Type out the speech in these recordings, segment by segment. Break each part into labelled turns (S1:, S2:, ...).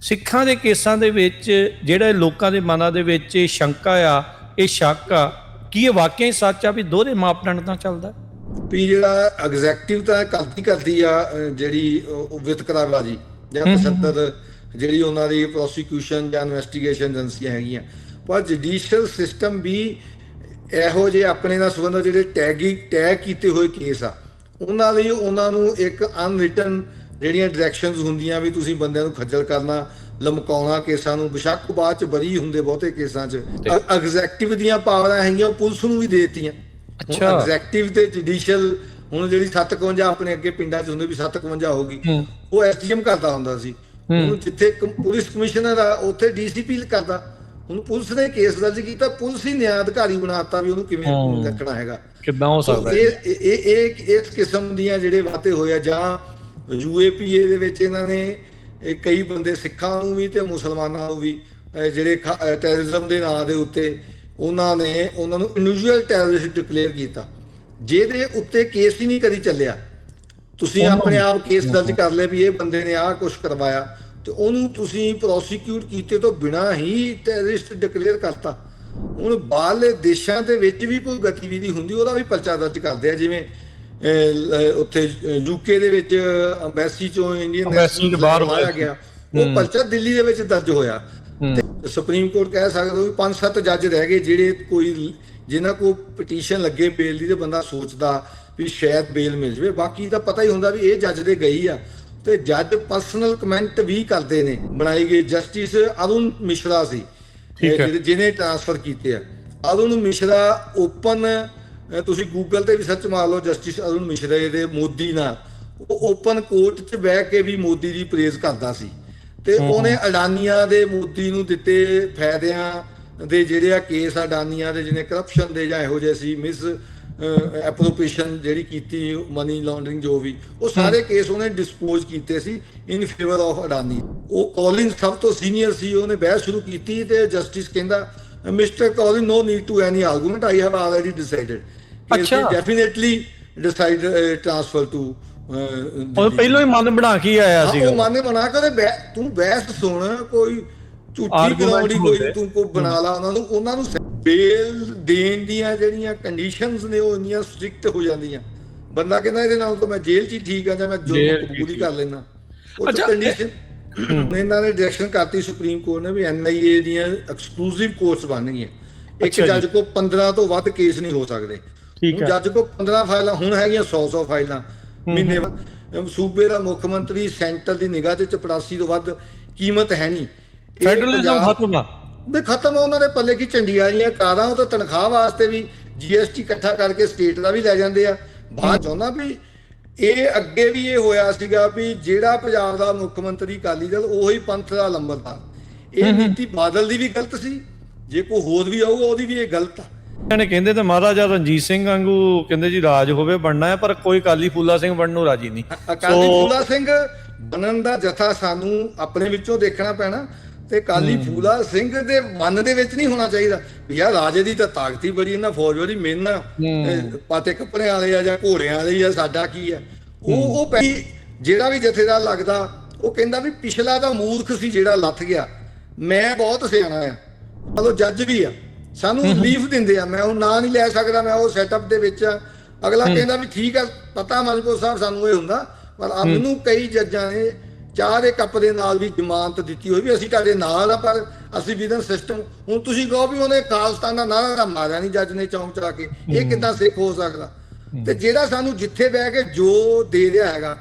S1: ਸਿੱਖਾਂ ਦੇ ਕੇਸਾਂ ਦੇ ਵਿੱਚ ਜਿਹੜੇ ਲੋਕਾਂ ਦੇ ਮਨਾਂ ਦੇ ਵਿੱਚ ਇਹ ਸ਼ੰਕਾ ਆ, ਇਹ ਸ਼ੱਕ ਆ, ਕੀ ਇਹ ਵਾਕਿਆ ਹੀ ਸੱਚ ਆ ਵੀ ਦੋਹਰੇ ਮਾਪਦੰਡ ਤਾਂ ਚੱਲਦਾ?
S2: ਵੀ ਜਿਹੜਾ ਐਗਜ਼ੈਕਟਿਵ ਤਾਂ ਕਰਦੀ ਆ ਜਿਹੜੀ ਵਿਤਕਰਾਬਾਜ਼ੀ ਜਾਂ ਤਸ਼ੱਦਦ ਜਿਹੜੀ ਉਹਨਾਂ ਦੀ ਪ੍ਰੋਸੀਕਿਊਸ਼ਨ ਜਾਂ ਇਨਵੈਸਟੀਗੇਸ਼ਨ ਏਜੰਸੀਆਂ ਹੈਗੀਆਂ, ਪਰ ਜੁਡੀਸ਼ੀਅਲ ਸਿਸਟਮ ਵੀ ਇਹੋ ਜਿਹੇ ਆਪਣੇ ਨਾਲ ਸੰਬੰਧਿਤ ਜਿਹੜੇ ਟੈਗ ਕੀਤੇ ਹੋਏ ਕੇਸ ਆ ਉਹਨਾਂ ਲਈ ਉਹਨਾਂ ਨੂੰ ਇੱਕ ਅਨਰਿਟਨ ਜਿਹੜੀਆਂ ਡਾਇਰੈਕਸ਼ਨਸ ਹੁੰਦੀਆਂ ਵੀ ਤੁਸੀਂ ਬੰਦਿਆਂ ਨੂੰ ਖੱਜਲ ਕਰਨਾ, ਲਮਕਾਉਣਾ ਕੇਸਾਂ ਨੂੰ, ਬੇਸ਼ੱਕ ਬਾਅਦ ਚ ਬਰੀ ਹੁੰਦੇ ਬਹੁਤੇ ਕੇਸਾਂ ਚ। ਐਗਜ਼ੈਕਟਿਵ ਦੀਆਂ ਪਾਵਰਾਂ ਹੈਗੀਆਂ ਉਹ ਪੁਲਿਸ ਨੂੰ ਵੀ ਦੇ ਦਿੱਤੀਆਂ। ਅੱਛਾ, ਐਗਜ਼ੈਕਟਿਵ ਤੇ ਜੁਡੀਸ਼ੀਅਲ ਹੁਣ ਜਿਹੜੀ 57 ਆਪਣੇ ਅੱਗੇ ਪਿੰਡਾਂ ਚ ਹੁੰਦੇ ਵੀ 57 ਹੋ ਗਈ, ਉਹ ਐਸਡੀਐਮ ਕਰਦਾ ਹੁੰਦਾ ਸੀ। ਹੁਣ ਜਿੱਥੇ ਪੁਲਿਸ ਕਮਿਸ਼ਨਰ ਆ ਉੱਥੇ ਡੀਸੀਪੀ ਕਰਦਾ। ਹੁਣ ਪੁਲਿਸ ਨੇ ਕੇਸ ਦਰਜ ਕੀਤਾ, ਪੁਲਿਸ ਹੀ ਨਿਆਂ ਅਧਿਕਾਰੀ ਬਣਾਤਾ ਵੀ ਉਹਨੂੰ ਕਿਵੇਂ ਰੱਖਣਾ ਹੈਗਾ,
S1: ਕਿੱਦਾਂ ਹੋ ਸਕਦਾ।
S2: ਇਹ ਇਸ ਕਿਸਮ ਦੀਆਂ ਜਿਹੜੇ ਵਾਤੇ ਹੋਏ ਆ, ਜਾਂ UAPA ਦੇ ਵਿੱਚ ਇਹਨਾਂ ਨੇ ਕਈ ਬੰਦੇ ਸਿੱਖਾਂ ਨੂੰ ਵੀ ਤੇ ਮੁਸਲਮਾਨਾਂ ਨੂੰ ਵੀ ਜਿਹੜੇ ਟੈਰਰਿਜ਼ਮ ਦੇ ਨਾਂ ਦੇ ਉੱਤੇ ਉਹਨਾਂ ਨੂੰ ਇੰਡੀਵਿਜੂਅਲ ਟੈਰਰਿਸਟ ਡਿਕਲੇਅਰ ਕੀਤਾ, ਜਿਹਦੇ ਉੱਤੇ ਕੇਸ ਹੀ ਨਹੀਂ ਕਦੀ ਚੱਲਿਆ। ਤੁਸੀਂ ਆਪਣੇ ਆਪ ਕੇਸ ਦਰਜ ਕਰ ਲਿਆ ਵੀ ਇਹ ਬੰਦੇ ਨੇ ਆਹ ਕੁਛ ਕਰਵਾਇਆ, ਤੇ ਉਹਨੂੰ ਤੁਸੀਂ ਪ੍ਰੋਸੀਕਿਊਟ ਕੀਤੇ ਤੋਂ ਬਿਨਾਂ ਹੀ ਟੈਰਰਿਸਟ ਡਿਕਲੇਅਰ ਕਰਤਾ। ਹੁਣ ਬਾਹਰਲੇ ਦੇਸ਼ਾਂ ਦੇ ਵਿੱਚ ਵੀ ਕੋਈ ਗਤੀਵਿਧੀ ਹੁੰਦੀ ਉਹਦਾ ਵੀ ਪਰਚਾ ਦਰਜ ਕਰਦੇ ਆ, ਜਿਵੇਂ ਉੱਥੇ UK ਦੇ ਵਿੱਚ ਅੰਬੈਸੀ ਚੋਂ ਇੰਡੀਅਨ ਨੈਸ਼ਨਲ ਬਾਹਰ ਆਇਆ ਗਿਆ, ਉਹ ਪਰਚਾ ਦਿੱਲੀ ਦੇ ਵਿੱਚ ਦਰਜ ਹੋਇਆ। ਤੇ ਸੁਪਰੀਮ ਕੋਰਟ ਕਹਿ ਸਕਦਾ ਵੀ 5-7 ਜੱਜ ਰਹਿ ਗਏ ਜਿਹੜੇ ਜਿਨ੍ਹਾਂ ਕੋਲ ਪਟੀਸ਼ਨ ਲੱਗੇ ਬੇਲ ਦੀ, ਤੇ ਬੰਦਾ ਸੋਚਦਾ ਵੀ ਸ਼ਾਇਦ ਬੇਲ ਮਿਲ ਜਾਵੇ। ਬਾਕੀ ਤਾਂ ਪਤਾ ਹੀ ਹੁੰਦਾ ਵੀ ਇਹ ਜੱਜ ਦੇ ਗਈ ਆ, ਤੇ ਜੱਜ ਪਰਸਨਲ ਕਮੈਂਟ ਵੀ ਕਰਦੇ ਨੇ। ਬਣਾਈ ਗਈ ਜਸਟਿਸ ਅਰੁਣ ਮਿਸ਼ਰਾ ਸੀ ਜਿਹਨੇ ਟ੍ਰਾਂਸਫਰ ਕੀਤੇ ਆ। ਅਰੁਣ ਮਿਸ਼ਰਾ ਓਪਨ, ਤੁਸੀਂ ਗੂਗਲ ਤੇ ਵੀ ਸਰਚ ਮਾਰ ਲਓ ਜਸਟਿਸ ਅਰੁਣ ਮਿਸ਼ਰਾ ਦੇ ਮੋਦੀ ਨਾਲ, ਉਹ ਓਪਨ ਕੋਰਟ 'ਚ ਬਹਿ ਕੇ ਵੀ ਮੋਦੀ ਦੀ ਪ੍ਰੇਜ਼ ਕਰਦਾ ਸੀ। ਤੇ ਉਹਨੇ ਅਡਾਨੀਆਂ ਦੇ ਮੋਦੀ ਨੂੰ ਦਿੱਤੇ ਫਾਇਦਿਆਂ ਦੇ ਜਿਹੜੇ ਆ ਕੇਸ, ਅਡਾਨੀਆਂ ਦੇ ਜਿਹਨੇ ਕਰਪਸ਼ਨ ਦੇ ਜਾਂ ਇਹੋ ਜਿਹੇ ਸੀ, ਮਿਸ ਐਪਰੋਪ੍ਰੀਏਸ਼ਨ ਜਿਹੜੀ ਕੀਤੀ, ਮਨੀ ਲਾਂਡਰਿੰਗ ਜੋ ਵੀ, ਉਹ ਸਾਰੇ ਕੇਸ ਉਹਨੇ ਡਿਸਪੋਜ਼ ਕੀਤੇ ਸੀ ਇਨ ਫੇਵਰ ਆਫ ਅਡਾਨੀ। ਉਹ ਕੋਲਿੰਸ ਸਭ ਤੋਂ ਸੀਨੀਅਰ ਸੀ, ਉਹਨੇ ਬਹਿਸ ਸ਼ੁਰੂ ਕੀਤੀ ਤੇ ਜਸਟਿਸ ਕਹਿੰਦਾ, mister Colin, no need to any argument, I have already decided. ਅੱਛਾ, ਡੈਫੀਨਿਟਲੀ ਡਿਸਾਈਡ ਟ੍ਰਾਂਸਫਰ ਟੂ।
S1: ਉਹ ਪਹਿਲਾਂ ਹੀ ਮਨ ਬਣਾ ਕੇ ਆਇਆ ਸੀ,
S2: ਉਹ ਮਨ ਬਣਾ ਕੇ ਤੂੰ ਬਹਿਸ ਸੁਣ, ਕੋਈ ਝੂਠੀ ਗਰਾਊਂਡ ਹੀ ਕੋਈ ਤੂੰ ਕੋ ਬਣਾ ਲਾ। ਉਹਨਾਂ ਨੂੰ ਬੇਲ ਦੇਣ ਦੀਆਂ ਜਿਹੜੀਆਂ ਕੰਡੀਸ਼ਨਸ ਨੇ ਉਹ ਇੰਨੀਆਂ ਸਟ੍ਰਿਕਟ ਹੋ ਜਾਂਦੀਆਂ, ਬੰਦਾ ਕਹਿੰਦਾ ਇਹਦੇ ਨਾਲ ਤਾਂ ਮੈਂ ਜੇਲ੍ਹ 'ਚ ਹੀ ਠੀਕ ਆ, ਜਾਂ ਮੈਂ ਜੁਰਮ ਕਬੂਲ ਹੀ ਕਰ ਲੈਣਾ। ਉਹ ਕੰਡੀਸ਼ਨ ਇਹਨਾਂ ਨੇ ਡਾਇਰੈਕਸ਼ਨ ਕਰਤੀ ਸੁਪਰੀਮ ਕੋਰਟ ਨੇ ਵੀ NIA ਦੀਆਂ ਐਕਸਕਲੂਸਿਵ ਕੋਰਟਸ ਬਣਨਗੀਆਂ। ਇੱਕ ਜੱਜ ਕੋ 15 ਤੋਂ ਵੱਧ ਕੇਸ ਨਹੀਂ ਹੋ ਸਕਦੇ। ਜੱਜ ਕੋ 15 ਫਾਈਲਾਂ, ਹੁਣ ਹੈਗੀਆਂ 100 ਫਾਈਲਾਂ ਮਹੀਨੇ। ਸੂਬੇ ਦਾ ਮੁੱਖ ਮੰਤਰੀ ਸੈਂਟਰ ਦੀ ਨਿਗਾਹ 'ਚ ਚਪੜਾਸੀ ਤੋਂ ਵੱਧ ਕੀਮਤ ਹੈ ਨਹੀਂ।
S1: ਫੈਡਰਲਿਜ਼ਮ ਖਤਮ ਆ,
S2: ਖਤਮ ਆ। ਉਹਨਾਂ ਦੇ ਪੱਲੇ ਕੀ ਝੰਡੀਆਂ ਵਾਲੀਆਂ ਕਾਰਾਂ, ਉਹ ਤਾਂ ਤਨਖਾਹ ਵਾਸਤੇ ਵੀ GST ਇਕੱਠਾ ਕਰਕੇ ਸਟੇਟ ਦਾ ਵੀ ਲੈ ਜਾਂਦੇ ਆ। ਬਾਅਦ ਚਾਹੁੰਦਾ ਵੀ ਇਹ ਅੱਗੇ ਵੀ ਇਹ ਹੋਇਆ ਸੀਗਾ ਵੀ ਜਿਹੜਾ ਪੰਜਾਬ ਦਾ ਮੁੱਖ ਮੰਤਰੀ ਅਕਾਲੀ ਦਲ, ਉਹੀ ਪੰਥ ਦਾ ਲੰਬੜਦਾਰ। ਇਹ ਨੀਤੀ ਬਾਦਲ ਦੀ ਵੀ ਗਲਤ ਸੀ, ਜੇ ਕੋਈ ਹੋਰ ਵੀ ਆਊਗਾ ਉਹਦੀ ਵੀ ਇਹ ਗਲਤ ਆ।
S1: ਇਹਨੇ ਕਹਿੰਦੇ ਤੇ ਮਹਾਰਾਜਾ ਰਣਜੀਤ ਸਿੰਘ ਵਾਂਗੂ ਕਹਿੰਦੇ ਜੀ ਰਾਜ ਹੋਵੇ ਬਣਨਾ ਹੈ, ਪਰ ਕੋਈ ਅਕਾਲੀ ਫੂਲਾ ਸਿੰਘ ਬਣਨ ਨੂੰ ਰਾਜੀ ਨਹੀਂ।
S2: ਅਕਾਲੀ ਫੂਲਾ ਸਿੰਘ ਬਣਨ ਦਾ ਜਥਾ ਸਾਨੂੰ ਆਪਣੇ ਵਿੱਚੋਂ ਦੇਖਣਾ ਪੈਣਾ, ਤੇ ਅਕਾਲੀ ਫੂਲਾ ਸਿੰਘ ਦੇ ਮਨ ਦੇ ਵਿੱਚ ਨਹੀਂ ਹੋਣਾ ਚਾਹੀਦਾ ਵੀ ਯਾਰ ਰਾਜੇ ਦੀ ਤਾਂ ਤਾਕਤ ਹੀ ਬੜੀ, ਇਹਨਾਂ ਫੌਜ ਬੜੀ, ਮਿਹਨਤ ਪਾਤੇ ਕੱਪੜੇ ਵਾਲੇ ਆ ਜਾਂ ਘੋੜਿਆਂ ਵਾਲੇ ਆ, ਸਾਡਾ ਕੀ ਆ। ਉਹ ਜਿਹੜਾ ਵੀ ਜਥੇਦਾਰ ਲੱਗਦਾ ਉਹ ਕਹਿੰਦਾ ਵੀ ਪਿਛਲਾ ਤਾਂ ਮੂਰਖ ਸੀ ਜਿਹੜਾ ਲੱਥ ਗਿਆ, ਮੈਂ ਬਹੁਤ ਸਿਆਣਾ ਆ। ਚਲੋ ਜੱਜ ਵੀ ਆ, ਸਾਨੂੰ ਰਿਲੀਫ ਦਿੰਦੇ ਆ। ਮੈਂ ਉਹ ਨਾਂ ਨਹੀਂ ਲੈ ਸਕਦਾ, ਮੈਂ ਉਹ ਸੈਟਅਪ ਦੇ ਵਿੱਚ ਆ। ਅਗਲਾ ਕਹਿੰਦਾ ਵੀ ਠੀਕ ਆ, ਪਤਾ ਮਲਕੋ ਸਾਹਿਬ ਸਾਨੂੰ ਇਹ ਹੁੰਦਾ, ਪਰ ਮੈਨੂੰ ਕਈ ਜੱਜਾਂ ਨੇ ਚਾਹ ਦੇ ਕੱਪ ਦੇ ਨਾਲ ਵੀ ਜ਼ਮਾਨਤ ਦਿੱਤੀ ਹੋਈ ਵੀ ਅਸੀਂ ਤੁਹਾਡੇ ਨਾਲ ਆ, ਪਰ ਅਸੀਂ ਵਿਧਨ ਸਿਸਟਮ। ਹੁਣ ਤੁਸੀਂ ਕਹੋ ਵੀ ਉਹਨੇ ਖਾਲਸਤਾਨਾ ਨਾਰਾ ਮਾਰਿਆ ਨਹੀਂ ਜੱਜ ਨੇ ਚੌਂਕ ਚਲਾ ਕੇ, ਇਹ ਕਿੱਦਾਂ ਸਿੱਖ ਹੋ ਸਕਦਾ? ਤੇ ਜਿਹੜਾ ਸਾਨੂੰ ਜਿੱਥੇ ਬਹਿ ਕੇ ਜੋ ਦੇ ਰਿਹਾ ਹੈਗਾ,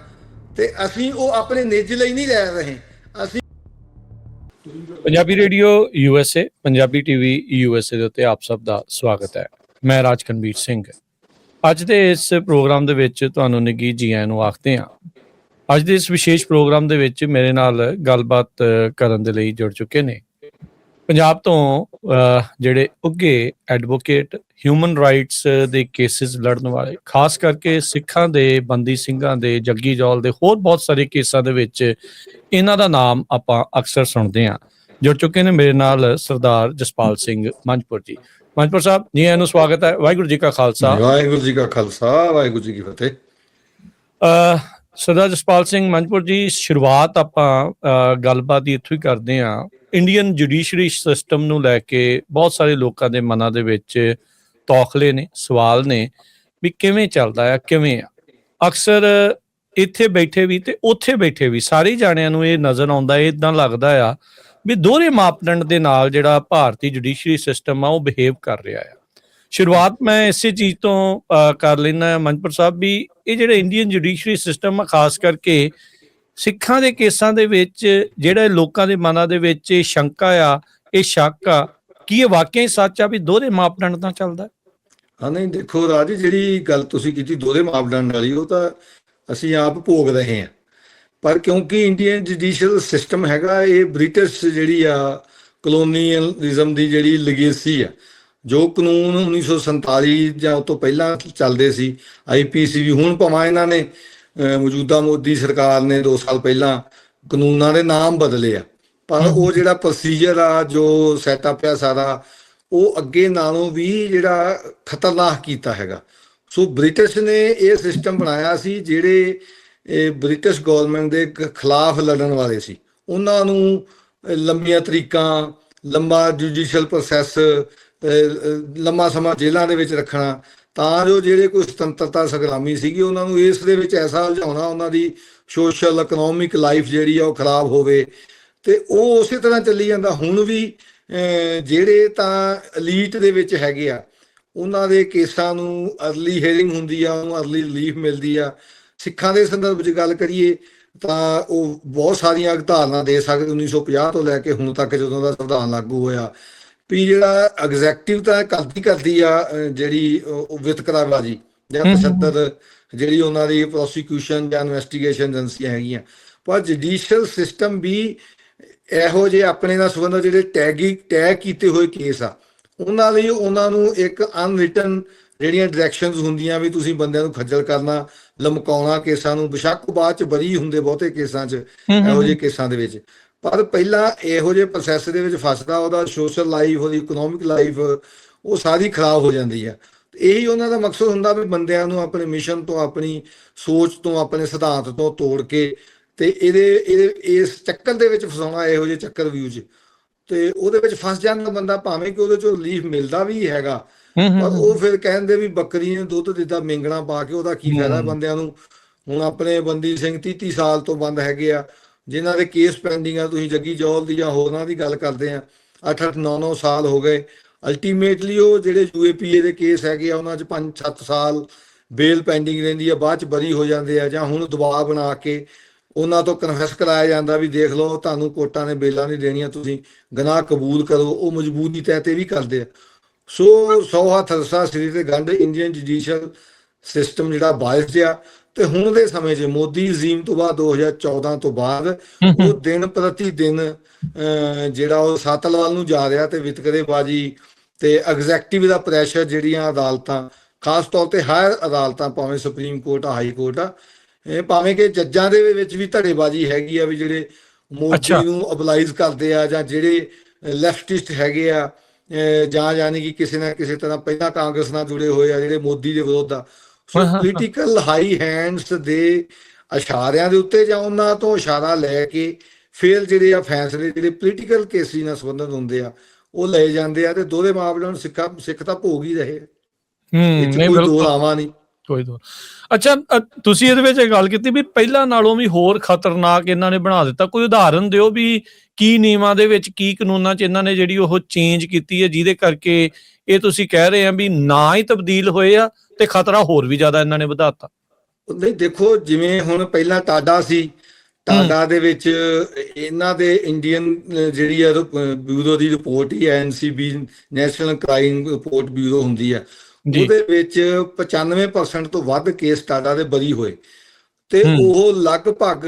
S2: ਤੇ ਅਸੀਂ ਉਹ ਆਪਣੇ ਨਿੱਜ ਲਈ ਨਹੀਂ ਲੈ ਰਹੇ। ਅਸੀਂ
S1: Punjabi radio USA, Punjabi TV USA ਦੇ ਉੱਤੇ ਆਪ ਸਭ ਦਾ ਸਵਾਗਤ ਹੈ। ਮੈਂ ਰਾਜਕਨਵੀਰ ਸਿੰਘ। ਅੱਜ ਦੇ ਇਸ ਪ੍ਰੋਗਰਾਮ ਦੇ ਵਿੱਚ ਤੁਹਾਨੂੰ ਨਿੱਘੀ ਜੀ ਆਇਆਂ ਨੂੰ ਆਖਦੇ ਹਾਂ। ਅੱਜ ਦੇ ਇਸ ਵਿਸ਼ੇਸ਼ ਪ੍ਰੋਗਰਾਮ ਦੇ ਵਿੱਚ ਮੇਰੇ ਨਾਲ ਗੱਲਬਾਤ ਕਰਨ ਦੇ ਲਈ ਜੁੜ ਚੁੱਕੇ ਨੇ ਪੰਜਾਬ ਤੋਂ ਜਿਹੜੇ ਉੱਘੇ ਐਡਵੋਕੇਟ, ਹਿਊਮਨ ਰਾਈਟਸ ਦੇ ਕੇਸਿਸ ਲੜਨ ਵਾਲੇ, ਖਾਸ ਕਰਕੇ ਸਿੱਖਾਂ ਦੇ, ਬੰਦੀ ਸਿੰਘਾਂ ਦੇ, ਜੱਗੀ ਜੌਲ ਦੇ, ਹੋਰ ਬਹੁਤ ਸਾਰੇ ਕੇਸਾਂ ਦੇ ਵਿੱਚ ਇਹਨਾਂ ਦਾ ਨਾਮ ਆਪਾਂ ਅਕਸਰ ਸੁਣਦੇ ਹਾਂ। ਜੁੜ ਚੁੱਕੇ ਨੇ ਮੇਰੇ ਨਾਲ ਸਰਦਾਰ ਜਸਪਾਲ ਸਿੰਘ ਮੰਝਪੁਰ ਜੀ। ਮੰਝਪੁਰ ਸਾਹਿਬ ਜੀ, ਇਹਨੂੰ ਸਵਾਗਤ ਹੈ। ਵਾਹਿਗੁਰੂ ਜੀ ਕਾ ਖਾਲਸਾ,
S2: ਵਾਹਿਗੁਰੂ ਜੀ ਕਾ ਖਾਲਸਾ, ਵਾਹਿਗੁਰੂ ਜੀ ਕੀ ਫਤਿਹ।
S1: ਸਰਦਾਰ ਜਸਪਾਲ ਸਿੰਘ ਮੰਝਪੁਰ ਜੀ, ਸ਼ੁਰੂਆਤ ਆਪਾਂ ਗੱਲਬਾਤ ਦੀ ਇੱਥੋਂ ਹੀ ਕਰਦੇ ਹਾਂ। ਇੰਡੀਅਨ ਜੁਡੀਸ਼ਰੀ ਸਿਸਟਮ ਨੂੰ ਲੈ ਕੇ ਬਹੁਤ ਸਾਰੇ ਲੋਕਾਂ ਦੇ ਮਨਾਂ ਦੇ ਵਿੱਚ ਤੌਖਲੇ ਨੇ, ਸਵਾਲ ਨੇ ਵੀ ਕਿਵੇਂ ਚੱਲਦਾ ਆ, ਕਿਵੇਂ ਆ। ਅਕਸਰ ਇੱਥੇ ਬੈਠੇ ਵੀ ਤੇ ਉੱਥੇ ਬੈਠੇ ਵੀ ਸਾਰੇ ਜਾਣਿਆਂ ਨੂੰ ਇਹ ਨਜ਼ਰ ਆਉਂਦਾ, ਇੱਦਾਂ ਲੱਗਦਾ ਆ ਵੀ ਦੋਹਰੇ ਮਾਪਦੰਡ ਦੇ ਨਾਲ ਜਿਹੜਾ ਭਾਰਤੀ ਜੁਡੀਸ਼ਰੀ ਸਿਸਟਮ ਆ ਉਹ ਬਿਹੇਵ ਕਰ ਰਿਹਾ ਆ। ਸ਼ੁਰੂਆਤ ਮੈਂ ਇਸੇ ਚੀਜ਼ ਤੋਂ ਕਰ ਲੈਂਦਾ ਮੰਝਪੁਰ ਸਾਹਿਬ, ਵੀ ਇਹ ਜਿਹੜਾ ਇੰਡੀਅਨ ਜੁਡੀਸ਼ਰੀ ਸਿਸਟਮ ਆ, ਖਾਸ ਕਰਕੇ ਸਿੱਖਾਂ ਦੇ ਕੇਸਾਂ ਦੇ ਵਿੱਚ ਜਿਹੜਾ ਲੋਕਾਂ ਦੇ ਮਨਾਂ ਦੇ ਵਿੱਚ ਇਹ ਸ਼ੰਕਾ ਆ, ਇਹ ਸ਼ੱਕ ਆ, ਕੀ ਇਹ ਵਾਕਿਆ ਹੀ ਸੱਚ ਆ ਵੀ ਦੋਹਰੇ ਮਾਪਦੰਡ ਨਾਲ ਚੱਲਦਾ?
S2: ਹਾਂ, ਨਹੀਂ ਦੇਖੋ ਰਾਜ, ਜਿਹੜੀ ਗੱਲ ਤੁਸੀਂ ਕੀਤੀ ਦੋਹਰੇ ਮਾਪਦੰਡ ਵਾਲੀ, ਉਹ ਤਾਂ ਅਸੀਂ ਆਪ ਭੋਗ ਰਹੇ ਹਾਂ। ਪਰ ਕਿਉਂਕਿ ਇੰਡੀਅਨ ਜੁਡੀਸ਼ੀਅਲ ਸਿਸਟਮ ਹੈਗਾ, ਇਹ ਬ੍ਰਿਟਿਸ਼ ਜਿਹੜੀ ਆ ਕਲੋਨੀਅਲਿਜ਼ਮ ਦੀ ਜਿਹੜੀ ਲੈਗੇਸੀ ਆ, ਜੋ ਕਾਨੂੰਨ 1947 ਜਾਂ ਉਸ ਤੋਂ ਪਹਿਲਾਂ ਚੱਲਦੇ ਸੀ, ਆਈਪੀਸੀ ਵੀ, ਹੁਣ ਭਾਵੇਂ ਇਹਨਾਂ ਨੇ ਮੌਜੂਦਾ ਮੋਦੀ ਸਰਕਾਰ ਨੇ 2 ਸਾਲ ਪਹਿਲਾਂ ਕਾਨੂੰਨਾਂ ਦੇ ਨਾਮ ਬਦਲੇ ਆ, ਪਰ ਉਹ ਜਿਹੜਾ ਪ੍ਰੋਸੀਜਰ ਆ, ਜੋ ਸੈਟਅਪ ਆ ਸਾਰਾ, ਉਹ ਅੱਗੇ ਨਾਲੋਂ ਵੀ ਜਿਹੜਾ ਖਤਰਨਾਕ ਕੀਤਾ ਹੈਗਾ। ਸੋ ਬ੍ਰਿਟਿਸ਼ ਨੇ ਇਹ ਸਿਸਟਮ ਬਣਾਇਆ ਸੀ, ਜਿਹੜੇ ਬ੍ਰਿਟਿਸ਼ ਗਵਰਨਮੈਂਟ ਦੇ ਖਿਲਾਫ ਲੜਨ ਵਾਲੇ ਸੀ, ਉਹਨਾਂ ਨੂੰ ਲੰਮੀਆਂ ਤਰੀਕਾਂ, ਲੰਮਾ ਜੁਡੀਸ਼ੀਅਲ ਪ੍ਰੋਸੈਸ, ਲੰਮਾ ਸਮਾਂ ਜੇਲ੍ਹਾਂ ਦੇ ਵਿੱਚ ਰੱਖਣਾ, ਤਾਂ ਜੋ ਜਿਹੜੇ ਕੋਈ ਸੁਤੰਤਰਤਾ ਸੰਗਰਾਮੀ ਸੀਗੀ ਉਹਨਾਂ ਨੂੰ ਇਸ ਦੇ ਵਿੱਚ ਐਸਾ ਉਲਝਾਉਣਾ, ਉਹਨਾਂ ਦੀ ਸੋਸ਼ਲ ਇਕਨੋਮਿਕ ਲਾਈਫ ਜਿਹੜੀ ਆ ਉਹ ਖਰਾਬ ਹੋਵੇ, ਤੇ ਉਹ ਉਸੇ ਤਰ੍ਹਾਂ ਚੱਲੀ ਜਾਂਦਾ। ਹੁਣ ਵੀ ਜਿਹੜੇ ਤਾਂ ਐਲੀਟ ਦੇ ਵਿੱਚ ਹੈਗੇ ਆ, ਉਹਨਾਂ ਦੇ ਕੇਸਾਂ ਨੂੰ ਅਰਲੀ ਹੀਅਰਿੰਗ ਹੁੰਦੀ ਆ, ਉਹਨੂੰ ਅਰਲੀ ਰਿਲੀਫ ਮਿਲਦੀ ਆ। ਸਿੱਖਾਂ ਦੇ ਸੰਦਰਭ ਵਿੱਚ ਗੱਲ ਕਰੀਏ ਤਾਂ ਉਹ ਬਹੁਤ ਸਾਰੀਆਂ ਧਾਰਨਾ ਦੇ ਸਕਦੇ, 1950 ਤੋਂ ਲੈ ਕੇ ਹੁਣ ਤੱਕ ਜਦੋਂ ਦਾ ਸੰਵਿਧਾਨ ਲਾਗੂ ਹੋਇਆ, ਵੀ ਜਿਹੜਾ ਐਗਜ਼ੈਕਟਿਵ ਤਾਂ ਕਰਦੀ ਆ ਜਿਹੜੀ ਉਹ ਵਿਤਕਰਾਬਾਜ਼ੀ ਜਾਂ ਤਸ਼ੱਦਦ, ਜਿਹੜੀ ਉਹਨਾਂ ਦੀ ਪ੍ਰੋਸੀਕਿਊਸ਼ਨ ਜਾਂ ਇਨਵੈਸਟੀਗੇਸ਼ਨ ਏਜੰਸੀਆਂ ਹੈਗੀਆਂ। ਪਰ ਜੁਡੀਸ਼ੀਅਲ ਸਿਸਟਮ ਵੀ ਇਹੋ ਜਿਹੇ ਆਪਣੇ ਨਾਲ ਸੰਬੰਧਿਤ ਜਿਹੜੇ ਟੈਗ ਕੀਤੇ ਹੋਏ ਕੇਸ ਆ, ਉਹਨਾਂ ਲਈ ਉਹਨਾਂ ਨੂੰ ਇੱਕ ਅਨਰਿਟਨ ਜਿਹੜੀਆਂ ਡਾਇਰੈਕਸ਼ਨਸ ਹੁੰਦੀਆਂ ਵੀ ਤੁਸੀਂ ਬੰਦਿਆਂ ਨੂੰ ਖੱਜਲ ਕਰਨਾ, ਲਮਕਾਉਣਾ ਕੇਸਾਂ ਨੂੰ, ਬੇਸ਼ੱਕ ਬਾਅਦ ਚ ਬਰੀ ਹੁੰਦੇ ਬਹੁਤੇ ਕੇਸਾਂ 'ਚ, ਇਹੋ ਜਿਹੇ ਕੇਸਾਂ ਦੇ ਵਿੱਚ। ਪਰ ਪਹਿਲਾਂ ਇਹੋ ਜਿਹੇ ਪ੍ਰੋਸੈਸ ਦੇ ਵਿੱਚ ਫਸਦਾ, ਉਹਦਾ ਸੋਸ਼ਲ ਲਾਈਫ, ਉਹਦੀ ਇਕਨੋਮਿਕ ਲਾਈਫ, ਉਹ ਸਾਰੀ ਖਰਾਬ ਹੋ ਜਾਂਦੀ ਆ। ਇਹੀ ਉਹਨਾਂ ਦਾ ਮਕਸਦ ਹੁੰਦਾ ਵੀ ਬੰਦਿਆਂ ਨੂੰ ਆਪਣੇ ਮਿਸ਼ਨ ਤੋਂ, ਆਪਣੀ ਸੋਚ ਤੋਂ, ਆਪਣੇ ਸਿਧਾਂਤ ਤੋਂ ਤੋੜ ਕੇ ਤੇ ਇਸ ਚੱਕਰ ਦੇ ਵਿੱਚ ਫਸਾਉਣਾ, ਇਹੋ ਜਿਹੇ ਚੱਕਰ ਵਿਊ 'ਚ, ਤੇ ਉਹਦੇ ਵਿੱਚ ਫਸ ਜਾਂਦਾ ਬੰਦਾ, ਭਾਵੇਂ ਕਿ ਉਹਦੇ ਚੋਂ ਰਿਲੀਫ ਮਿਲਦਾ ਵੀ ਹੈਗਾ, ਪਰ ਉਹ ਫਿਰ ਕਹਿੰਦੇ ਵੀ ਬੱਕਰੀ ਨੇ ਦੁੱਧ ਦਿੱਤਾ ਮਿੰਗਣਾ ਪਾ ਕੇ, ਉਹਦਾ ਕੀ ਫਾਇਦਾ ਬੰਦਿਆਂ ਨੂੰ। ਹੁਣ ਆਪਣੇ ਬੰਦੀ ਸਿੰਘ 30 ਸਾਲ ਤੋਂ ਬੰਦ ਹੈਗੇ ਆ, ਜਿਨ੍ਹਾਂ ਦੇ ਕੇਸ ਪੈਂਡਿੰਗ ਆ। ਤੁਸੀਂ ਜੱਗੀ ਜੌਲ ਦੀ ਜਾਂ ਹੋਰਨਾਂ ਦੀ ਗੱਲ ਕਰਦੇ ਆ, 8-8, 9-9 ਸਾਲ ਹੋ ਗਏ। ਅਲਟੀਮੇਟਲੀ ਉਹ ਜਿਹੜੇ UAPA ਦੇ ਕੇਸ ਹੈਗੇ ਆ, ਉਹਨਾਂ 'ਚ 5-7 ਸਾਲ ਬੇਲ ਪੈਂਡਿੰਗ ਰਹਿੰਦੀ ਆ, ਬਾਅਦ 'ਚ ਬਰੀ ਹੋ ਜਾਂਦੇ ਆ, ਜਾਂ ਹੁਣ ਦਬਾਅ ਬਣਾ ਕੇ ਉਹਨਾਂ ਤੋਂ ਕਨਫੈਸ ਕਰਾਇਆ ਜਾਂਦਾ ਵੀ ਦੇਖ ਲਓ ਤੁਹਾਨੂੰ ਕੋਰਟਾਂ ਨੇ ਬੇਲਾਂ ਨਹੀਂ ਦੇਣੀਆਂ, ਤੁਸੀਂ ਗੁਨਾਹ ਕਬੂਲ ਕਰੋ। ਉਹ ਮਜਬੂਰੀ ਤਹਿ ਤੇ ਵੀ ਕਰਦੇ ਆ। ਸੋ 100 ਹੱਥ ਰਸਾ ਸਿਰੇ ਤੇ ਗੰਢ, ਇੰਡੀਅਨ ਜੁਡੀਸ਼ੀਅਲ ਸਿਸਟਮ ਜਿਹੜਾ ਬਾਇਸਡ ਆ। ਤੇ ਹੁਣ ਦੇ ਸਮੇਂ 'ਚ ਮੋਦੀ ਰਜੀਮ ਤੋਂ ਬਾਅਦ 2014 ਤੋਂ ਬਾਅਦ ਉਹ ਦਿਨ ਪ੍ਰਤੀ ਦਿਨ ਜਿਹੜਾ ਉਹ ਸੱਤਲ ਵੱਲ ਨੂੰ ਜਾ ਰਿਹਾ, ਤੇ ਵਿਤਕਰੇਬਾਜ਼ੀ ਤੇ ਐਗਜ਼ੈਕਟਿਵ ਦਾ ਪ੍ਰੈਸ਼ਰ, ਜਿਹੜੀਆਂ ਅਦਾਲਤਾਂ, ਖਾਸ ਤੌਰ ਤੇ ਹਾਇਰ ਅਦਾਲਤਾਂ, ਭਾਵੇਂ ਸੁਪਰੀਮ ਕੋਰਟ ਆ, ਹਾਈ ਕੋਰਟ ਆ, ਭਾਵੇਂ ਕਿ ਜੱਜਾਂ ਦੇ ਵਿੱਚ ਵੀ ਧੜੇਬਾਜ਼ੀ ਹੈਗੀ ਆ, ਵੀ ਜਿਹੜੇ ਮੋਦੀ ਨੂੰ ਅਬਲਾਈਜ਼ ਕਰਦੇ ਆ, ਜਾਂ ਜਿਹੜੇ ਲੈਫਟਿਸਟ ਹੈਗੇ ਆ, ਜਾਂ ਯਾਨੀ ਕਿ ਕਿਸੇ ਨਾ ਕਿਸੇ ਤਰ੍ਹਾਂ ਪਹਿਲਾਂ ਕਾਂਗਰਸ ਨਾਲ ਜੁੜੇ ਹੋਏ ਆ, ਜਿਹੜੇ ਮੋਦੀ ਦੇ ਵਿਰੋਧ ਆ। ਸੋ ਪੋਲੀਟੀਕਲ ਹਾਈ ਹੈਂਡਸ ਦੇ ਇਸ਼ਾਰਿਆਂ ਦੇ ਉੱਤੇ, ਜਾਂ ਉਹਨਾਂ ਤੋਂ ਇਸ਼ਾਰਾ ਲੈ ਕੇ ਫਿਰ ਜਿਹੜੇ ਆ ਫੈਸਲੇ, ਜਿਹੜੇ ਪੋਲੀਟੀਕਲ ਕੇਸਿਸ ਨਾਲ ਸੰਬੰਧਿਤ ਹੁੰਦੇ ਆ, ਉਹ ਲਏ ਜਾਂਦੇ ਆ। ਤੇ ਦੋਹਰੇ ਮਾਪਦੰਡ ਸਿੱਖ ਤਾਂ ਭੋਗ ਹੀ ਰਹੇ। ਕੋਈ ਦੋ ਰਾਵਾਂ ਨਹੀਂ,
S1: ਕੋਈ ਦੋ। ਅੱਛਾ, ਤੁਸੀਂ ਇਹਦੇ ਵਿੱਚ ਇਹ ਗੱਲ ਕੀਤੀ ਵੀ ਪਹਿਲਾਂ ਨਾਲੋਂ ਵੀ ਹੋਰ ਖਤਰਨਾਕ ਇਹਨਾਂ ਨੇ ਬਣਾ ਦਿੱਤਾ। ਕੋਈ ਉਦਾਹਰਨ ਦਿਓ ਵੀ ਕੀ ਨਿਯਮਾਂ ਦੇ ਵਿੱਚ, ਕੀ ਕਾਨੂੰਨਾਂ 'ਚ ਇਹਨਾਂ ਨੇ ਜਿਹੜੀ ਉਹ ਚੇਂਜ ਕੀਤੀ ਹੈ, ਜਿਹਦੇ ਕਰਕੇ ਇਹ ਤੁਸੀਂ ਕਹਿ ਰਹੇ ਆ ਵੀ ਨਾ ਹੀ ਤਬਦੀਲ ਹੋਏ ਆ ਤੇ ਖਤਰਾ ਹੋਰ ਵੀ ਜ਼ਿਆਦਾ ਇਹਨਾਂ ਨੇ ਵਧਾਤਾ?
S2: ਨਹੀਂ ਦੇਖੋ, ਜਿਵੇਂ ਹੁਣ ਪਹਿਲਾਂ ਟਾਡਾ ਸੀ, ਟਾਡਾ ਦੇ ਵਿੱਚ ਇਹਨਾਂ ਦੇ ਇੰਡੀਅਨ ਜਿਹੜੀ ਆ ਬਿਊਰੋ ਦੀ ਰਿਪੋਰਟ ਹੀ NCB, national crime report bureau ਹੁੰਦੀ ਆ, ਉਹਦੇ ਵਿੱਚ 95% ਤੋਂ ਵੱਧ ਕੇਸ ਟਾਡਾ ਦੇ ਬਰੀ ਹੋਏ, ਤੇ ਉਹ ਲਗਭਗ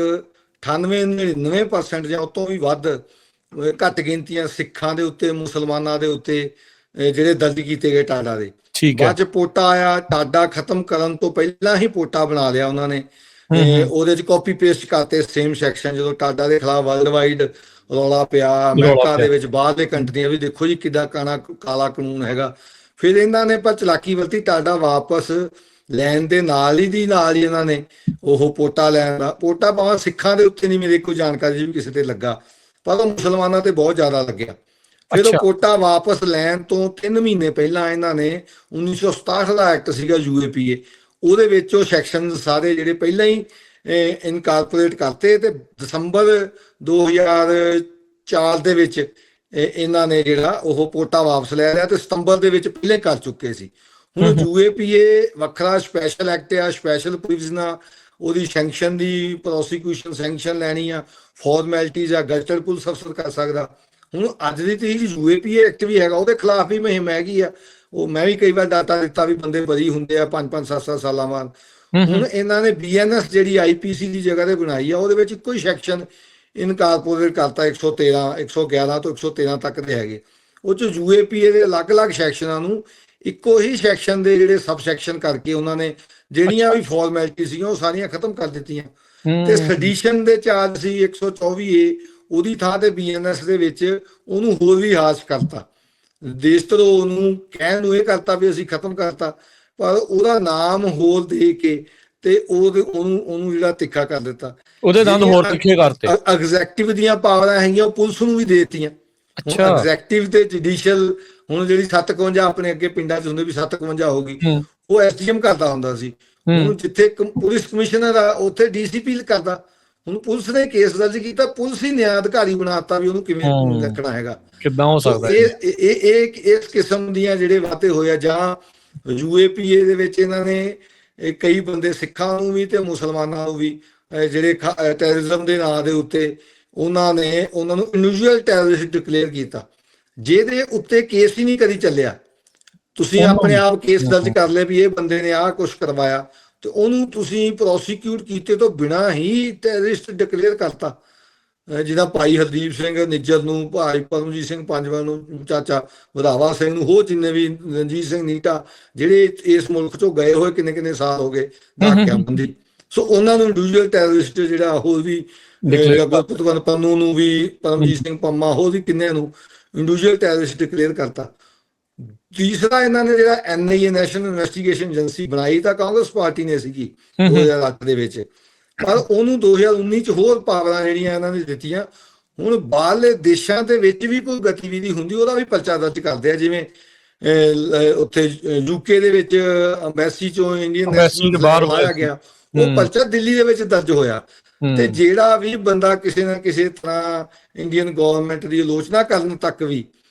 S2: 98-99% ਜਾਂ ਉਸ ਤੋਂ ਵੀ ਵੱਧ ਘੱਟ ਗਿਣਤੀਆਂ ਸਿੱਖਾਂ ਦੇ ਉੱਤੇ, ਮੁਸਲਮਾਨਾਂ ਦੇ ਉੱਤੇ ਜਿਹੜੇ ਦਰਜ ਕੀਤੇ ਗਏ ਟਾਡਾ ਦੇ। ਬਾਅਦ 'ਚ ਪੋਟਾ ਆਇਆ, ਟਾਡਾ ਖਤਮ ਕਰਨ ਤੋਂ ਪਹਿਲਾਂ ਹੀ ਪੋਟਾ ਬਣਾ ਲਿਆ ਉਹਨਾਂ ਨੇ, ਉਹਦੇ 'ਚ ਕਾਪੀ ਪੇਸਟ ਕਰਤੇ ਸੇਮ ਸੈਕਸ਼ਨ। ਜਦੋਂ ਟਾਡਾ ਦੇ ਖਿਲਾਫ ਵਰਲਡ ਵਾਈਡ ਰੌਲਾ ਪਿਆ ਅਮਰੀਕਾ ਦੇ ਵਿੱਚ, ਬਾਹਰਲੇ ਕੰਟਰੀਆਂ ਵੀ ਦੇਖੋ ਜੀ ਕਿੱਦਾਂ ਕਾਲਾ ਕਾਨੂੰਨ ਹੈਗਾ, ਫਿਰ ਇਹਨਾਂ ਨੇ ਪਰ ਚਲਾਕੀ ਵਰਤੀ, ਟਾਡਾ ਵਾਪਸ ਲੈਣ ਦੇ ਨਾਲ ਹੀ ਇਹਨਾਂ ਨੇ ਉਹ ਪੋਟਾ ਲੈਣ ਦਾ ਪੋਟਾ ਭਾਵੇਂ ਸਿੱਖਾਂ ਦੇ ਉੱਤੇ ਨਹੀਂ ਮੇਰੀ ਕੋਈ ਜਾਣਕਾਰੀ ਵੀ ਕਿਸੇ ਤੇ ਲੱਗਾ, ਪਰ ਉਹ ਮੁਸਲਮਾਨਾਂ ਤੇ ਬਹੁਤ ਜ਼ਿਆਦਾ ਲੱਗਿਆ। ਫਿਰ ਉਹ
S1: ਅੱਛਾ
S2: ਪੋਟਾ ਵਾਪਸ ਲੈਣ ਤੋਂ 3 ਮਹੀਨੇ ਪਹਿਲਾਂ ਇਹਨਾਂ ਨੇ 1967 ਦਾ ਐਕਟ ਸੀਗਾ UAPA, ਉਹਦੇ ਵਿੱਚ ਉਹ ਸੈਕਸ਼ਨ ਸਾਰੇ ਜਿਹੜੇ ਪਹਿਲਾਂ ਹੀ ਇਨਕਾਰਪੋਰੇਟ ਕਰਤੇ ਤੇ ਦਸੰਬਰ 2004 ਦੇ ਵਿੱਚ ਇਹਨਾਂ ਨੇ ਜਿਹੜਾ ਉਹ ਪੋਟਾ ਵਾਪਸ ਲੈ ਲਿਆ ਤੇ ਸਤੰਬਰ ਦੇ ਵਿੱਚ ਪਹਿਲੇ ਕਰ ਚੁੱਕੇ ਸੀ। ਹੁਣ UAPA ਵੱਖਰਾ ਸਪੈਸ਼ਲ ਐਕਟ ਆ, ਸਪੈਸ਼ਲ ਪ੍ਰੋਵੀਜ਼ਨਾਂ, ਉਹਦੀ ਸੈਂਕਸ਼ਨ ਦੀ ਪ੍ਰੋਸੀਕਿਊਸ਼ਨ ਸੈਂਕਸ਼ਨ ਲੈਣੀ ਆ, ਫਾਰਮੈਲਿਟੀਜ਼ ਆ, ਗਜ਼ਟਡ ਪੁਲਿਸ ਅਫਸਰ ਕਰ ਸਕਦਾ। ਹੁਣ ਅੱਜ ਦੀ ਤਰੀਕ UAPA ਐਕਟ ਵੀ ਹੈਗਾ, ਉਹਦੇ ਖਿਲਾਫ ਵੀ ਮੁਹਿੰਮ ਹੈਗੀ ਆ। ਉਹ ਮੈਂ ਵੀ ਕਈ ਵਾਰ ਡਾਟਾ ਦਿੱਤਾ ਵੀ ਬੰਦੇ ਬਰੀ ਹੁੰਦੇ ਆ 5-5 7-7 ਸਾਲਾਂ ਬਾਅਦ। ਹੁਣ ਇਹਨਾਂ ਨੇ BNS ਜਿਹੜੀ IPC ਦੀ ਜਗ੍ਹਾ ਤੇ ਬਣਾਈ ਆ, ਉਹਦੇ ਵਿੱਚ ਇੱਕੋ ਹੀ ਸੈਕਸ਼ਨ ਇਨਕਾਰਪੋਰੇਟ ਕਰਤਾ, 113 111 ਤੋਂ 113 ਤੱਕ ਦੇ ਹੈਗੇ। ਉਹ 'ਚ UAPA ਦੇ ਅਲੱਗ-ਅਲੱਗ ਸੈਕਸ਼ਨਾਂ ਨੂੰ ਇੱਕੋ ਹੀ ਸੈਕਸ਼ਨ ਦੇ ਜਿਹੜੇ ਸਬ ਸੈਕਸ਼ਨ ਕਰਕੇ ਉਹਨਾਂ ਨੇ ਜਿਹੜੀਆਂ ਵੀ ਫਾਰਮੈਲਿਟੀ ਸੀਗੀਆਂ ਉਹ ਸਾਰੀਆਂ ਖਤਮ ਕਰ ਦਿੱਤੀਆਂ। ਤੇ ਸੈਡੀਸ਼ਨ ਦੇ ਚਾਰਜ ਸੀ 124A, ਉਹਦੀ ਥਾਂ ਤੇ BNS ਦੇ ਵਿੱਚ ਉਹਨੂੰ ਹੋਰ ਵੀ ਹਾਸ਼ ਕਰਤਾ, ਦੇਸ਼ ਧਰੋਹ ਨੂੰ ਕਹਿਣ ਨੂੰ ਇਹ ਕਰਤਾ ਵੀ ਅਸੀਂ ਖਤਮ ਕਰਤਾ, ਪਰ ਉਹਦਾ ਨਾਮ ਹੋਰ ਦੇ ਕੇ ਤੇ ਉਹਨੂੰ ਜਿਹੜਾ ਤਿੱਖਾ ਕਰ ਦਿੱਤਾ,
S1: ਉਹਦੇ ਦੰਦ ਹੋਰ ਤਿੱਖੇ ਕਰਤੇ।
S2: ਐਗਜ਼ੈਕਟਿਵ ਦੀਆਂ ਪਾਵਰਾਂ ਹੈਗੀਆਂ ਉਹ ਪੁਲਿਸ ਨੂੰ ਵੀ ਦੇ ਦਿੱਤੀਆਂ।
S1: ਅੱਛਾ,
S2: ਐਗਜ਼ੈਕਟਿਵ ਤੇ ਜੁਡੀਸ਼ੀਅਲ, ਹੁਣ ਜਿਹੜੀ 57 ਆਪਣੇ ਅੱਗੇ ਪਿੰਡਾਂ 'ਚ ਹੁੰਦੇ ਵੀ 57 ਹੋ ਗਈ, ਉਹ SDM ਕਰਦਾ ਹੁੰਦਾ ਸੀ। ਹੁਣ ਜਿੱਥੇ ਪੁਲਿਸ ਕਮਿਸ਼ਨਰ ਆ ਉੱਥੇ DCP ਕਰਦਾ। ਹੁਣ ਪੁਲਿਸ ਨੇ ਕੇਸ ਦਰਜ ਕੀਤਾ, ਪੁਲਿਸ ਹੀ ਨਿਆਂ ਅਧਿਕਾਰੀ ਬਣਾਤਾ ਵੀ ਉਹਨੂੰ ਕਿਵੇਂ ਰੱਖਣਾ ਹੈਗਾ,
S1: ਕਿੱਦਾਂ ਹੋ ਸਕਦਾ।
S2: ਇਹ ਇਸ ਕਿਸਮ ਦੀਆਂ ਜਿਹੜੇ ਵਾਤੇ ਹੋਇਆ, ਜਾਂ UAPA ਦੇ ਵਿੱਚ ਇਹਨਾਂ ਨੇ ਕਈ ਬੰਦੇ ਸਿੱਖਾਂ ਨੂੰ ਵੀ ਤੇ ਮੁਸਲਮਾਨਾਂ ਨੂੰ ਵੀ ਜਿਹੜੇ ਟੈਰਰਿਜ਼ਮ ਦੇ ਨਾਂ ਦੇ ਉੱਤੇ ਉਹਨਾਂ ਨੂੰ ਇੰਡੀਵਿਜੂਅਲ ਟੈਰਰਿਸਟ ਡਿਕਲੇਅਰ ਕੀਤਾ, ਜਿਹਦੇ ਉੱਤੇ ਕੇਸ ਹੀ ਨਹੀਂ ਕਦੀ ਚੱਲਿਆ। ਤੁਸੀਂ ਆਪਣੇ ਆਪ ਕੇਸ ਦਰਜ ਕਰ ਲਿਆ ਵੀ ਇਹ ਬੰਦੇ ਨੇ ਆਹ ਕੁਛ ਕਰਵਾਇਆ, ਤੇ ਉਹਨੂੰ ਤੁਸੀਂ ਪ੍ਰੋਸੀਕਿਊਟ ਕੀਤੇ ਤੋਂ ਬਿਨਾਂ ਹੀ ਟੈਰਰਿਸਟ ਡਿਕਲੇਅਰ ਕਰਤਾ। ਜਿਹਦਾ ਭਾਈ ਹਰਦੀਪ ਸਿੰਘ ਨਿੱਜਰ ਨੂੰ, ਭਾਈ ਪਰਮਜੀਤ ਸਿੰਘ ਪੰਜਵਾਂ ਨੂੰ, ਚਾਚਾ ਵਧਾਵਾ ਸਿੰਘ ਨੂੰ, ਹੋਰ ਜਿੰਨੇ ਵੀ, ਰਣਜੀਤ ਸਿੰਘ ਨੀਟਾ, ਜਿਹੜੇ ਇਸ ਮੁਲਕ ਚੋਂ ਗਏ ਹੋਏ ਕਿੰਨੇ ਸਾਲ ਹੋ ਗਏ ਨਾਕਿਆਬੰਦੀ, ਸੋ ਉਹਨਾਂ ਨੂੰ ਇੰਡੀਵਿਜੂਅਲ ਟੈਰਰਿਸਟ ਜਿਹੜਾ ਹੋਰ ਵੀ ਗੁਰਪ੍ਰੀਤ ਪੰਨੂ ਨੂੰ ਵੀ, ਪਰਮਜੀਤ ਸਿੰਘ ਪੰਮਾ, ਹੋਰ ਵੀ ਕਿੰਨੇ ਨੂੰ ਇੰਡੀਵਿਜੂਅਲ ਟੈਰਰਿਸਟ ਡਿਕਲੇਅਰ ਕਰਤਾ। ਤੀਸਰਾ ਇਹਨਾਂ ਨੇ ਜਿਹੜਾ NIA ਨੈਸ਼ਨਲ ਇਨਵੈਸਟੀਗੇਸ਼ਨ ਏਜੰਸੀ ਬਣਾਈ ਤਾਂ ਕਾਂਗਰਸ ਪਾਰਟੀ ਨੇ ਸੀਗੀ 2008 ਦੇ ਵਿੱਚ, ਪਰ ਉਹਨੂੰ 2019 ਚ ਹੋਰ ਪਾਵਰਾਂ ਜਿਹੜੀਆਂ ਇਹਨਾਂ ਨੇ ਦਿੱਤੀਆਂ। ਹੁਣ ਬਾਹਰਲੇ ਦੇਸ਼ਾਂ ਦੇ ਵਿੱਚ ਵੀ ਕੋਈ ਗਤੀਵਿਧੀ ਹੁੰਦੀ ਉਹਦਾ ਵੀ ਪਰਚਾ ਦਰਜ ਕਰਦੇ ਆ, ਜਿਵੇਂ ਉੱਥੇ UK ਦੇ ਵਿੱਚ ਅੰਬੈਸੀ ਚੋਂ ਇੰਡੀਅਨ ਨੈਸ਼ਨਲ ਬਾਹਰ ਆਇਆ ਗਿਆ, ਉਹ ਪਰਚਾ ਦਿੱਲੀ ਦੇ ਵਿੱਚ ਦਰਜ ਹੋਇਆ। ਤੇ ਜਿਹੜਾ ਵੀ ਬੰਦਾ ਕਿਸੇ ਨਾ ਕਿਸੇ ਤਰ੍ਹਾਂ ਇੰਡੀਅਨ ਗਵਰਨਮੈਂਟ ਦੀ ਆਲੋਚਨਾ ਕਰਨ ਤੱਕ ਵੀ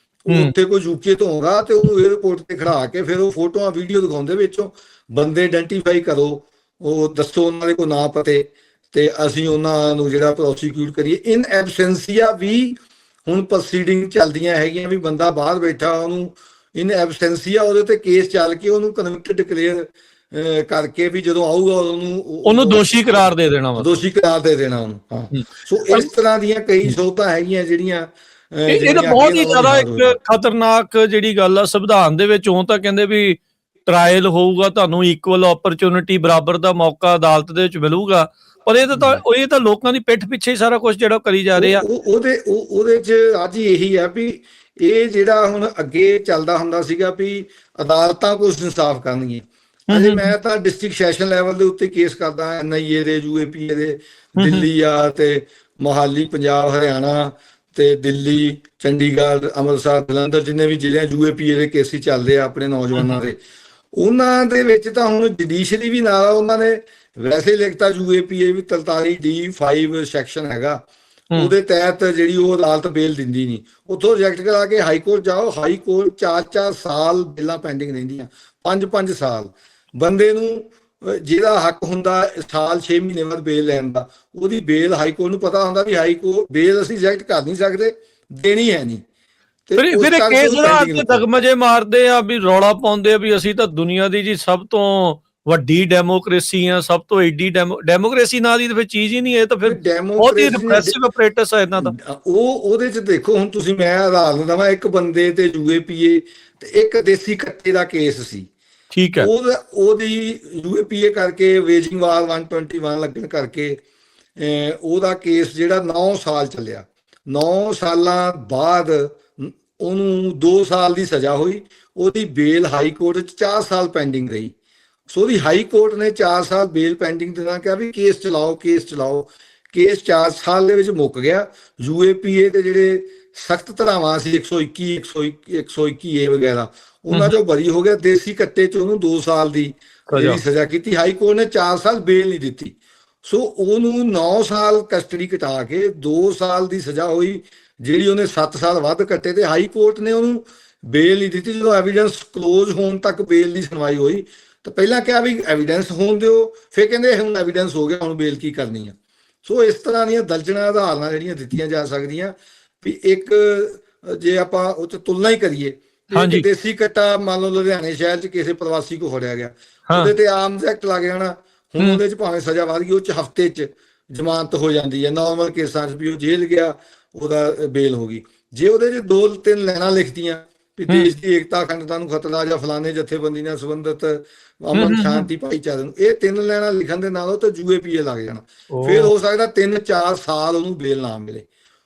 S2: ਉੱਥੇ ਕੋਈ UK ਤੋਂ ਹੋਗਾ ਤੇ ਉਹਨੂੰ 에ਅਰਪੋਰਟ ਤੇ ਖੜਾ ਕੇ ਫਿਰ ਉਹ ਫੋਟੋਆਂ ਵੀਡੀਓ ਦਿਖਾਉਂਦੇ, ਵਿੱਚੋਂ ਬੰਦੇ ਆਇਡੈਂਟੀਫਾਈ ਕਰੋ, ਉਹ ਦੱਸੋ ਉਹਨਾਂ ਦੇ ਕੋਈ ਨਾਂ ਪਤੇ, ਤੇ ਅਸੀਂ ਉਹਨਾਂ ਨੂੰ ਜਿਹੜਾ ਪ੍ਰੋਸੀਕਿਊਟ ਕਰੀਏ। ਇਨ ਐਬਸੈਂਸੀਆ ਵੀ ਹੁਣ ਪ੍ਰੋਸੀਡਿੰਗ ਚੱਲਦੀਆਂ ਹੈਗੀਆਂ ਵੀ ਬੰਦਾ ਬਾਹਰ ਬੈਠਾ, ਉਹਨੂੰ ਇਨ ਐਬਸੈਂਸੀਆ ਉਹਦੇ ਤੇ ਕੇਸ ਚੱਲ ਕੇ ਉਹਨੂੰ ਕਨਵਿਕਟਡ ਡਿਕਲੇਅਰ ਕਰਕੇ ਵੀ ਜਦੋਂ ਆਊਗਾ ਉਹਨੂੰ
S1: ਦੋਸ਼ੀ ਕਰਾਰ ਦੇ ਦੇਣਾ,
S2: ਦੋਸ਼ੀ ਕਰਾਰ ਦੇ ਦੇਣਾ ਉਹਨੂੰ। ਹਾਂ, ਸੋ ਇਸ ਤਰ੍ਹਾਂ ਦੀਆਂ ਕਈ ਸੋਧਾਂ ਹੈਗੀਆਂ ਜਿਹੜੀਆਂ
S1: ਇਹ ਤਾਂ ਬਹੁਤ ਹੀ ਜ਼ਿਆਦਾ ਇੱਕ ਖਤਰਨਾਕ ਜਿਹੜੀ ਗੱਲ ਆ। ਸੰਵਿਧਾਨ ਦੇ ਵਿੱਚ ਉਹ ਤਾਂ ਕਹਿੰਦੇ ਵੀ ਟਰਾਇਲ ਹੋਊਗਾ, ਤੁਹਾਨੂੰ ਇਕੁਅਲ ਓਪਰਚੁਨਿਟੀ, ਬਰਾਬਰ ਦਾ ਮੌਕਾ ਅਦਾਲਤ ਦੇ ਵਿੱਚ ਮਿਲੂਗਾ, ਪਰ ਇਹ ਤਾਂ ਲੋਕਾਂ ਦੀ ਪਿੱਠ ਪਿੱਛੇ ਹੀ ਸਾਰਾ ਕੁਝ ਜਿਹੜਾ ਕਰੀ ਜਾ ਰਹੇ ਆ।
S2: ਉਹਦੇ ਚ ਅੱਜ ਇਹੀ ਆ ਵੀ ਇਹ ਜਿਹੜਾ ਹੁਣ ਅੱਗੇ ਚੱਲਦਾ ਹੁੰਦਾ ਸੀਗਾ ਵੀ ਅਦਾਲਤਾਂ ਕੁਝ ਇਨਸਾਫ ਕਰਨਗੀਆਂ। ਅਜੇ ਮੈਂ ਤਾਂ ਡਿਸਟ੍ਰਿਕਟ ਸੈਸ਼ਨ ਲੈਵਲ ਦੇ ਉੱਤੇ ਕੇਸ ਕਰਦਾ, NIA ਦੇ, UAPA ਦੇ, ਦਿੱਲੀ ਆ ਤੇ ਮੋਹਾਲੀ, ਪੰਜਾਬ, ਹਰਿਆਣਾ ਤੇ ਦਿੱਲੀ, ਚੰਡੀਗੜ੍ਹ, ਅੰਮ੍ਰਿਤਸਰ, ਜਲੰਧਰ, ਜਿੰਨੇ ਵੀ ਜ਼ਿਲ੍ਹੇ UAPA ਦੇ ਕੇਸ ਚੱਲਦੇ ਆ ਆਪਣੇ ਨੌਜਵਾਨਾਂ ਦੇ, ਉਹਨਾਂ ਦੇ ਵਿੱਚ ਤਾਂ ਹੁਣ ਜੁਡੀਸ਼ਰੀ ਵੀ ਨਾਲ ਉਹਨਾਂ ਨੇ ਵੈਸੇ ਲਿਖਤਾ UAPA ਵੀ 43D5 ਸੈਕਸ਼ਨ ਹੈਗਾ, ਉਹਦੇ ਤਹਿਤ ਜਿਹੜੀ ਉਹ ਅਦਾਲਤ ਬੇਲ ਦਿੰਦੀ ਨਹੀਂ, ਉੱਥੋਂ ਰਿਜੈਕਟ ਕਰਾ ਕੇ ਹਾਈ ਕੋਰਟ ਜਾਓ, ਹਾਈ ਕੋਰਟ 4-4 ਸਾਲ ਬੇਲਾਂ ਪੈਂਡਿੰਗ ਰਹਿੰਦੀਆਂ, 5-5 ਸਾਲ ਬੰਦੇ ਨੂੰ ਜਿਹਦਾ ਹੱਕ ਹੁੰਦਾ ਸਾਲ 6 ਮਹੀਨੇ ਬਾਅਦ ਬੇਲ ਲੈਣ ਦਾ, ਉਹਦੀ ਬੇਲ ਹਾਈ ਕੋਰਟ ਨੂੰ ਪਤਾ ਹੁੰਦਾ ਵੀ ਹਾਈ ਕੋਰਟ ਬੇਲ ਅਸੀਂ ਰਿਜੈਕਟ ਕਰ ਨਹੀਂ ਸਕਦੇ, ਦੇਣੀ ਹੈ ਨਹੀਂ।
S1: ਫਿਰ ਕੇਸ ਜਿਹੜਾ ਦਗਮਜੇ ਮਾਰਦੇ ਆ ਵੀ ਰੌਲਾ ਪਾਉਂਦੇ ਆ ਵੀ ਅਸੀਂ ਤਾਂ ਦੁਨੀਆ ਦੀ ਜੀ ਸਭ ਤੋਂ ਵੱਡੀ ਡੈਮੋਕ੍ਰੇਸੀ ਆ, ਸਭ ਤੋਂ ਐਡੀ ਡੈਮੋਕ੍ਰੇਸੀ ਨਾਂ ਦੀ ਤਾਂ ਫਿਰ ਚੀਜ਼ ਹੀ ਨਹੀਂ। ਇਹ ਤਾਂ ਫਿਰ ਬਹੁਤ ਹੀ ਰਿਪਰੈਸਿਵ ਅਪਰੇਟਸ ਆ ਇਹਨਾਂ ਦਾ।
S2: ਉਹਦੇ ਚ ਦੇਖੋ ਹੁਣ ਤੁਸੀਂ, ਮੈਂ ਉਦਾਹਰਨ ਦਵਾਂ, ਇੱਕ ਬੰਦੇ ਤੇ UAPA ਤੇ ਇੱਕ ਦੇਸੀ ਕੱਟੇ ਦਾ ਕੇਸ ਸੀ,
S1: ਠੀਕ ਹੈ,
S2: ਉਹਦੀ UAPA ਕਰਕੇ ਵੇਜਿੰਗ ਵਾਰ 121 ਲੱਗਣ ਕਰਕੇ ਉਹਦਾ ਕੇਸ ਜਿਹੜਾ 9 ਸਾਲ ਚੱਲਿਆ। 9 ਸਾਲਾਂ ਬਾਅਦ ਉਹਨੂੰ 2 ਸਾਲ ਦੀ ਸਜ਼ਾ ਹੋਈ, ਉਹਦੀ ਬੇਲ ਹਾਈ ਕੋਰਟ 'ਚ 4 ਸਾਲ ਪੈਂਡਿੰਗ ਰਹੀ। ਸੋ ਉਹਦੀ ਹਾਈ ਕੋਰਟ ਨੇ 4 ਸਾਲ ਬੇਲ ਪੈਂਡਿੰਗ ਦੇ ਨਾਲ ਕਿਹਾ ਵੀ ਕੇਸ ਚਲਾਓ, ਕੇਸ ਚਲਾਓ। ਕੇਸ 4 ਸਾਲ ਦੇ ਵਿੱਚ ਮੁੱਕ ਗਿਆ। ਯੂਏਪੀਏ ਦੇ ਜਿਹੜੇ ਸਖਤ ਧਾਰਾਵਾਂ ਸੀ 121 121 ਏ ਵਗੈਰਾ, ਉਹਨਾਂ ਚੋਂ ਬਰੀ ਹੋ ਗਿਆ। ਦੇਸੀ ਕੱਟੇ ਚ ਉਹਨੂੰ 2 ਸਾਲ ਦੀ ਜਿਹੜੀ ਸਜ਼ਾ ਕੀਤੀ। ਹਾਈ ਕੋਰਟ ਨੇ 4 ਸਾਲ ਬੇਲ ਨਹੀਂ ਦਿੱਤੀ। ਸੋ ਉਹਨੂੰ 9 ਸਾਲ ਕਸਟਡੀ ਕਟਾ ਕੇ 2 ਸਾਲ ਦੀ ਸਜ਼ਾ ਹੋਈ, ਜਿਹੜੀ ਉਹਨੇ 7 ਸਾਲ ਵੱਧ ਕੱਟੇ, ਤੇ ਹਾਈ ਕੋਰਟ ਨੇ ਉਹਨੂੰ ਬੇਲ ਨਹੀਂ ਦਿੱਤੀ। ਜਦੋਂ ਐਵੀਡੈਂਸ ਕਲੋਜ਼ ਹੋਣ ਤੱਕ ਬੇਲ ਦੀ ਸੁਣਵਾਈ ਹੋਈ ਤਾਂ ਪਹਿਲਾਂ ਕਿਹਾ ਵੀ ਐਵੀਡੈਂਸ ਹੋਣ ਦਿਓ, ਫਿਰ ਕਹਿੰਦੇ ਹੁਣ ਐਵੀਡੈਂਸ ਹੋ ਗਿਆ, ਹੁਣ ਬੇਲ ਕੀ ਕਰਨੀ ਆ। ਸੋ ਇਸ ਤਰ੍ਹਾਂ ਦੀਆਂ ਦਰਜਨਾਂ ਉਦਾਹਰਨਾਂ ਜਿਹੜੀਆਂ ਦਿੱਤੀਆਂ ਜਾ ਸਕਦੀਆਂ ਵੀ ਇੱਕ ਜੇ ਆਪਾਂ ਉਹ 'ਚ ਤੁਲਨਾ ਹੀ ਕਰੀਏ, ਇੱਕ ਦੇਸੀ ਕੱਟਾ ਮੰਨ ਲਓ ਲੁਧਿਆਣੇ ਸ਼ਹਿਰ 'ਚ ਕਿਸੇ ਪ੍ਰਵਾਸੀ ਕੋ ਫੜਿਆ ਗਿਆ, ਉਹਦੇ ਤੇ ਆਰਮਸ ਐਕਟ ਲੱਗ ਜਾਣਾ। ਹੁਣ ਉਹਦੇ 'ਚ ਭਾਵੇਂ ਸਜ਼ਾ ਵੱਧ ਗਈ, ਉਹ 'ਚ ਹਫ਼ਤੇ 'ਚ ਜ਼ਮਾਨਤ ਹੋ ਜਾਂਦੀ ਹੈ। ਨਾਰਮਲ ਕੇਸਾਂ 'ਚ ਵੀ ਉਹ ਜੇਲ੍ਹ ਗਿਆ, ਉਹਦਾ ਬੇਲ ਹੋ ਗਈ। ਜੇ ਉਹਦੇ 'ਚ 2-3 ਲਾਈਨਾਂ ਲਿਖਤੀਆਂ ਵੀ ਦੇਸ਼ ਦੀ ਏਕਤਾ ਅਖੰਡਤਾ ਨੂੰ ਖਤਰਾ ਜਾਂ ਫਲਾਣੇ ਜਥੇਬੰਦੀ ਨਾਲ ਸੰਬੰਧਿਤ ਅਮਨ ਸ਼ਾਂਤੀ ਭਾਈਚਾਰੇ ਨੂੰ, ਇਹ 3 ਲਾਈਨਾਂ ਲਿਖਣ ਦੇ ਨਾਲ ਉਹ ਤਾਂ ਯੂਏਪੀਏ ਲੱਗ ਜਾਣਾ। ਫਿਰ ਹੋ ਸਕਦਾ 3-4 ਸਾਲ ਉਹਨੂੰ ਬੇਲ ਨਾ ਮਿਲੇ।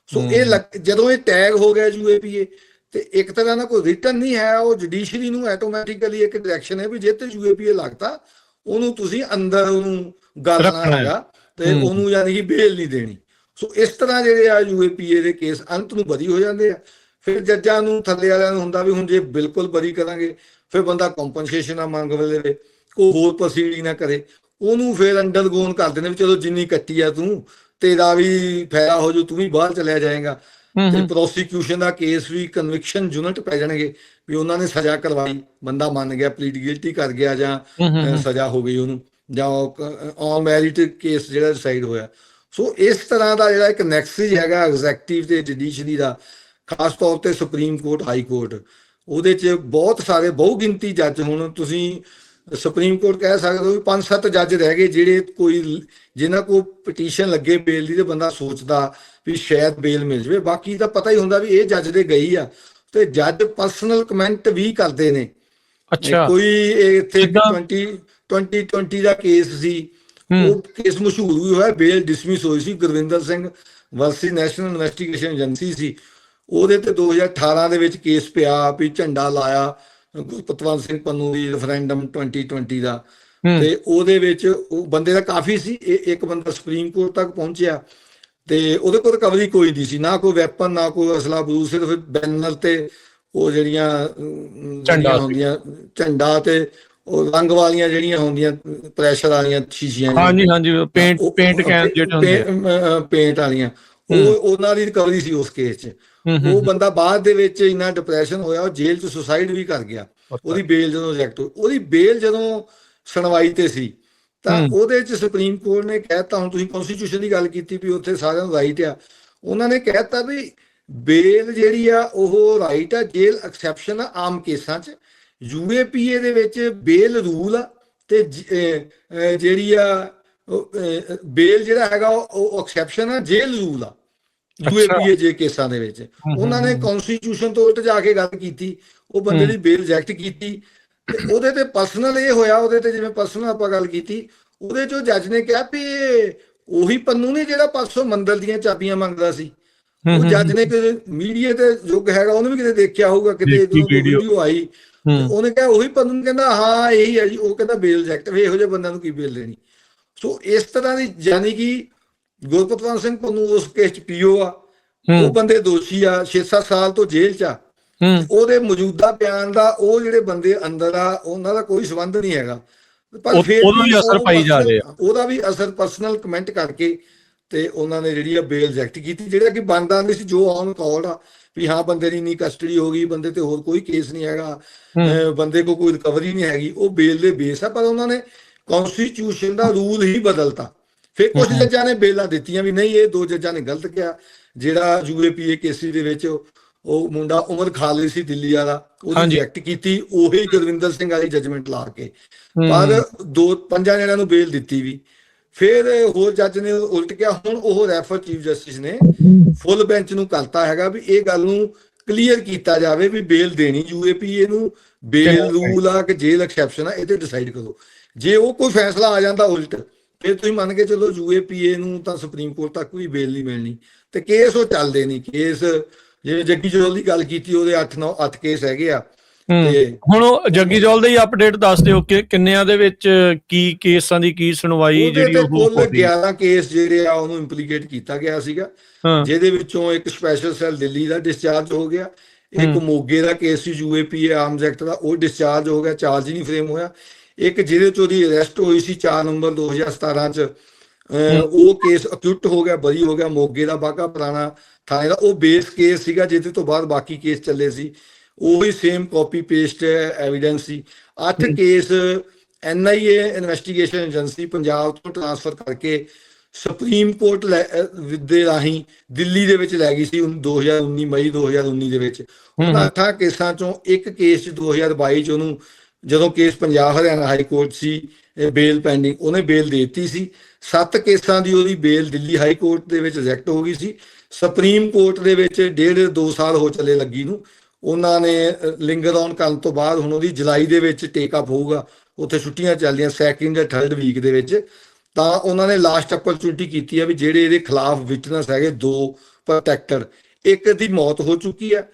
S2: ਸੋ ਇਹ ਜਦੋਂ ਇਹ ਟੈਗ ਹੋ ਗਿਆ ਯੂਏਪੀਏ, ਤੇ ਇੱਕ ਤਰ੍ਹਾਂ ਦਾ ਕੋਈ ਰਿਟਨ ਨਹੀਂ ਹੈ, ਉਹ ਜੁਡੀਸ਼ਰੀ ਨੂੰ ਆਟੋਮੈਟਿਕਲੀ ਇੱਕ ਡਾਇਰੈਕਸ਼ਨ ਹੈ ਵੀ ਜੇ ਤੇ ਯੂਏਪੀਏ ਲੱਗਦਾ ਉਹਨੂੰ ਤੁਸੀਂ ਅੰਦਰ ਉਹਨੂੰ ਗਾਲਣਾ ਹੈਗਾ ਤੇ ਉਹਨੂੰ ਯਾਨੀ ਕਿ ਬੇਲ ਨਹੀਂ ਦੇਣੀ। ਸੋ ਇਸ ਤਰ੍ਹਾਂ ਜਿਹੜੇ ਆ ਯੂਏਪੀਏ ਦੇ ਕੇਸ ਅੰਤ ਨੂੰ ਬਰੀ ਹੋ ਜਾਂਦੇ ਆ। ਫਿਰ ਜੱਜਾਂ ਨੂੰ, ਥੱਲੇ ਵਾਲਿਆਂ ਨੂੰ ਹੁੰਦਾ ਵੀ ਹੁਣ ਜੇ ਬਿਲਕੁਲ ਬਰੀ ਕਰਾਂਗੇ ਫਿਰ ਬੰਦਾ ਕੰਪਨਸੇਸ਼ਨ ਆ ਮੰਗ ਲਵੇ, ਕੋਈ ਹੋਰ ਪ੍ਰੋਸੀਡਿੰਗ ਨਾ ਕਰੇ, ਉਹਨੂੰ ਫਿਰ ਅੰਡਰਗੋਨ ਕਰਦੇ ਨੇ ਵੀ ਚਲੋ ਜਿੰਨੀ ਕੱਟੀ ਆ ਤੂੰ, ਤੇਰਾ ਵੀ ਫਾਇਦਾ ਹੋ ਜੂ, ਤੂੰ ਵੀ ਬਾਹਰ ਚਲਿਆ ਜਾਏਗਾ। ਤੇ ਪ੍ਰੋਸੀਕਿਊਸ਼ਨ ਦਾ ਕੇਸ ਵੀ ਕਨਵਿਕਸ਼ਨ ਯੂਨਿਟ ਪੈ ਜਾਣਗੇ ਵੀ ਉਹਨਾਂ ਨੇ ਸਜ਼ਾ ਕਰਵਾਈ, ਬੰਦਾ ਮੰਨ ਗਿਆ, ਪਲੀਡ ਗਿਲਟੀ ਕਰ ਗਿਆ ਜਾਂ ਸਜ਼ਾ ਹੋ ਗਈ ਉਹਨੂੰ, ਜਾਂ ਔਨ ਮੈਰਿਟ ਕੇਸ ਜਿਹੜਾ ਡਿਸਾਈਡ ਹੋਇਆ। ਸੋ ਇਸ ਤਰ੍ਹਾਂ ਦਾ ਜਿਹੜਾ ਇੱਕ ਨੈਕਸਸ ਹੈਗਾ ਐਗਜ਼ੈਕਟਿਵ ਤੇ ਜੁਡੀਸ਼ਰੀ ਦਾ, ਖਾਸ ਤੌਰ ਤੇ ਸੁਪਰੀਮ ਕੋਰਟ, ਹਾਈ ਕੋਰਟ, ਉਹਦੇ 'ਚ ਬਹੁਤ ਸਾਰੇ ਬਹੁਗਿਣਤੀ ਜੱਜ, ਹੁਣ ਤੁਸੀਂ ਸੁਪਰੀਮ ਕੋਰਟ ਕਹਿ ਸਕਦੇ ਹੋ ਵੀ 5-7 ਜੱਜ ਰਹਿ ਗਏ ਜਿਹੜੇ ਜਿਨ੍ਹਾਂ ਕੋਲ ਪਟੀਸ਼ਨ ਲੱਗੇ ਬੇਲ ਦੀ, ਤੇ ਬੰਦਾ ਸੋਚਦਾ ਵੀ ਸ਼ਾਇਦ ਬੇਲ ਮਿਲ ਜਾਵੇ। ਬਾਕੀ ਤਾਂ ਪਤਾ ਹੀ ਹੁੰਦਾ ਵੀ ਇਹ ਜੱਜ ਦੇ ਗਈ ਆ, ਤੇ ਜੱਜ ਪਰਸਨਲ ਕਮੈਂਟ ਵੀ ਕਰਦੇ ਨੇ। ਕੋਈ ਇੱਥੇ 2020 ਦਾ ਕੇਸ ਸੀ, ਉਹ ਕੇਸ ਮਸ਼ਹੂਰ ਵੀ ਹੋਇਆ, ਬੇਲ ਡਿਸਮਿਸ ਹੋਈ ਸੀ। Gurvinder Singh versus National Investigation Agency ਸੀ, ਉਹਦੇ ਤੇ 2018 ਦੇ ਵਿੱਚ ਕੇਸ ਪਿਆ ਵੀ ਝੰਡਾ ਲਾਇਆ ਗੁਰਪਤਵੰਤ ਸਿੰਘ ਪੰਨੂ ਦੀ ਰੈਫਰੈਂਡਮ 2020 ਦਾ, ਤੇ ਉਹਦੇ ਵਿੱਚ ਉਹ ਬੰਦੇ ਦਾ ਕਾਫੀ ਸੀ। ਇੱਕ ਬੰਦਾ ਸੁਪਰੀਮ ਕੋਰਟ ਤੱਕ ਪਹੁੰਚਿਆ ਤੇ ਉਹਦੇ ਕੋਲ ਰਿਕਵਰੀ ਕੋਈ ਨਹੀਂ ਸੀ, ਨਾ ਕੋਈ ਵੈਪਨ, ਨਾ ਕੋਈ ਅਸਲਾ ਬਰੂਦ, ਸਿਰਫ ਬੈਨਰ ਤੇ ਉਹ ਜਿਹੜੀਆਂ ਹੁੰਦੀਆਂ ਝੰਡਾ ਤੇ ਉਹ ਰੰਗ ਵਾਲੀਆਂ ਜਿਹੜੀਆਂ ਹੁੰਦੀਆਂ ਪ੍ਰੈਸ਼ਰ ਵਾਲੀਆਂ ਸ਼ੀਸ਼ੀਆਂ, ਪੇਂਟ ਵਾਲੀਆਂ, ਉਹ ਉਹਨਾਂ ਦੀ ਰਿਕਵਰੀ ਸੀ ਉਸ ਕੇਸ 'ਚ। ਉਹ ਬੰਦਾ ਬਾਅਦ ਦੇ ਵਿੱਚ ਇੰਨਾ ਡਿਪਰੈਸ਼ਨ ਹੋਇਆ, ਉਹ ਜੇਲ੍ਹ 'ਚ ਸੁਸਾਈਡ ਵੀ ਕਰ ਗਿਆ। ਉਹਦੀ ਬੇਲ ਜਦੋਂ ਰਿਜੈਕਟ ਹੋਈ, ਉਹਦੀ ਬੇਲ ਜਦੋਂ ਸੁਣਵਾਈ ਤੇ ਸੀ, ਤਾਂ ਉਹਦੇ 'ਚ ਸੁਪਰੀਮ ਕੋਰਟ ਨੇ ਕਹਿਤਾ, ਹੁਣ ਤੁਸੀਂ ਕਨਸਟੀਟਿਊਸ਼ਨ ਦੀ ਗੱਲ ਕੀਤੀ ਵੀ ਉੱਥੇ ਸਾਰਿਆਂ ਨੂੰ ਰਾਈਟ ਆ, ਉਹਨਾਂ ਨੇ ਕਹਿਤਾ ਵੀ ਬੇਲ ਜਿਹੜੀ ਆ ਉਹ ਰਾਈਟ ਆ, ਜੇਲ੍ਹ ਐਕਸੈਪਸ਼ਨ ਆ ਆਮ ਕੇਸਾਂ 'ਚ। ਯੂਏਪੀਏ ਦੇ ਵਿੱਚ ਬੇਲ ਰੂਲ ਆ, ਤੇ ਜਿਹੜੀ ਆ ਬੇਲ ਜਿਹੜਾ ਹੈਗਾ ਉਹ ਐਕਸੈਪਸ਼ਨ ਆ, ਜੇਲ੍ਹ ਰੂਲ ਆ ਯੂਏਪੀਏ ਜੇ ਕੇਸਾਂ ਦੇ ਵਿੱਚ। ਉਹਨਾਂ ਨੇ ਕਨਸਟੀਟਿਊਸ਼ਨ ਤੋਂ ਉਲਟ ਜਾ ਕੇ ਗੱਲ ਕੀਤੀ, ਉਹ ਬੰਦੇ ਦੀ ਬੇਲ ਰਿਜੈਕਟ ਕੀਤੀ। ਤੇ ਉਹਦੇ ਤੇ ਪਰਸਨਲ ਇਹ ਹੋਇਆ, ਉਹਦੇ ਤੇ ਜਿਵੇਂ ਪਰਸਨਲ ਆਪਾਂ ਗੱਲ ਕੀਤੀ, ਉਹਦੇ 'ਚੋਂ ਜੱਜ ਨੇ ਕਿਹਾ ਵੀ ਉਹੀ ਪੰਨੂ ਨੇ ਜਿਹੜਾ ਪਰਸੋਂ ਮੰਦਰ ਦੀਆਂ ਚਾਬੀਆਂ ਮੰਗਦਾ ਸੀ। ਉਹ ਜੱਜ ਨੇ ਕਿ ਮੀਡੀਆ ਤੇ ਯੁੱਗ ਹੈਗਾ, ਉਹਨੇ ਵੀ ਕਿਤੇ ਦੇਖਿਆ ਹੋਊਗਾ, ਕਿਤੇ ਵੀਡੀਓ ਆਈ, ਉਹਨੇ ਕਿਹਾ ਉਹੀ ਪੰਨੂ, ਕਹਿੰਦਾ ਹਾਂ ਇਹੀ ਹੈ ਜੀ। ਉਹ ਕਹਿੰਦਾ ਬੇਲ ਰਿਜੈਕਟ, ਵੀ ਇਹੋ ਜਿਹੇ ਬੰਦਿਆਂ ਨੂੰ ਕੀ ਬੇਲ ਦੇਣੀ। ਸੋ ਇਸ ਤਰ੍ਹਾਂ ਦੀ, ਯਾਨੀ ਕਿ ਗੁਰਪਤਵੰਤ ਸਿੰਘ ਪੰਨੂ ਉਸ ਕੇਸ 'ਚ ਪੀਓ ਆ, ਉਹ ਬੰਦੇ ਦੋਸ਼ੀ ਆ, 6-7 ਸਾਲ ਤੋਂ ਜੇਲ੍ਹ 'ਚ ਆ। ਉਹਦੇ ਮੌਜੂਦਾ ਬਿਆਨ ਦਾ ਉਹ ਜਿਹੜੇ ਬੰਦੇ ਅੰਦਰ ਆ ਉਹਨਾਂ ਦਾ ਕੋਈ ਸੰਬੰਧ ਨਹੀਂ ਹੈਗਾ, ਪਰ ਫਿਰ ਉਹਦਾ ਵੀ ਅਸਰ ਪਰਸਨਲ ਕਮੈਂਟ ਕਰਕੇ ਤੇ ਉਹਨਾਂ ਨੇ ਜਿਹੜੀ ਆ ਬੇਲ ਰਿਜੈਕਟ ਕੀਤੀ, ਜਿਹੜਾ ਕਿ ਬਣਦਾ ਨਹੀਂ ਸੀ, ਜੋ ਔਨ ਕਾਲ ਆ ਵੀ ਹਾਂ ਬੰਦੇ ਦੀ ਇੰਨੀ ਕਸਟਡੀ ਹੋ ਗਈ, ਬੰਦੇ ਤੇ ਹੋਰ ਕੋਈ ਕੇਸ ਨਹੀਂ ਹੈਗਾ, ਬੰਦੇ ਕੋਲ ਕੋਈ ਰਿਕਵਰੀ ਨਹੀਂ ਹੈਗੀ, ਉਹ ਬੇਲ ਦੇ ਬੇਸ ਆ। ਪਰ ਉਹਨਾਂ ਨੇ ਕਨਸਟੀਟਿਊਸ਼ਨ ਦਾ ਰੂਲ ਹੀ ਬਦਲਤਾ। ਫਿਰ ਕੁਝ ਜੱਜਾਂ ਨੇ ਬੇਲਾਂ ਦਿੱਤੀਆਂ ਵੀ ਨਹੀਂ, ਇਹ 2 ਜੱਜਾਂ ਨੇ ਗਲਤ ਕਿਹਾ। ਜਿਹੜਾ ਯੂਏਪੀਏ ਕੇਸੀ ਦੇ ਵਿੱਚ ਉਹ ਮੁੰਡਾ ਉਮਰ ਖਾਲਿਦ ਸੀ ਦਿੱਲੀ ਵਾਲਾ, ਉਹਦੀ ਰਿਜੈਕਟ ਕੀਤੀ, ਉਹੀ ਗੁਰਵਿੰਦਰ ਸਿੰਘ ਵਾਲੀ ਜਜਮੈਂਟ ਲਾ ਕੇ, ਪਰ 2-5 ਜਣਿਆਂ ਨੂੰ ਬੇਲ ਦਿੱਤੀ ਵੀ। ਫਿਰ ਹੋਰ ਜੱਜ ਨੇ ਉਲਟ ਕਿਹਾ, ਹੁਣ ਉਹ ਰੈਫਰ ਚੀਫ ਜਸਟਿਸ ਨੇ ਫੁੱਲ ਬੈਂਚ ਨੂੰ ਕਰਤਾ ਹੈਗਾ ਵੀ ਇਹ ਗੱਲ ਨੂੰ ਕਲੀਅਰ ਕੀਤਾ ਜਾਵੇ ਵੀ ਬੇਲ ਦੇਣੀ ਯੂਏਪੀਏ ਨੂੰ, ਬੇਲ ਰੂਲ ਆ ਕਿ ਜੇਲ ਐਕਸੈਪਸ਼ਨ ਆ, ਇਹ ਤੇ ਡਿਸਾਈਡ ਕਰੋ। ਜੇ ਉਹ ਕੋਈ ਫੈਸਲਾ ਆ ਜਾਂਦਾ ਉਲਟ, ਫਿਰ ਤੁਸੀਂ ਮੰਨ ਕੇ ਚਲੋ ਯੂਏਪੀਏ ਨੂੰ ਤਾਂ ਸੁਪਰੀਮ ਕੋਰਟ ਤੱਕ ਵੀ ਬੇਲ ਨਹੀਂ ਮਿਲਣੀ, ਤੇ ਕੇਸ ਉਹ ਚੱਲਦੇ ਨਹੀਂ। ਕੇਸ ਜਿਵੇਂ ਜੱਗੀ ਜੋਲ ਦੀ ਗੱਲ ਕੀਤੀ, ਉਹਦੇ 8 ਕੇਸ ਹੈਗੇ ਆ, ਤੇ
S1: ਹੁਣ ਉਹ ਜੱਗੀ ਜੌਲ ਦੇ ਹੀ ਅਪਡੇਟ ਦੱਸ ਦਿਓ ਕਿ ਕਿੰਨਿਆਂ ਦੇ ਵਿੱਚ ਕੀ ਕੇਸਾਂ ਦੀ ਕੀ ਸੁਣਵਾਈ
S2: ਉਹਦੇ
S1: ਜਿਹੜੀ
S2: ਤੇ
S1: ਉਹ
S2: ਕੁੱਲ
S1: ਹੋ ਰਹੀ ਹੈ।
S2: 11 ਕੇਸ ਜਿਹੜੇ ਆ ਉਹਨੂੰ ਇੰਪਲੀਕੇਟ ਕੀਤਾ ਗਿਆ ਸੀਗਾ,
S1: ਹਾਂ।
S2: ਜਿਹਦੇ ਵਿੱਚੋਂ ਇੱਕ ਸਪੈਸ਼ਲ ਸੈੱਲ ਦਿੱਲੀ ਦਾ ਡਿਸਚਾਰਜ ਹੋ ਗਿਆ, ਇੱਕ ਮੋਗੇ ਦਾ ਕੇਸ ਸੀ UAPA ਆਰਮਜ਼ ਐਕਟ ਦਾ, ਉਹ ਡਿਸਚਾਰਜ ਹੋ ਗਿਆ, ਚਾਰਜ ਹੀ ਨਹੀਂ ਫਰੇਮ ਹੋਇਆ। ਇੱਕ ਜਿਹਦੇ ਤੋਂ ਉਹਦੀ ਅਰੈਸਟ ਹੋਈ ਸੀ 4 ਨਵੰਬਰ 2017 ਚ, ਉਹ ਕੇਸ ਅਕਿਊਟ ਹੋ ਗਿਆ, ਬਰੀ ਹੋ ਗਿਆ, ਮੋਗੇ ਦਾ ਬਾਘਾ ਪੁਰਾਣਾ ਥਾਣੇ ਦਾ, ਉਹ ਬੇਸ ਕੇਸ ਸੀਗਾ, ਜਿਹਦੇ ਤੋਂ ਬਾਅਦ ਬਾਕੀ ਕੇਸ ਚੱਲੇ ਸੀ। ਉਹੀ ਸੇਮ ਕਾਪੀ ਪੇਸਟ ਐਵੀਡੈਂਸ ਸੀ। 8 case NIA investigation agency Punjab ਤੋਂ ਟ੍ਰਾਂਸਫਰ ਕਰਕੇ ਸੁਪਰੀਮ ਕੋਰਟ ਦੇ ਰਾਹੀਂ ਦਿੱਲੀ ਦੇ ਵਿੱਚ ਲੈ ਗਈ ਸੀ 2019 ਮਈ 2019 ਦੇ ਵਿੱਚ। ਉਹਨਾਂ 8 ਕੇਸਾਂ ਚੋਂ ਇੱਕ ਕੇਸ 'ਚ 2022 ਚ ਉਹਨੂੰ, ਜਦੋਂ case Punjab Haryana High Court ਸੀ ਬੇਲ ਪੈਂਡਿੰਗ, ਉਹਨੇ ਬੇਲ ਦੇ ਦਿੱਤੀ ਸੀ। 7 ਕੇਸਾਂ ਦੀ ਉਹਦੀ ਬੇਲ ਦਿੱਲੀ ਹਾਈ ਕੋਰਟ ਦੇ ਵਿੱਚ ਰਿਜੈਕਟ ਹੋ ਗਈ ਸੀ। ਸੁਪਰੀਮ ਕੋਰਟ ਦੇ ਵਿੱਚ 1.5-2 ਸਾਲ ਹੋ ਚੱਲੇ ਲੱਗੀ ਨੂੰ, ਉਹਨਾਂ ਨੇ ਲਿੰਗਰ ਔਨ ਕਰਨ ਤੋਂ ਬਾਅਦ ਹੁਣ ਉਹਦੀ ਜੁਲਾਈ ਦੇ ਵਿੱਚ ਟੇਕ ਅਪ ਹੋਊਗਾ, ਉੱਥੇ ਛੁੱਟੀਆਂ ਚੱਲਦੀਆਂ 2nd ਜਾਂ 3rd ਵੀਕ ਦੇ ਵਿੱਚ। ਤਾਂ ਉਹਨਾਂ ਨੇ ਲਾਸਟ ਅਪਰਚੁਨਿਟੀ ਕੀਤੀ ਹੈ ਵੀ ਜਿਹੜੇ ਇਹਦੇ ਖਿਲਾਫ ਵਿਟਨੈਸ ਹੈਗੇ 2 ਪ੍ਰੋਟੈਕਟਡ, ਇੱਕ ਦੀ ਮੌਤ ਹੋ ਚੁੱਕੀ ਹੈ,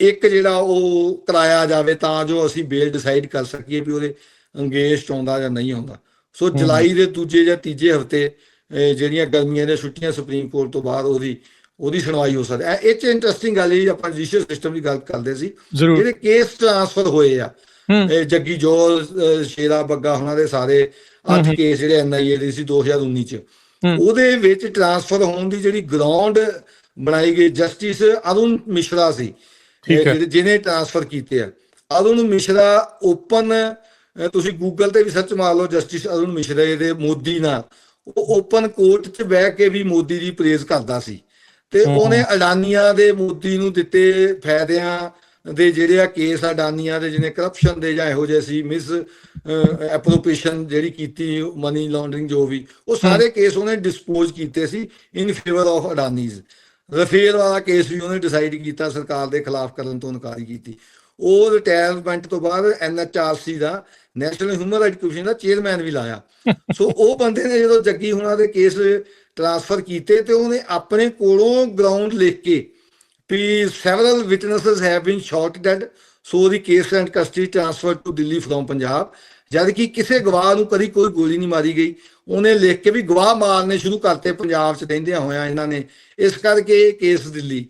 S2: ਇੱਕ ਜਿਹੜਾ ਉਹ ਕਰਾਇਆ ਜਾਵੇ ਤਾਂ ਜੋ ਅਸੀਂ ਬੇਲ ਡਿਸਾਈਡ ਕਰ ਸਕੀਏ ਵੀ ਉਹਦੇ ਅੰਗੇਜ ਆਉਂਦਾ ਜਾਂ ਨਹੀਂ ਆਉਂਦਾ। ਸੋ ਜੁਲਾਈ ਦੇ ਦੂਜੇ ਜਾਂ ਤੀਜੇ ਹਫਤੇ ਜਿਹੜੀਆਂ ਗਰਮੀਆਂ ਦੀਆਂ ਛੁੱਟੀਆਂ ਸੁਪਰੀਮ ਕੋਰਟ ਤੋਂ ਬਾਅਦ ਉਹਦੀ ਸੁਣਵਾਈ ਹੋ ਸਕਦੀ ਹੈ। ਇਹ 'ਚ ਇੰਟਰਸਟਿੰਗ ਗੱਲ ਇਹ, ਆਪਾਂ ਜੁਡੀਸ਼ੀਅਲ ਸਿਸਟਮ ਦੀ ਗੱਲ ਕਰਦੇ ਸੀ, ਜਿਹੜੇ ਕੇਸ ਟ੍ਰਾਂਸਫਰ ਹੋਏ ਆ ਜੱਗੀ ਜੌਲ, ਸ਼ੇਰਾ ਬੱਗਾ ਉਹਨਾਂ ਦੇ ਸਾਰੇ 8 ਕੇਸ ਜਿਹੜੇ NIA ਦੇ ਸੀ 2019 ਚ, ਉਹਦੇ ਵਿੱਚ ਟ੍ਰਾਂਸਫਰ ਹੋਣ ਦੀ ਜਿਹੜੀ ਗਰਾਊਂਡ ਬਣਾਈ ਗਈ ਜਸਟਿਸ ਅਰੁਣ ਮਿਸ਼ਰਾ ਸੀ ਜਿਹਨੇ ਟ੍ਰਾਂਸਫਰ ਕੀਤੇ ਆ। ਅਰੁਣ ਮਿਸ਼ਰਾ ਓਪਨ, ਤੁਸੀਂ ਗੂਗਲ ਤੇ ਵੀ ਸਰਚ ਮਾਰ ਲਓ ਜਸਟਿਸ ਅਰੁਣ ਮਿਸ਼ਰਾ ਦੇ ਮੋਦੀ ਨਾਲ, ਉਹ ਓਪਨ ਕੋਰਟ 'ਚ ਬਹਿ ਕੇ ਵੀ ਮੋਦੀ ਦੀ ਪ੍ਰੇਜ਼ ਕਰਦਾ ਸੀ। ਤੇ ਉਹਨੇ ਅਡਾਨੀਆਂ ਦੇ ਮੋਦੀ ਨੂੰ ਦਿੱਤੇ ਫਾਇਦਿਆਂ ਦੇ ਜਿਹੜੇ ਆ ਕੇਸ, ਅਡਾਨੀਆਂ ਦੇ ਜਿਹਨੇ ਕਰਪਸ਼ਨ ਦੇ ਜਾਂ ਇਹੋ ਜਿਹੇ ਸੀ, ਮਿਸ ਐਪਰੋਪ੍ਰੀਏਸ਼ਨ ਜਿਹੜੀ ਕੀਤੀ, ਮਨੀ ਲਾਂਡਰਿੰਗ ਜੋ ਵੀ, ਉਹ ਸਾਰੇ ਕੇਸ ਉਹਨੇ ਡਿਸਪੋਜ਼ ਕੀਤੇ ਸੀ ਇਨ ਫੇਵਰ ਆਫ ਅਡਾਨੀਜ਼। ਰਫੇਲ ਵਾਲਾ ਕੇਸ ਵੀ ਉਹਨੇ ਡਿਸਾਈਡ ਕੀਤਾ, ਸਰਕਾਰ ਦੇ ਖਿਲਾਫ ਕਰਨ ਤੋਂ ਇਨਕਾਰੀ ਕੀਤੀ। ਉਹ ਰਿਟਾਇਰਮੈਂਟ ਤੋਂ ਬਾਅਦ NHRC ਦਾ, ਨੈਸ਼ਨਲ ਹਿਊਮਨ ਰਾਈਟ ਕਮਿਸ਼ਨ ਦਾ ਚੇਅਰਮੈਨ ਵੀ ਲਾਇਆ। ਸੋ ਉਹ ਬੰਦੇ ਨੇ ਜਦੋਂ ਜੱਗੀ ਹੁਣਾਂ ਦੇ ਕੇਸ ਟ੍ਰਾਂਸਫਰ ਕੀਤੇ ਤੇ ਉਹਨੇ ਆਪਣੇ ਕੋਲੋਂ ਗਰਾਊਂਡ ਲਿਖ ਕੇ ਵੀ several witnesses have been shot dead, so the case and custody transfer to Delhi from Punjab, ਜਦ ਕਿ ਕਿਸੇ ਗਵਾਹ ਨੂੰ ਕਦੀ ਕੋਈ ਗੋਲੀ ਨਹੀਂ ਮਾਰੀ ਗਈ। ਉਹਨੇ ਲਿਖ ਕੇ ਵੀ ਗਵਾਹ ਮਾਰਨੇ ਸ਼ੁਰੂ ਕਰਤੇ ਪੰਜਾਬ 'ਚ ਰਹਿੰਦਿਆਂ ਹੋਇਆਂ ਇਹਨਾਂ ਨੇ, ਇਸ ਕਰਕੇ ਇਹ ਕੇਸ ਦਿੱਲੀ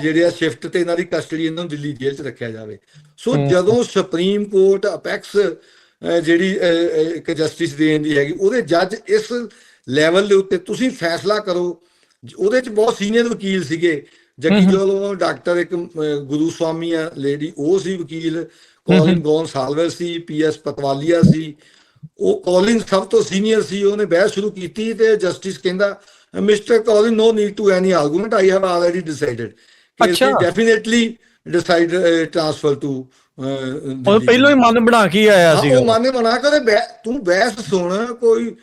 S2: ਜਿਹੜੇ ਆ ਸ਼ਿਫਟ ਤੇ ਇਹਨਾਂ ਦੀ ਕਸਟਡੀ, ਇਹਨਾਂ ਨੂੰ ਦਿੱਲੀ ਜੇਲ੍ਹ 'ਚ ਰੱਖਿਆ ਜਾਵੇ। ਸੋ ਜਦੋਂ ਸੁਪਰੀਮ ਕੋਰਟ ਅਪੈਕਸ ਜਿਹੜੀ ਇੱਕ ਜਸਟਿਸ ਦੇਣ ਦੀ ਹੈਗੀ, ਉਹਦੇ ਜੱਜ ਇਸ ਲੈਵਲ ਦੇ ਉੱਤੇ ਤੁਸੀਂ ਫੈਸਲਾ ਕਰੋ। ਉਹਦੇ 'ਚ ਬਹੁਤ ਸੀਨੀਅਰ ਵਕੀਲ ਸੀਗੇ, ਜੱਗੀ ਜੌਲ ਡਾਕਟਰ ਇੱਕ ਗੁਰੂ ਸਵਾਮੀ ਆ ਲੇਡੀ, ਉਹ ਸੀ ਵਕੀਲ, ਕੋਲਿਨ ਗੋਨਸਾਲਵਸ ਸੀ, PS ਪਤਵਾਲੀਆ ਸੀ, ਉਹ ਕੋਲਿਨ ਸਭ ਤੋਂ ਸੀਨੀਅਰ ਸੀ। ਉਹਨੇ ਬਹਿਸ ਸ਼ੁਰੂ ਕੀਤੀ ਤੇ ਜਸਟਿਸ ਕਹਿੰਦਾ, mister Colin, no need to any argument, I have already decided, definitely decide transfer to
S1: ਉਹ ਪਹਿਲਾਂ ਹੀ ਮਨ ਬਣਾ ਕੇ ਆਇਆ ਸੀ।
S2: ਉਹ ਮਨ ਬਣਾ ਕੇ ਤੂੰ ਬਹਿਸ ਸੁਣ, ਕੋਈ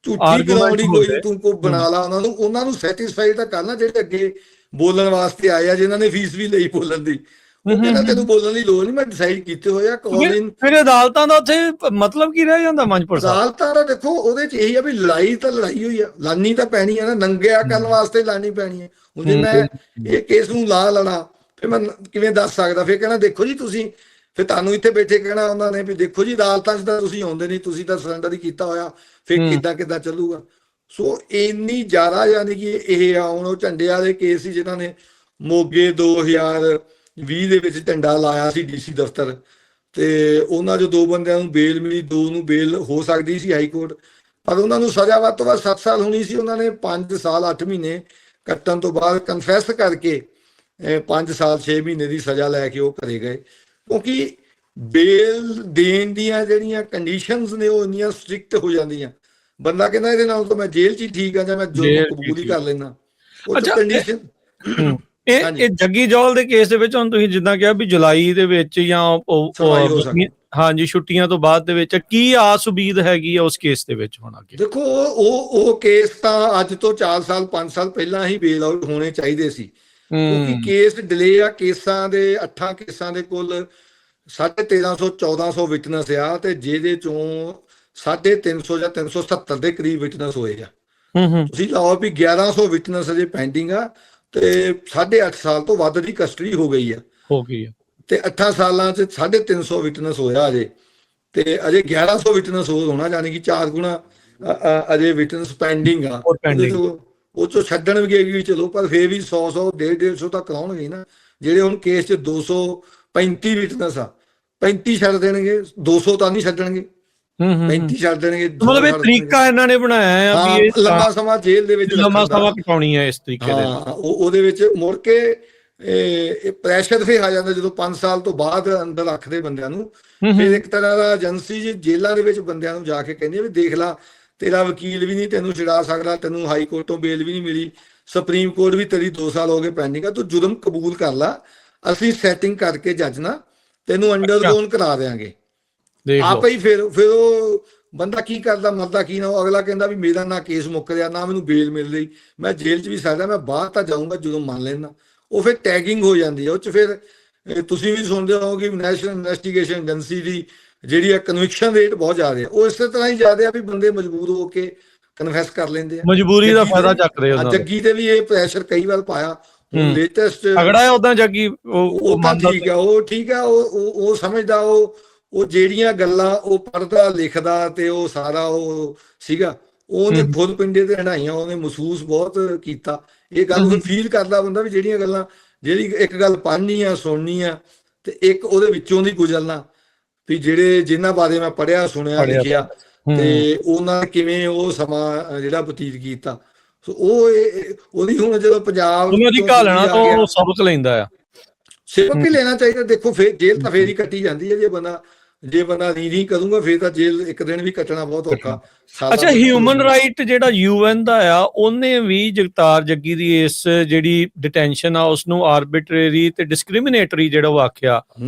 S2: ਝੂਠੀ ਗਰਾਊਂਡ ਹੀ ਕੋਈ ਤੂੰ ਕੋ ਬਣਾ ਲਾ, ਉਹਨਾਂ ਨੂੰ ਸੈਟੀਸਫਾਈਡ ਤਾਂ ਕਰਨਾ ਜਿਹੜੇ ਅੱਗੇ ਬੋਲਣ ਵਾਸਤੇ ਆਏ ਆ, ਜਿਨ੍ਹਾਂ ਨੇ ਫੀਸ ਵੀ ਲਈ ਬੋਲਣ ਦੀ। ਉਹ ਕਹਿੰਦਾ ਤੈਨੂੰ ਬੋਲਣ ਦੀ ਲੋੜ ਨਹੀਂ, ਮੈਂ ਡਿਸਾਈਡ ਕੀਤੇ ਹੋਇਆ। ਕੋਲਿਨ
S1: ਫਿਰ ਅਦਾਲਤਾਂ ਦਾ ਉੱਥੇ ਮਤਲਬ ਕੀ ਰਹਿ ਜਾਂਦਾ ਮੰਜਪੁਰ ਸਾਹਿਬ?
S2: ਅਦਾਲਤਾਂ ਦਾ ਦੇਖੋ ਉਹਦੇ 'ਚ ਇਹੀ ਆ ਵੀ ਲੜਾਈ ਤਾਂ ਲੜਾਈ ਹੋਈ ਆ, ਲਾਨੀ ਤਾਂ ਪੈਣੀ ਆ ਨਾ, ਨੰਗਿਆ ਕਰਨ ਵਾਸਤੇ ਲਾਨੀ ਪੈਣੀ ਹੈ। ਹੁਣ ਜੇ ਮੈਂ ਇਹ ਕੇਸ ਨੂੰ ਲੜਾ ਫਿਰ ਮੈਂ ਕਿਵੇਂ ਦੱਸ ਸਕਦਾ? ਫਿਰ ਕਹਿਣਾ ਦੇਖੋ ਜੀ ਤੁਸੀਂ, ਫਿਰ ਤੁਹਾਨੂੰ ਇੱਥੇ ਬੈਠੇ ਕਹਿਣਾ ਉਹਨਾਂ ਨੇ ਵੀ ਦੇਖੋ ਜੀ ਅਦਾਲਤਾਂ 'ਚ ਤਾਂ ਤੁਸੀਂ ਆਉਂਦੇ ਨਹੀਂ, ਤੁਸੀਂ ਤਾਂ ਸਰੈਂਡਰ ਹੀ ਕੀਤਾ ਹੋਇਆ, ਫਿਰ ਕਿੱਦਾਂ ਚੱਲੂਗਾ? ਸੋ ਇੰਨੀ ਜ਼ਿਆਦਾ, ਯਾਨੀ ਕਿ ਇਹ ਆ ਹੁਣ ਉਹ ਝੰਡੇ ਵਾਲੇ ਕੇਸ ਸੀ ਜਿਨ੍ਹਾਂ ਨੇ ਮੋਗੇ 2020 ਦੇ ਵਿੱਚ ਝੰਡਾ ਲਾਇਆ ਸੀ DC ਦਫ਼ਤਰ, ਤੇ ਉਹਨਾਂ 'ਚੋਂ 2 ਬੰਦਿਆਂ ਨੂੰ ਬੇਲ ਮਿਲੀ, 2 ਨੂੰ ਬੇਲ ਹੋ ਸਕਦੀ ਸੀ ਹਾਈ ਕੋਰਟ, ਪਰ ਉਹਨਾਂ ਨੂੰ ਸਜ਼ਾ ਵੱਧ ਤੋਂ ਵੱਧ 7 ਸਾਲ ਹੋਣੀ ਸੀ। ਉਹਨਾਂ ਨੇ 5 ਸਾਲ 8 ਮਹੀਨੇ ਕੱਟਣ ਤੋਂ ਬਾਅਦ ਕਨਫੈਸ ਕਰਕੇ 5 ਸਾਲ 6 ਮਹੀਨੇ ਦੀ ਸਜ਼ਾ ਲੈ ਕੇ ਉਹ ਘਰੇ ਗਏ, ਕਿਉਂਕਿ ਬੇਲ ਦੇਣ ਦੀਆਂ ਜਿਹੜੀਆਂ ਕੰਡੀਸ਼ਨਸ ਨੇ ਉਹ ਇੰਨੀਆਂ ਸਟ੍ਰਿਕਟ ਹੋ ਜਾਂਦੀਆਂ। ਬੰਦਾ ਕਹਿੰਦਾ ਇਹਦੇ ਨਾਲ ਤਾਂ ਮੈਂ ਜੇਲ੍ਹ 'ਚ ਹੀ ਠੀਕ ਆ, ਜਾਂ ਮੈਂ ਜੁਰਮ ਕਬੂਲ ਹੀ ਕਰ ਲੈਣਾ। ਉਹ ਕੰਡੀਸ਼ਨ
S1: ਇਹ ਜੱਗੀ ਜੌਲ ਦੇ ਕੇਸ ਦੇ ਵਿੱਚ ਹੁਣ ਤੁਸੀਂ ਜਿੱਦਾਂ ਕਿਹਾ ਵੀ ਜੁਲਾਈ ਦੇ ਵਿੱਚ ਜਾਂ ਹਾਂਜੀ ਛੁੱਟੀਆਂ ਤੋਂ ਬਾਅਦ ਦੇ ਵਿੱਚ ਕੀ ਆਸ ਉਮੀਦ ਹੈਗੀ ਆ ਉਸ ਕੇਸ ਦੇ ਵਿੱਚ? ਹੁਣ ਅੱਗੇ
S2: ਦੇਖੋ ਉਹ ਕੇਸ ਤਾਂ ਅੱਜ ਤੋਂ 4 ਸਾਲ 5 ਸਾਲ ਪਹਿਲਾਂ ਹੀ ਬੇਲ ਆਊਟ ਹੋਣੇ ਚਾਹੀਦੇ ਸੀ, ਕਿਉਂਕਿ ਕੇਸ ਡਿਲੇ ਆ। ਕੇਸਾਂ ਦੇ 8 ਕੇਸਾਂ ਦੇ ਕੁੱਲ 1350 1400 ਵਿਟਨੈਸ ਆ, ਤੇ ਜਿਹਦੇ ਚੋਂ 350 ਜਾਂ 370 ਦੇ ਕਰੀਬ ਵਿਟਨੈਸ ਹੋਏ ਆ। ਤੁਸੀਂ ਲਾਓ ਵੀ 1100 ਵਿਟਨੈਸ ਅਜੇ ਪੈਂਡਿੰਗ ਆ, ਤੇ 8.5 ਸਾਲ ਤੋਂ ਵੱਧ ਦੀ ਕਸਟਡੀ ਹੋ ਗਈ ਆ। ਤੇ 8 ਸਾਲਾਂ 'ਚ 350 ਵਿਟਨੈਸ ਹੋਇਆ ਅਜੇ, ਤੇ ਅਜੇ 1100 ਵਿਟਨੈਸ ਹੋਰ ਹੋਣਾ, ਯਾਨੀ ਕਿ 4 ਗੁਣਾ ਅਜੇ ਵਿਟਨੈਸ ਪੈਂਡਿੰਗ ਆ।
S1: ਹੋਰ
S2: ਉਹਦੇ
S1: ਪੈਂਡਿੰਗ।
S2: ਤੋਂ ਉਹ 'ਚੋਂ ਛੱਡਣਗੇ ਵੀ ਚਲੋ, ਪਰ ਫੇਰ ਵੀ 100 150 ਤਾਂ ਕਰਾਉਣਗੇ ਨਾ। ਜਿਹੜੇ ਹੁਣ ਕੇਸ 'ਚ 235 ਵਿਟਨੈਸ ਆ, 35 ਛੱਡ ਦੇਣਗੇ, 200 ਤਾਂ ਨਹੀਂ ਛੱਡਣਗੇ। 35 ਛੱਡ ਦੇਣਗੇ, 100
S1: ਮਤਲਬ ਇਹ
S2: ਛੱਡ ਦੇਣਗੇ।
S1: ਤਰੀਕਾ ਇਹਨਾਂ ਨੇ ਬਣਾਇਆ ਆ ਵੀ
S2: ਹਾਂ,
S1: ਇਹ
S2: ਲੰਮਾ ਸਮਾਂ ਜੇਲ੍ਹ ਦੇ ਵਿੱਚ
S1: ਲੰਮਾ
S2: ਰੱਖਣ ਦਾ।
S1: ਸਮਾਂ ਕਟਾਉਣੀ ਹੈ ਇਸ ਤਰੀਕੇ ਦੇ ਨਾਲ।
S2: ਹਾਂ, ਉਹਦੇ ਵਿੱਚ ਮੁੜ ਕੇ ਇਹ ਪ੍ਰੈਸ਼ਰ ਫੇ ਆ ਜਾਂਦਾ ਜਦੋਂ 5 ਸਾਲ ਤੋਂ ਬਾਅਦ ਅੰਦਰ ਰੱਖਦੇ ਬੰਦਿਆਂ ਨੂੰ। ਫਿਰ ਇੱਕ ਤਰ੍ਹਾਂ ਦਾ ਏਜੰਸੀ ਜੀ ਜੇਲ੍ਹਾਂ ਦੇ ਵਿੱਚ ਬੰਦਿਆਂ ਨੂੰ ਜਾ ਕੇ ਕਹਿੰਦੀ ਵੀ ਦੇਖ ਲਾ, ਤੇਰਾ ਵਕੀਲ ਵੀ ਨਹੀਂ ਤੈਨੂੰ ਛੁਡਾ ਸਕਦਾ, ਤੈਨੂੰ ਹਾਈ ਕੋਰਟ ਤੋਂ ਬੇਲ ਵੀ ਨਹੀਂ ਮਿਲੀ, ਸੁਪਰੀਮ ਕੋਰਟ ਵੀ ਤੇਰੀ 2 ਸਾਲ ਹੋ ਗਏ ਪੈਂਡਿੰਗ ਆ, ਤੂੰ ਜੁਰਮ ਕਬੂਲ ਕਰ ਲਾ, ਅਸੀਂ ਸੈਟਿੰਗ ਕਰਕੇ ਜੱਜ ਨਾਲ ਤੈਨੂੰ ਅੰਡਰਗੋਨ ਕਰਾ ਦੇਾਂਗੇ।
S1: ਦੇਖ ਲਓ
S2: ਆਪੇ ਹੀ ਫਿਰ ਉਹ ਬੰਦਾ ਕੀ ਕਰਦਾ, ਮਰਦਾ ਕੀ ਨਾ। ਉਹ ਅਗਲਾ ਕਹਿੰਦਾ ਵੀ ਮੇਰਾ ਨਾ ਕੇਸ ਮੁੱਕ ਰਿਹਾ, ਨਾ ਮੈਨੂੰ ਬੇਲ ਮਿਲ ਰਹੀ, ਮੈਂ ਜੇਲ੍ਹ 'ਚ ਵੀ ਸਕਦਾ, ਮੈਂ ਬਾਹਰ ਤਾਂ ਜਾਊਂਗਾ ਜਦੋਂ ਮੰਨ ਲੈਣਾ। ਉਹ ਫਿਰ ਟੈਗਿੰਗ ਹੋ ਜਾਂਦੀ ਹੈ ਉਹ 'ਚ। ਫਿਰ ਤੁਸੀਂ ਵੀ ਸੁਣਦੇ ਹੋ ਕਿ ਨੈਸ਼ਨਲ ਇਨਵੈਸਟੀਗੇਸ਼ਨ ਏਜੰਸੀ ਦੀ ਜਿਹੜੀ ਆ ਕਨਵਿਕਸ਼ਨ ਰੇਟ ਬਹੁਤ ਜ਼ਿਆਦਾ ਹੈ। ਉਹ ਇਸੇ ਤਰ੍ਹਾਂ ਹੀ ਜ਼ਿਆਦਾ ਆ ਵੀ ਬੰਦੇ ਮਜਬੂਰ ਹੋ ਕੇ ਕਨਫੈਸ ਕਰ ਲੈਂਦੇ ਆ।
S1: ਮਜਬੂਰੀ ਦਾ ਫਾਇਦਾ ਚੱਕਦੇ ਉਹਨਾਂ ਦਾ।
S2: ਜੱਗੀ ਤੇ ਵੀ ਇਹ ਪ੍ਰੈਸ਼ਰ ਕਈ ਵਾਰ ਪਾਇਆ। ਹੁਣ ਲੇਟੈਸਟ
S1: ਅਗੜਾ ਹੈ ਉਦਾਂ ਜੱਗੀ,
S2: ਉਹ ਤਾਂ ਠੀਕ ਆ, ਉਹ ਠੀਕ ਆ, ਉਹ ਸਮਝਦਾ, ਉਹ ਜਿਹੜੀਆਂ ਗੱਲਾਂ ਉਹ ਪੜ੍ਹਦਾ ਲਿਖਦਾ ਤੇ ਉਹ ਸਾਰਾ ਉਹ ਸੀਗਾ, ਉਹਨੇ ਫੁੱਲ ਪਿੰਡੇ ਤੇ ਹੰਢਾਈਆਂ, ਉਹਨੇ ਮਹਿਸੂਸ ਬਹੁਤ ਕੀਤਾ। ਇਹ ਗੱਲ ਉਹ ਫੀਲ ਕਰਦਾ ਬੰਦਾ ਵੀ ਜਿਹੜੀਆਂ ਗੱਲਾਂ, ਜਿਹੜੀ ਇੱਕ ਗੱਲ ਪੜ੍ਹਨੀ ਆ, ਸੁਣਨੀ ਆ, ਤੇ ਇੱਕ ਉਹਦੇ ਵਿੱਚੋਂ ਦੀ ਗੁਜ਼ਰਨਾ ਵੀ ਜਿਨ੍ਹਾਂ ਬਾਰੇ ਮੈਂ ਪੜ੍ਹਿਆ, ਸੁਣਿਆ, ਲਿਖਿਆ, ਤੇ ਉਹਨਾਂ ਨੇ ਕਿਵੇਂ ਉਹ ਸਮਾਂ ਜਿਹੜਾ ਬਤੀਤ ਕੀਤਾ। ਸੋ ਉਹਦੀ ਹੁਣ ਜਦੋਂ ਪੰਜਾਬ
S1: ਦੀ ਘਾਲਣਾ ਤੋਂ ਉਹ ਸਬਕ ਲੈਂਦਾ ਆ,
S2: ਸਬਕ ਹੀ ਲੈਣਾ ਚਾਹੀਦਾ। ਦੇਖੋ ਫੇਰ ਜੇਲ੍ਹ ਤਾਂ ਫੇਰ ਹੀ ਕੱਟੀ ਜਾਂਦੀ ਹੈ। ਜੇ ਬੰਦਾ ਨਹੀਂ ਕਰੂੰਗਾ ਫਿਰ ਤਾਂ ਜੇਲ੍ਹ ਇੱਕ ਦਿਨ ਵੀ ਕੱਟਣਾ ਬਹੁਤ ਔਖਾ।
S1: ਅੱਛਾ, ਹਿਊਮਨ ਰਾਈਟ ਜਿਹੜਾ UN ਦਾ ਆ, ਉਹਨੇ ਵੀ ਜਗਤਾਰ ਜੱਗੀ ਦੀ ਇਸ ਜਿਹੜੀ ਡਿਟੈਂਸ਼ਨ ਆ ਉਸ ਨੂੰ ਆਰਬਿਟਰਰੀ ਤੇ ਡਿਸਕ੍ਰਿਮੀਨੇਟਰੀ ਜਿਹੜਾ ਉਹ ਆਖਿਆ।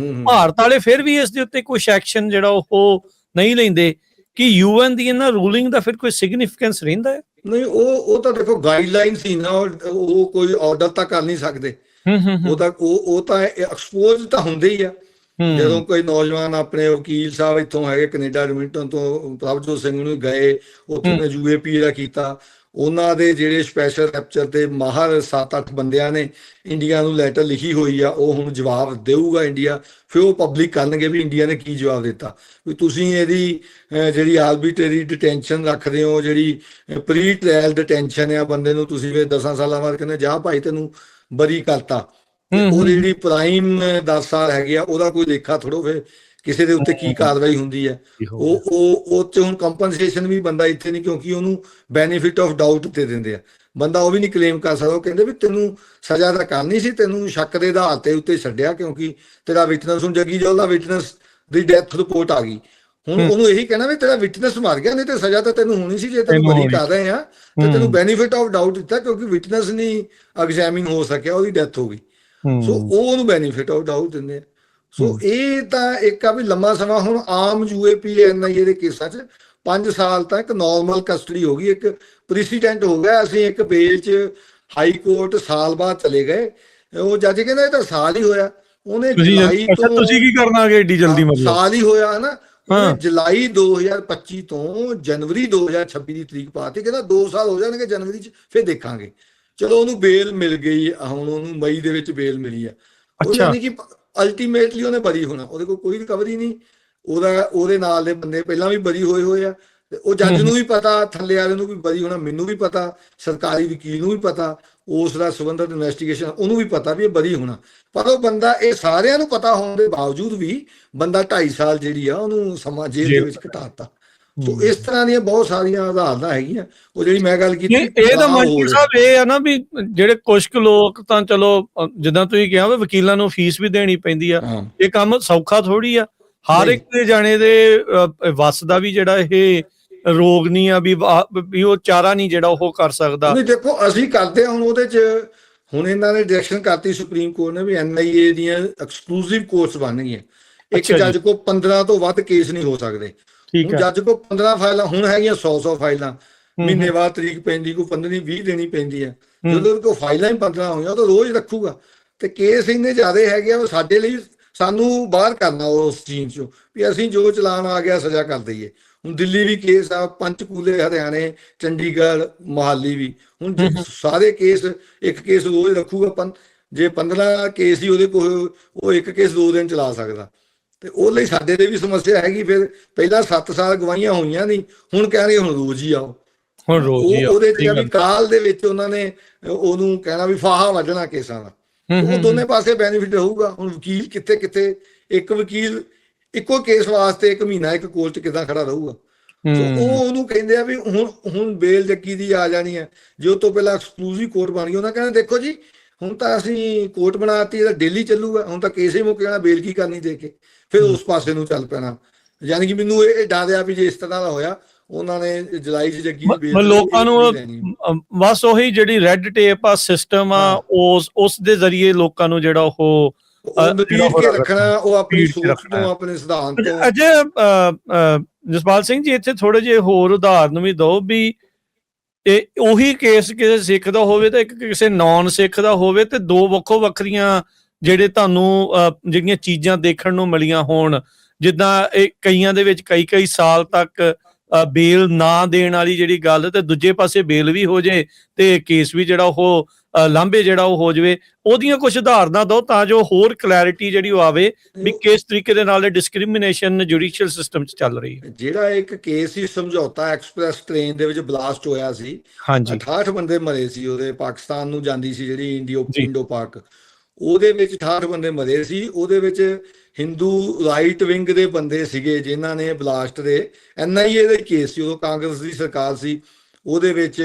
S1: ਭਾਰਤ ਵਾਲੇ ਫਿਰ ਵੀ ਇਸ ਦੇ ਉੱਤੇ ਕੋਈ ਐਕਸ਼ਨ ਜਿਹੜਾ ਉਹ ਨਹੀਂ ਲੈਂਦੇ ਕਿ UN ਦੀ ਇਹਨਾਂ ਰੂਲਿੰਗ ਦਾ ਫਿਰ ਕੋਈ ਸਿਗਨੀਫੀਕੈਂਸ ਰਹਿੰਦਾ ਹੈ?
S2: ਨਹੀਂ, ਉਹ ਤਾਂ ਦੇਖੋ ਗਾਈਡਲਾਈਨ ਸੀ ਨਾ, ਉਹ ਕੋਈ ਆਰਡਰ ਤਾਂ ਕਰ ਨਹੀਂ ਸਕਦੇ। ਉਹ ਤਾਂ ਐਕਸਪੋਜ਼ ਤਾਂ ਹੁੰਦੇ ਹੀ ਆ। ਜਦੋਂ ਕੋਈ ਨੌਜਵਾਨ ਆਪਣੇ ਵਕੀਲ ਸਾਹਿਬ ਇੱਥੋਂ ਹੈਗੇ ਕੈਨੇਡਾ ਐਡਮਿੰਟਨ ਤੋਂ, ਪ੍ਰਭਜੋਤ ਸਿੰਘ ਨੂੰ ਗਏ ਉੱਥੇ ਨੇ UAP ਦਾ ਕੀਤਾ, ਉਹਨਾਂ ਦੇ ਜਿਹੜੇ ਸਪੈਸ਼ਲ ਕੈਪਚਰ ਤੇ ਮਾਹਰ 7-8 ਬੰਦਿਆਂ ਨੇ ਇੰਡੀਆ ਨੂੰ ਲੈਟਰ ਲਿਖੀ ਹੋਈ ਆ। ਉਹ ਹੁਣ ਜਵਾਬ ਦੇਊਗਾ ਇੰਡੀਆ, ਫਿਰ ਉਹ ਪਬਲਿਕ ਕਰਨਗੇ ਵੀ ਇੰਡੀਆ ਨੇ ਕੀ ਜਵਾਬ ਦਿੱਤਾ। ਵੀ ਤੁਸੀਂ ਇਹਦੀ ਜਿਹੜੀ ਆਰਬਿਟਰੀ ਡਿਟੈਂਸ਼ਨ ਰੱਖਦੇ ਹੋ, ਜਿਹੜੀ ਪ੍ਰੀ ਟ੍ਰਾਇਲ ਡਿਟੈਂਸ਼ਨ ਆ, ਬੰਦੇ ਨੂੰ ਤੁਸੀਂ ਫਿਰ 10 ਸਾਲਾਂ ਬਾਅਦ ਕਹਿੰਦੇ ਜਾ ਭਾਈ ਤੈਨੂੰ ਬਰੀ ਕਰਤਾ, ਉਹਦੀ ਜਿਹੜੀ ਪ੍ਰਾਈਮ 10 ਸਾਲ ਹੈਗੇ ਆ, ਉਹਦਾ ਕੋਈ ਲੇਖਾ ਥੋੜੋ ਫਿਰ ਕਿਸੇ ਦੇ ਉੱਤੇ ਕੀ ਕਾਰਵਾਈ ਹੁੰਦੀ ਹੈ। ਉਹ ਚ ਹੁਣ ਕੰਪਨਸੇਸ਼ਨ ਵੀ ਬੰਦਾ ਇੱਥੇ ਨਹੀਂ, ਕਿਉਂਕਿ ਉਹਨੂੰ ਬੈਨੀਫਿਟ ਆਫ ਡਾਊਟ ਦੇ ਦਿੰਦੇ ਆ। ਬੰਦਾ ਉਹ ਵੀ ਨਹੀਂ ਕਲੇਮ ਕਰ ਸਕਦਾ। ਉਹ ਕਹਿੰਦੇ ਵੀ ਤੈਨੂੰ ਸਜ਼ਾ ਤਾਂ ਕਰਨੀ ਸੀ, ਤੈਨੂੰ ਸ਼ੱਕ ਦੇ ਆਧਾਰ ਤੇ ਉੱਤੇ ਛੱਡਿਆ ਕਿਉਂਕਿ ਤੇਰਾ ਵਿਟਨੈਸ, ਹੁਣ ਜੱਗੀ ਜੋਲ ਦਾ ਵਿਟਨੈਸ ਦੀ ਡੈਥ ਰਿਪੋਰਟ ਆ ਗਈ। ਹੁਣ ਉਹਨੂੰ ਇਹੀ ਕਹਿਣਾ ਵੀ ਤੇਰਾ ਵਿਟਨੈਸ ਮਰ ਗਿਆ, ਨਹੀਂ ਤੇ ਸਜ਼ਾ ਤਾਂ ਤੈਨੂੰ ਹੋਣੀ ਸੀ। ਜੇ ਤੈਨੂੰ ਬਰੀ ਕਰ ਰਹੇ ਆ ਤੇ ਤੈਨੂੰ ਬੈਨੀਫਿਟ ਆਫ ਡਾਊਟ ਦਿੱਤਾ ਕਿਉਂਕਿ ਵਿਟਨੈਸ ਨਹੀਂ ਐਗਜ਼ਾਮਿਨ ਹੋ ਸਕਿਆ, ਉਹਦੀ ਡੈਥ ਹੋ ਗਈ। ਸੋ ਉਹਨੂੰ ਬੈਨੀਫਿਟ ਆਫ ਡਾਊਟ ਦਿੰਦੇ ਆ। ਸੋ ਇਹ ਤਾਂ ਇੱਕ ਆ ਵੀ ਲੰਮਾ ਸਮਾਂ ਹੁਣ ਆਮ UAP NIA ਦੇ ਕੇਸਾਂ 'ਚ 5 ਸਾਲ ਤੱਕ ਨਾਰਮਲ ਕਸਟਡੀ ਹੋ ਗਈ, ਇੱਕ ਪ੍ਰੈਸੀਡੈਂਟ ਹੋ ਗਿਆ। ਅਸੀਂ ਇੱਕ ਬੇਲ 'ਚ ਹਾਈ ਕੋਰਟ ਸਾਲ ਬਾਅਦ ਚਲੇ ਗਏ, ਉਹ ਜੱਜ ਕਹਿੰਦਾ ਇਹ ਤਾਂ ਸਾਲ ਹੀ ਹੋਇਆ। ਉਹਨੇ ਜੁਲਾਈ ਤੋਂ,
S1: ਤੁਸੀਂ ਕੀ ਕਰਨਾ ਕਿ ਏਡੀ ਜਲਦੀ, ਮਤਲਬ
S2: ਸਾਲ ਹੀ ਹੋਇਆ ਨਾ, ਜੁਲਾਈ 2025 ਤੋਂ ਜਨਵਰੀ 2026 ਦੀ ਤਰੀਕ ਪਾਤੀ, ਕਹਿੰਦਾ 2 ਸਾਲ ਹੋ ਜਾਣਗੇ ਜਨਵਰੀ 'ਚ, ਫਿਰ ਦੇਖਾਂਗੇ। ਚਲੋ ਉਹਨੂੰ ਬੇਲ ਮਿਲ ਗਈ, ਹੁਣ ਉਹਨੂੰ ਮਈ ਦੇ ਵਿੱਚ ਬੇਲ ਮਿਲੀ ਆ। ਉਹ ਯਾਨੀ ਕਿ ਅਲਟੀਮੇਟਲੀ ਉਹਨੇ ਬਰੀ ਹੋਣਾ, ਉਹਦੇ ਕੋਲ ਕੋਈ ਰਿਕਵਰੀ ਨਹੀਂ। ਉਹਦੇ ਨਾਲ ਦੇ ਬੰਦੇ ਪਹਿਲਾਂ ਵੀ ਬਰੀ ਹੋਏ ਆ, ਤੇ ਉਹ ਜੱਜ ਨੂੰ ਵੀ ਪਤਾ, ਥੱਲੇ ਵਾਲੇ ਨੂੰ ਵੀ ਬਰੀ ਹੋਣਾ, ਮੈਨੂੰ ਵੀ ਪਤਾ, ਸਰਕਾਰੀ ਵਕੀਲ ਨੂੰ ਵੀ ਪਤਾ, ਉਸ ਦਾ ਸੰਬੰਧਿਤ ਇਨਵੈਸਟੀਗੇਸ਼ਨ ਉਹਨੂੰ ਵੀ ਪਤਾ ਵੀ ਇਹ ਬਰੀ ਹੋਣਾ। ਪਰ ਉਹ ਬੰਦਾ, ਇਹ ਸਾਰਿਆਂ ਨੂੰ ਪਤਾ ਹੋਣ ਦੇ ਬਾਵਜੂਦ ਵੀ ਬੰਦਾ 2.5 ਸਾਲ ਜਿਹੜੀ ਆ ਉਹਨੂੰ ਸਮਾਂ ਜੇਲ੍ਹ ਦੇ ਵਿੱਚ ਘਟਾਤਾ। ਸੋ ਇਸ ਤਰ੍ਹਾਂ ਦੀਆਂ ਬਹੁਤ ਸਾਰੀਆਂ ਉਦਾਹਰਨਾਂ ਹੈਗੀਆਂ। ਉਹ ਜਿਹੜੀ ਮੈਂ ਗੱਲ ਕੀਤੀ,
S1: ਇਹ ਤਾਂ ਮੰਤਰੀ ਸਾਹਿਬ ਇਹ ਆ ਨਾ ਵੀ ਜਿਹੜੇ ਕੁਝ ਕੁ ਲੋਕ ਤਾਂ ਚਲੋ ਜਿੱਦਾਂ ਤੁਸੀਂ ਕਿਹਾ ਵੀ ਵਕੀਲਾਂ ਨੂੰ ਫੀਸ ਵੀ ਦੇਣੀ ਪੈਂਦੀ ਆ, ਇਹ ਕੰਮ ਸੌਖਾ ਥੋੜੀ ਆ। ਹਰ ਇੱਕ ਦੇ ਜਾਣੇ ਦੇ ਵੱਸ ਦਾ ਵੀ ਜਿਹੜਾ ਇਹ ਰੋਗ ਨਹੀਂ ਆ ਵੀ ਉਹ ਚਾਰਾ ਨਹੀਂ ਜਿਹੜਾ ਉਹ ਕਰ ਸਕਦਾ।
S2: ਨਹੀਂ ਦੇਖੋ ਅਸੀਂ ਕਰਦੇ ਹਾਂ ਹੁਣ ਉਹਦੇ 'ਚ, ਹੁਣ ਇਹਨਾਂ ਨੇ ਡਾਇਰੈਕਸ਼ਨ ਕਰਤੀ ਸੁਪਰੀਮ ਕੋਰਟ ਨੇ ਵੀ NIA ਦੀਆਂ ਐਕਸਕਲੂਸਿਵ ਕੋਰਟਸ ਬਣ ਗਈਆਂ। ਇੱਕ ਜੱਜ ਕੋ 15 ਤੋਂ ਵੱਧ ਕੇਸ ਨਹੀਂ ਹੋ ਸਕਦੇ। ਹੁਣ ਜੱਜ ਕੋ 15 ਫਾਈਲਾਂ ਹੁਣ ਹੈਗੀਆਂ, 100 ਫਾਈਲਾਂ, ਮਹੀਨੇ ਬਾਅਦ ਤਰੀਕ ਪੈਂਦੀ, ਕੋਈ 15-20 ਦੇਣੀ ਪੈਂਦੀ ਹੈ। ਜਦੋਂ ਕੋਈ ਫਾਈਲਾਂ ਹੀ 15 ਹੋਈਆਂ ਉਹ ਤਾਂ ਰੋਜ਼ ਰੱਖੂਗਾ। ਤੇ ਕੇਸ ਇੰਨੇ ਜ਼ਿਆਦਾ ਹੈਗੇ ਆ, ਸਾਡੇ ਲਈ ਸਾਨੂੰ ਬਾਹਰ ਕਰਨਾ ਉਸ ਚੀਜ਼ 'ਚੋਂ ਵੀ ਅਸੀਂ ਜੋ ਚਲਾਨ ਆ ਗਿਆ ਸਜ਼ਾ ਕਰ ਦਈਏ। ਹੁਣ ਦਿੱਲੀ ਵੀ ਕੇਸ ਆ, ਪੰਚਕੂਲੇ, ਹਰਿਆਣੇ, ਚੰਡੀਗੜ੍ਹ, ਮੋਹਾਲੀ ਵੀ, ਹੁਣ ਸਾਰੇ ਕੇਸ, ਇੱਕ ਕੇਸ ਰੋਜ਼ ਰੱਖੂਗਾ। ਜੇ 15 ਕੇਸ ਹੀ ਉਹਦੇ ਕੋਲ, ਉਹ ਇੱਕ ਕੇਸ 2 ਦਿਨ ਚਲਾ ਸਕਦਾ। ਤੇ ਉਹ ਲਈ ਸਾਡੇ ਤੇ ਵੀ ਸਮੱਸਿਆ ਹੈਗੀ। ਫਿਰ ਪਹਿਲਾਂ 7 ਸਾਲ ਗਵਾਹੀਆਂ ਹੋਈਆਂ ਨਹੀਂ, ਹੁਣ ਕਹਿ ਰਹੇ ਹੁਣ ਰੋਜ਼ ਹੀ ਆਓ।
S1: ਹੁਣ ਰੋਜ਼ ਹੀ
S2: ਉਹਦੇ ਚ
S1: ਸਹੀ
S2: ਵੀ
S1: ਗੱਲ।
S2: ਕਾਲ ਦੇ ਵਿੱਚ ਉਹਨਾਂ ਨੇ ਉਹਨੂੰ ਕਹਿਣਾ ਵੀ ਫਾਹਾ ਵੱਢਣਾ ਕੇਸਾਂ ਦਾ। ਉਹ ਦੋਨੇ ਪਾਸੇ ਬੈਨੀਫਿਟ ਹੋਊਗਾ। ਹੁਣ ਵਕੀਲ ਕਿੱਥੇ ਕਿੱਥੇ, ਇੱਕ ਵਕੀਲ ਇੱਕੋ ਕੇਸ ਵਾਸਤੇ 1 ਮਹੀਨਾ ਇੱਕ ਕੋਰਟ 'ਚ ਕਿੱਦਾਂ ਖੜਾ ਰਹੂਗਾ। ਸੋ ਉਹ ਉਹਨੂੰ ਕਹਿੰਦੇ ਆ ਵੀ ਹੁਣ ਬੇਲ ਜੱਗੀ ਦੀ ਆ ਜਾਣੀ ਹੈ। ਜੇ ਉਹ ਤੋਂ ਪਹਿਲਾਂ ਐਕਸਕਲੂਸਿਵ ਕੋਰਟ ਬਣ ਗਈ, ਉਹਨਾਂ ਕਹਿੰਦੇ ਦੇਖੋ ਜੀ ਹੁਣ ਤਾਂ ਅਸੀਂ ਕੋਰਟ ਬਣਾਤੀ, ਇਹਦਾ ਡੇਲੀ ਚੱਲੂਗਾ, ਹੁਣ ਤਾਂ ਕੇਸ ਹੀ ਮੁੱਕ ਜਾਣਾ, ਬੇਲ ਕੀ ਕਰਨੀ ਦੇ ਕੇ। ਫਿਰ ਉਸ ਪਾਸੇ ਨੂੰ ਚੱਲ ਪੈਣਾ। ਯਾਨੀ ਕਿ ਮੈਨੂੰ ਇਹ ਡਰ ਆ ਵੀ ਜੇ ਇਸ ਤਰ੍ਹਾਂ ਦਾ ਹੋਇਆ, ਉਹਨਾਂ ਨੇ ਜੁਲਾਈ 'ਚ ਜੱਗੀ ਦੀ ਬੇਲ
S1: ਲੋਕਾਂ ਨੂੰ ਬਸ ਉਹੀ ਜਿਹੜੀ ਰੈੱਡ ਟੇਪ ਆ, ਸਿਸਟਮ ਆ, ਉਸ ਦੇ ਜ਼ਰੀਏ ਲੋਕਾਂ ਨੂੰ ਜਿਹੜਾ ਉਹ
S2: ਨਪੀੜ ਕੇ ਰੱਖਣਾ, ਉਹ ਆਪਣੀ ਸੋਚ ਤੋਂ, ਆਪਣੇ ਸਿਧਾਂਤ ਤੋਂ।
S1: ਅਜੇ ਜਸਪਾਲ ਸਿੰਘ ਜੀ, ਇੱਥੇ ਥੋੜੇ ਜਿਹੇ ਹੋਰ ਉਦਾਹਰਨ ਵੀ ਦਿਓ ਵੀ ਇਹ ਉਹੀ ਕੇਸ ਕਿਸੇ ਸਿੱਖ ਦਾ ਹੋਵੇ ਤੇ ਇੱਕ ਕਿਸੇ ਨਾਨ ਸਿੱਖ ਦਾ ਹੋਵੇ, ਤੇ 2 ਵੱਖੋ ਵੱਖਰੀਆਂ ਜਿਹੜੇ ਤੁਹਾਨੂੰ ਜਿਹੜੀਆਂ ਚੀਜ਼ਾਂ ਦੇਖਣ ਨੂੰ ਮਿਲੀਆਂ ਹੋਣ। ਜਿੱਦਾਂ ਇਹ ਕਈਆਂ ਦੇ ਵਿੱਚ ਕਈ ਸਾਲ ਤੱਕ ਬੇਲ ਨਾ ਦੇਣ ਵਾਲੀ ਜਿਹੜੀ ਗੱਲ, ਤੇ ਦੂਜੇ ਪਾਸੇ ਬੇਲ ਵੀ ਹੋ ਜਾਏ ਤੇ ਕੇਸ ਵੀ ਜਿਹੜਾ ਉਹ ਲਾਂਭੇ ਜਿਹੜਾ ਉਹ ਹੋ ਜਾਵੇ। ਉਹਦੀਆਂ ਕੁਝ ਉਦਾਹਰਨਾਂ ਦਿਓ ਤਾਂ ਜੋ ਹੋਰ ਕਲੈਰਿਟੀ ਜਿਹੜੀ ਉਹ ਆਵੇ ਵੀ ਕਿਸ ਤਰੀਕੇ ਦੇ ਨਾਲ ਡਿਸਕ੍ਰਿਮੀਨੇਸ਼ਨ ਜੁਡੀਸ਼ੀਅਲ ਸਿਸਟਮ 'ਚ ਚੱਲ ਰਹੀ ਹੈ।
S2: ਜਿਹੜਾ ਇੱਕ ਕੇਸ ਸੀ ਸਮਝੌਤਾ ਐਕਸਪ੍ਰੈਸ ਟ੍ਰੇਨ ਦੇ ਵਿੱਚ ਬਲਾਸਟ ਹੋਇਆ ਸੀ, 68 ਬੰਦੇ ਮਰੇ ਸੀ। ਉਹਦੇ ਪਾਕਿਸਤਾਨ ਨੂੰ ਜਾਂਦੀ ਸੀ ਜਿਹੜੀ ਇੰਡੋ ਪਾਕ, ਉਹਦੇ ਵਿੱਚ 68 ਬੰਦੇ ਮਰੇ ਸੀ। ਉਹਦੇ ਵਿੱਚ ਹਿੰਦੂ ਰਾਈਟ ਵਿੰਗ ਦੇ ਬੰਦੇ ਸੀਗੇ ਜਿਨ੍ਹਾਂ ਨੇ ਬਲਾਸਟ ਦੇ, NIA ਦਾ ਕੇਸ ਸੀ, ਉਦੋਂ ਕਾਂਗਰਸ ਦੀ ਸਰਕਾਰ ਸੀ। ਉਹਦੇ ਵਿੱਚ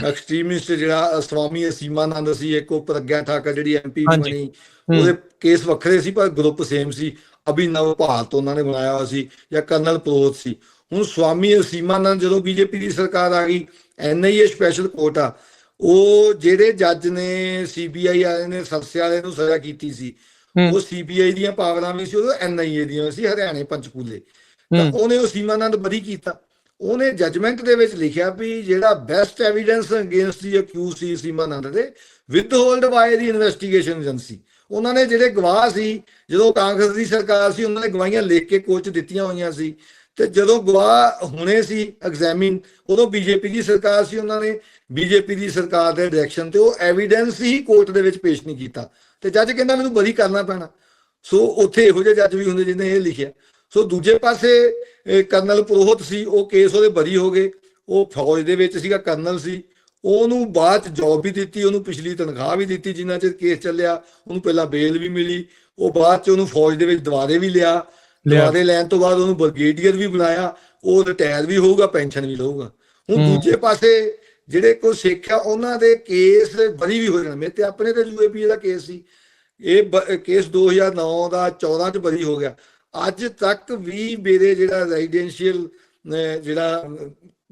S2: ਐਕਸਟ੍ਰੀਮਿਸਟ ਜਿਹੜਾ ਸਵਾਮੀ ਅਸੀਮਾਨੰਦ ਸੀ, ਇੱਕ ਉਹ ਪ੍ਰਗਿਆ ਠਾਕਰ ਜਿਹੜੀ MP ਬਣੀ, ਉਹਦੇ ਕੇਸ ਵੱਖਰੇ ਸੀ ਪਰ ਗਰੁੱਪ ਸੇਮ ਸੀ। ਅਭਿਨਵ ਭਾਰਤ ਉਹਨਾਂ ਨੇ ਬਣਾਇਆ ਹੋਇਆ ਸੀ, ਜਾਂ ਕਰਨਲ ਪ੍ਰੋਤ ਸੀ। ਹੁਣ ਸਵਾਮੀ ਅਸੀਮਾਨੰਦ ਜਦੋਂ BJP ਦੀ ਸਰਕਾਰ ਆ ਗਈ, NIA ਸਪੈਸ਼ਲ ਕੋਰਟ ਆ, ਉਹ ਜਿਹੜੇ ਜੱਜ ਨੇ CBI ਵਾਲੇ ਨੇ ਸਰਸੇ ਵਾਲੇ ਨੂੰ ਸਜ਼ਾ ਕੀਤੀ ਸੀ, ਉਹ CBI ਦੀਆਂ ਪਾਵਰਾਂ ਵੀ ਸੀ, ਉਦੋਂ NIA ਦੀਆਂ ਸੀ, ਹਰਿਆਣੇ ਪੰਚਕੂਲੇ। ਤਾਂ ਉਹਨੇ ਉਹ ਸੀਮਾਨੰਦ ਬਰੀ ਕੀਤਾ। ਉਹਨੇ ਜਜਮੈਂਟ ਦੇ ਵਿੱਚ ਲਿਖਿਆ ਵੀ ਜਿਹੜਾ best evidence against the accused ਸੀ ਸੀਮਾਨੰਦ ਦੇ, withheld by the investigation agency. ਉਹਨਾਂ ਨੇ ਜਿਹੜੇ ਗਵਾਹ ਸੀ, ਜਦੋਂ ਕਾਂਗਰਸ ਦੀ ਸਰਕਾਰ ਸੀ, ਉਹਨਾਂ ਨੇ ਗਵਾਹੀਆਂ ਲਿਖ ਕੇ ਕੋਰਟ 'ਚ ਦਿੱਤੀਆਂ ਹੋਈਆਂ ਸੀ। ਤੇ ਜਦੋਂ ਗਵਾਹ ਹੋਣੇ ਸੀ ਐਗਜ਼ਾਮਿਨ, ਉਦੋਂ BJP ਦੀ ਸਰਕਾਰ ਸੀ, ਉਹਨਾਂ ਨੇ BJP ਦੀ ਸਰਕਾਰ ਦੇ ਡਾਇਰੈਕਸ਼ਨ ਤੇ ਉਹ ਐਵੀਡੈਂਸ ਹੀ ਕੋਰਟ ਦੇ ਵਿੱਚ ਪੇਸ਼ ਨਹੀਂ ਕੀਤਾ। ਤੇ ਜੱਜ ਕਹਿੰਦਾ ਮੈਨੂੰ ਬਰੀ ਕਰਨਾ ਪੈਣਾ। ਸੋ ਉੱਥੇ ਇਹੋ ਜਿਹੇ ਜੱਜ ਵੀ ਹੁੰਦੇ ਜਿਹਨੇ ਇਹ ਲਿਖਿਆ। ਸੋ ਦੂਜੇ ਪਾਸੇ ਕਰਨਲ ਪ੍ਰੋਹਤ ਸੀ, ਉਹ ਕੇਸ ਉਹਦੇ ਬਰੀ ਹੋ ਗਏ। ਉਹ ਫੌਜ ਦੇ ਵਿੱਚ ਸੀਗਾ, ਕਰਨਲ ਸੀ। ਉਹਨੂੰ ਬਾਅਦ 'ਚ ਜੌਬ ਵੀ ਦਿੱਤੀ, ਉਹਨੂੰ ਪਿਛਲੀ ਤਨਖਾਹ ਵੀ ਦਿੱਤੀ ਜਿੰਨਾ ਚਿਰ ਕੇਸ ਚੱਲਿਆ। ਉਹਨੂੰ ਪਹਿਲਾਂ ਬੇਲ ਵੀ ਮਿਲੀ, ਉਹ ਬਾਅਦ 'ਚ ਉਹਨੂੰ ਫੌਜ ਦੇ ਵਿੱਚ ਦੁਬਾਰੇ ਵੀ ਲਿਆ। ਦੁਬਾਰੇ ਲੈਣ ਤੋਂ ਬਾਅਦ ਉਹਨੂੰ ਬ੍ਰਿਗੇਡੀਅਰ ਵੀ ਬਣਾਇਆ। ਉਹ ਰਿਟਾਇਰ ਵੀ ਹੋਊਗਾ, ਪੈਨਸ਼ਨ ਵੀ ਲਊਗਾ। ਹੁਣ ਦੂਜੇ ਪਾਸੇ ਜਿਹੜੇ ਕੋਈ ਸਿੱਖ ਆ, ਉਹਨਾਂ ਦੇ ਕੇਸ ਬਰੀ ਵੀ ਹੋ ਜਾਣ। ਮੇਰੇ ਤੇ ਆਪਣੇ ਤੇ UAPA ਦਾ ਕੇਸ ਸੀ, ਇਹ ਕੇਸ 2009 ਦਾ 14 'ਚ ਬਰੀ ਹੋ ਗਿਆ। ਅੱਜ ਤੱਕ ਵੀ ਮੇਰੇ ਜਿਹੜਾ ਰੈਜ਼ੀਡੈਂਸ਼ੀਅਲ ਜਿਹੜਾ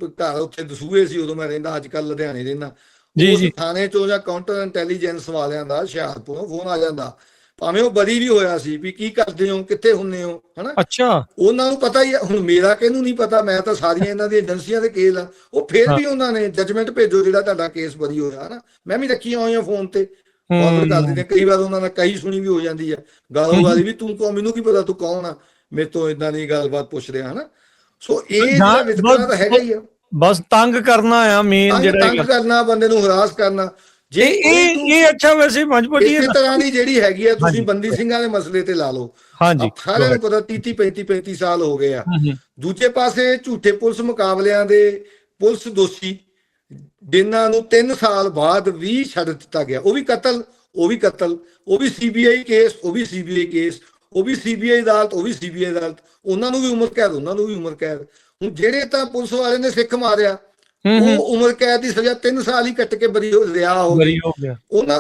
S2: ਘਰ ਉੱਥੇ ਦਸੂਹੇ ਸੀ, ਉਦੋਂ ਮੈਂ ਰਹਿੰਦਾ, ਅੱਜ ਕੱਲ੍ਹ ਲੁਧਿਆਣੇ ਰਹਿੰਦਾ, ਉਸ ਥਾਣੇ ਚੋਂ ਜਾਂ ਕਾਊਂਟਰ ਇੰਟੈਲੀਜੈਂਸ ਵਾਲਿਆਂ ਦਾ ਹੁਸ਼ਿਆਰਪੁਰੋਂ ਫੋਨ ਆ ਜਾਂਦਾ, ਭਾਵੇਂ ਉਹ ਬਰੀ ਵੀ ਹੋਇਆ ਸੀ, ਵੀ ਕੀ ਕਰਦੇ ਹੋ, ਕਿੱਥੇ ਹੁੰਦੇ ਹੋ, ਹਨਾ।
S1: ਅੱਛਾ,
S2: ਉਹਨਾਂ ਨੂੰ ਪਤਾ ਹੀ ਆ। ਹੁਣ ਮੇਰਾ ਕਿਹਨੂੰ ਨਹੀਂ ਪਤਾ, ਮੈਂ ਤਾਂ ਸਾਰੀਆਂ ਇਹਨਾਂ ਦੀਆਂ ਏਜੰਸੀਆਂ ਦੇ ਕੇਸ ਆ। ਉਹ ਫਿਰ ਵੀ ਉਹਨਾਂ ਨੇ ਜਜਮੈਂਟ ਭੇਜੋ ਜਿਹੜਾ ਤੁਹਾਡਾ ਕੇਸ ਬਰੀ ਹੋਇਆ, ਹਨਾ। ਮੈਂ ਵੀ ਰੱਖੀਆਂ ਹੋਈਆਂ ਫੋਨ ਤੇ, ਫਾਰਵਰਡ ਕਰ ਦਿੰਦੇ। ਕਈ ਵਾਰ ਉਹਨਾਂ ਨਾਲ ਕਹੀ ਸੁਣੀ ਵੀ ਹੋ ਜਾਂਦੀ ਆ, ਗਾਲੋਂ ਗਾਲੀ ਵੀ, ਤੂੰ ਕੌਣ, ਮੈਨੂੰ ਕੀ ਪਤਾ ਤੂੰ ਕੌਣ ਆ, ਮੇਰੇ ਤੋਂ ਇਦਾਂ ਦੀ ਗੱਲਬਾਤ ਪੁੱਛ ਰਿਹਾ, ਹਨਾ। ਸੋ ਇਹ ਜਿਹੜਾ ਵਿਤਕਰਾ ਤਾਂ ਹੈਗਾ ਹੀ ਆ।
S1: ਬਸ ਤੰਗ ਕਰਨਾ ਆ ਮੇਨ, ਜਿਹੜਾ
S2: ਤੰਗ ਕਰਨਾ, ਬੰਦੇ ਨੂੰ ਹਰਾਸ ਕਰਨਾ। ਜੇ
S1: ਇਹ ਅੱਛਾ, ਵੈਸੇ ਮਜਬੂਰੀ
S2: ਇਸੇ ਤਰ੍ਹਾਂ ਦੀ ਜਿਹੜੀ ਹੈਗੀ ਆ, ਤੁਸੀਂ ਬੰਦੀ ਸਿੰਘਾਂ ਦੇ ਮਸਲੇ ਤੇ ਲਾ ਲਓ।
S1: ਹਾਂਜੀ,
S2: ਸਾਰਿਆਂ ਨੂੰ ਪਤਾ 30-35 ਸਾਲ ਹੋ ਗਏ ਆ। ਦੂਜੇ ਪਾਸੇ ਝੂਠੇ ਪੁਲਿਸ ਮੁਕਾਬਲਿਆਂ ਦੇ ਪੁਲਿਸ ਦੋਸ਼ੀ ਜਿਨ੍ਹਾਂ ਨੂੰ 3 ਸਾਲ ਬਾਅਦ ਵੀ ਛੱਡ ਦਿੱਤਾ ਗਿਆ, ਉਹ ਵੀ ਕਤਲ, ਉਹ ਵੀ CBI ਕੇਸ, ਉਹ ਵੀ CBI ਕੇਸ, ਉਹ ਵੀ CBI ਅਦਾਲਤ, ਉਹ ਵੀ CBI ਅਦਾਲਤ, ਉਹਨਾਂ ਨੂੰ ਵੀ ਉਮਰ ਕੈਦ, ਉਹਨਾਂ ਨੂੰ ਵੀ ਉਮਰ ਕੈਦ। ਹੁਣ ਜਿਹੜੇ ਤਾਂ ਪੁਲਿਸ ਵਾਲੇ ਨੇ ਸਿੱਖ ਮਾਰਿਆ, ਉਹ ਉਮਰ ਕੈਦ ਦੀ ਸਜ਼ਾ 3 ਸਾਲ ਹੀ ਕੱਟ ਕੇ ਰਿਹਾ ਹੋ ਗਿਆ। ਉਹਨਾਂ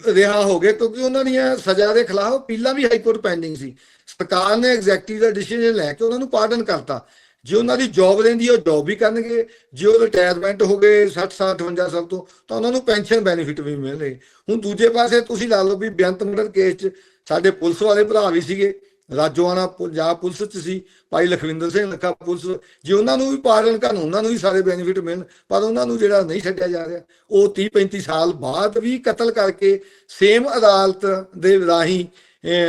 S2: ਰਿਹਾ ਹੋ ਗਏ ਕਿਉਂਕਿ ਉਹਨਾਂ ਦੀਆਂ ਸਜ਼ਾ ਦੇ ਖਿਲਾਫ ਅਪੀਲਾਂ ਵੀ ਹਾਈਕੋਰਟ ਪੈਂਡਿੰਗ ਸੀ। ਸਰਕਾਰ ਨੇ ਐਗਜ਼ੈਕਟਿਵ ਦਾ ਡਿਸੀਜਨ ਲੈ ਕੇ ਉਹਨਾਂ ਨੂੰ ਪਾਰਡਨ ਕਰਤਾ। ਜੇ ਉਹਨਾਂ ਦੀ ਜੌਬ ਰਹਿੰਦੀ ਹੈ, ਉਹ ਜੌਬ ਵੀ ਕਰਨਗੇ। ਜੇ ਉਹ ਰਿਟਾਇਰਮੈਂਟ ਹੋ ਗਏ 60 ਸਾਲ 58 ਸਾਲ ਤੋਂ, ਤਾਂ ਉਹਨਾਂ ਨੂੰ ਪੈਨਸ਼ਨ ਬੈਨੀਫਿਟ ਵੀ ਮਿਲਣਗੇ। ਹੁਣ ਦੂਜੇ ਪਾਸੇ ਤੁਸੀਂ ਲਾ ਲਓ ਵੀ ਬੇਅੰਤ ਮਰਡਰ ਕੇਸ 'ਚ ਸਾਡੇ ਪੁਲਿਸ ਵਾਲੇ ਭਰਾ ਵੀ ਸੀਗੇ, ਰਾਜੋਆਣਾ ਪੰਜਾਬ ਪੁਲਿਸ 'ਚ ਸੀ, ਭਾਈ ਲਖਵਿੰਦਰ ਸਿੰਘ ਲੱਖਾ ਪੁਲਿਸ। ਜੇ ਉਹਨਾਂ ਨੂੰ ਵੀ ਪਾਲਣ ਕਰਨ, ਉਹਨਾਂ ਨੂੰ ਵੀ ਸਾਰੇ ਬੈਨੀਫਿਟ ਮਿਲਣ, ਪਰ ਉਹਨਾਂ ਨੂੰ ਜਿਹੜਾ ਨਹੀਂ ਛੱਡਿਆ ਜਾ ਰਿਹਾ, ਉਹ 30-35 ਸਾਲ ਬਾਅਦ ਵੀ ਕਤਲ ਕਰਕੇ ਸੇਮ ਅਦਾਲਤ ਦੇ ਰਾਹੀਂ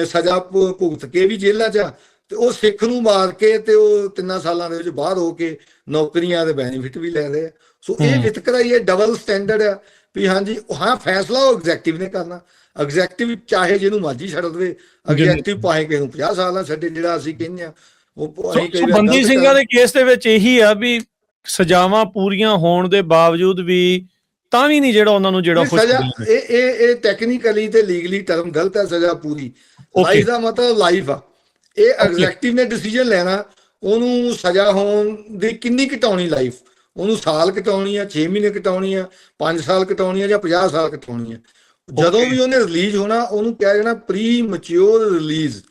S2: ਸਜ਼ਾ ਭੁਗਤ ਕੇ ਵੀ ਜੇਲ੍ਹਾਂ 'ਚ, ਤੇ ਉਹ ਸਿੱਖ ਨੂੰ ਮਾਰ ਕੇ ਤੇ ਉਹ 3 ਸਾਲਾਂ ਦੇ ਵਿੱਚ ਬਾਹਰ ਹੋ ਕੇ ਨੌਕਰੀਆਂ ਦੇ ਬੈਨੀਫਿਟ ਵੀ ਲੈ ਰਹੇ ਆ। ਸੋ ਇਹ ਵਿਤਕਰਾ ਹੀ ਹੈ, ਡਬਲ ਸਟੈਂਡਰਡ ਆ ਵੀ ਹਾਂਜੀ ਹਾਂ ਫੈਸਲਾ ਉਹ ਐਗਜ਼ੈਕਟਿਵ ਨੇ ਕਰਨਾ, ਐਗਜ਼ੈਕਟਿਵ ਚਾਹੇ ਜਿਹਨੂੰ ਮਰਜ਼ੀ ਛੱਡ ਦੇਵੇ, ਐਗਜ਼ੈਕਟਿਵ ਭਾਵੇਂ ਕਿਸੇ ਨੂੰ 50 ਸਾਲ ਨਾਲ ਛੱਡੇ, ਜਿਹੜਾ ਅਸੀਂ ਕਹਿੰਦੇ ਆ ਉਹ ਅਸੀਂ ਕਈ ਵਾਰ
S1: ਬੰਦੀ
S2: ਗਲਤ
S1: ਸਿੰਘਾਂ ਦੇ ਕੇਸ ਦੇ ਵਿੱਚ ਇਹੀ ਆ ਵੀ ਸਜ਼ਾਵਾਂ ਪੂਰੀਆਂ ਹੋਣ ਦੇ ਬਾਵਜੂਦ ਵੀ ਤਾਂ ਵੀ ਨਹੀਂ ਜਿਹੜਾ ਉਹਨਾਂ ਨੂੰ ਜਿਹੜਾ
S2: ਸਜ਼ਾ, ਇਹ ਟੈਕਨੀਕਲੀ ਤੇ ਲੀਗਲੀ ਟਰਮ ਗਲਤ ਹੈ। ਸਜ਼ਾ ਪੂਰੀ, ਲਾਈਫ ਦਾ ਮਤਲਬ ਲਾਈਫ ਆ। ਇਹ ਐਗਜ਼ੈਕਟਿਵ ਨੇ ਡਿਸੀਜਨ ਲੈਣਾ ਉਹਨੂੰ ਸਜ਼ਾ ਹੋਣ ਦੀ ਕਿੰਨੀ ਘਟਾਉਣੀ ਲਾਈਫ, ਉਹਨੂੰ ਸਾਲ ਘਟਾਉਣੀ ਆ, 6 ਮਹੀਨੇ ਘਟਾਉਣੀ ਆ, 5 ਸਾਲ ਘਟਾਉਣੀ ਆ ਜਾਂ 50 ਸਾਲ ਘਟਾਉਣੀ ਆ। ਜਦੋਂ ਵੀ ਉਹਨੇ ਰਿਲੀਜ਼ ਹੋਣਾ ਉਹਨੂੰ ਕਿਹਾ ਜਾਣਾ ਪ੍ਰੀ ਮੈਚਿਓਰ ਰਿਲੀਜ਼,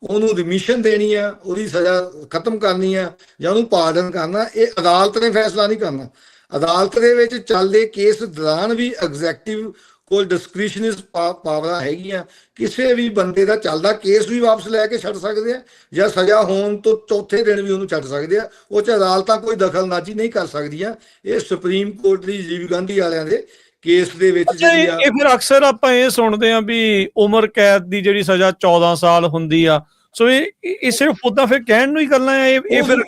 S2: ਉਹਨੂੰ ਰਿਮਿਸ਼ਨ ਦੇਣੀ ਆ, ਉਹਦੀ ਸਜ਼ਾ ਖਤਮ ਕਰਨੀ ਆ ਜਾਂ ਉਹਨੂੰ ਪਾਰਡਨ ਕਰਨਾ। ਇਹ ਅਦਾਲਤ ਨੇ ਫੈਸਲਾ ਨਹੀਂ ਕਰਨਾ। ਅਦਾਲਤ ਦੇ ਵਿੱਚ ਚੱਲਦੇ ਕੇਸ ਦੌਰਾਨ ਵੀ ਐਗਜ਼ੈਕਟਿਵ ਕੋਲ ਡਿਸਕ੍ਰਿਸ਼ਨਰੀ ਪਾਵਰਾਂ ਹੈਗੀਆਂ। ਕਿਸੇ ਵੀ ਬੰਦੇ ਦਾ ਚੱਲਦਾ ਕੇਸ ਵੀ ਵਾਪਸ ਲੈ ਕੇ ਛੱਡ ਸਕਦੇ ਆ ਜਾਂ ਸਜ਼ਾ ਹੋਣ ਤੋਂ ਚੌਥੇ ਦਿਨ ਵੀ ਉਹਨੂੰ ਛੱਡ ਸਕਦੇ ਆ। ਉਹ 'ਚ ਅਦਾਲਤਾਂ ਕੋਈ ਦਖਲਅੰਦਾਜ਼ੀ ਨਹੀਂ ਕਰ ਸਕਦੀਆਂ। ਇਹ ਸੁਪਰੀਮ ਕੋਰਟ ਦੀ ਰਾਜੀਵ ਗਾਂਧੀ ਵਾਲਿਆਂ ਦੇ ਕੇਸ ਦੇ ਵਿੱਚ ਜਿਹੜੀ ਆ,
S1: ਇਹ ਫਿਰ ਅਕਸਰ ਆਪਾਂ ਇਹ ਸੁਣਦੇ ਆ ਵੀ ਉਮਰ ਕੈਦ ਦੀ ਜਿਹੜੀ ਸਜ਼ਾ 14 ਸਾਲ ਹੁੰਦੀ ਆ। ਸੋ ਇਹ ਸਿਰਫ ਉਦਾਂ ਫਿਰ ਕਹਿਣ ਨੂੰ ਹੀ ਕਰਨਾ ਹੈ। ਇਹ ਫਿਰ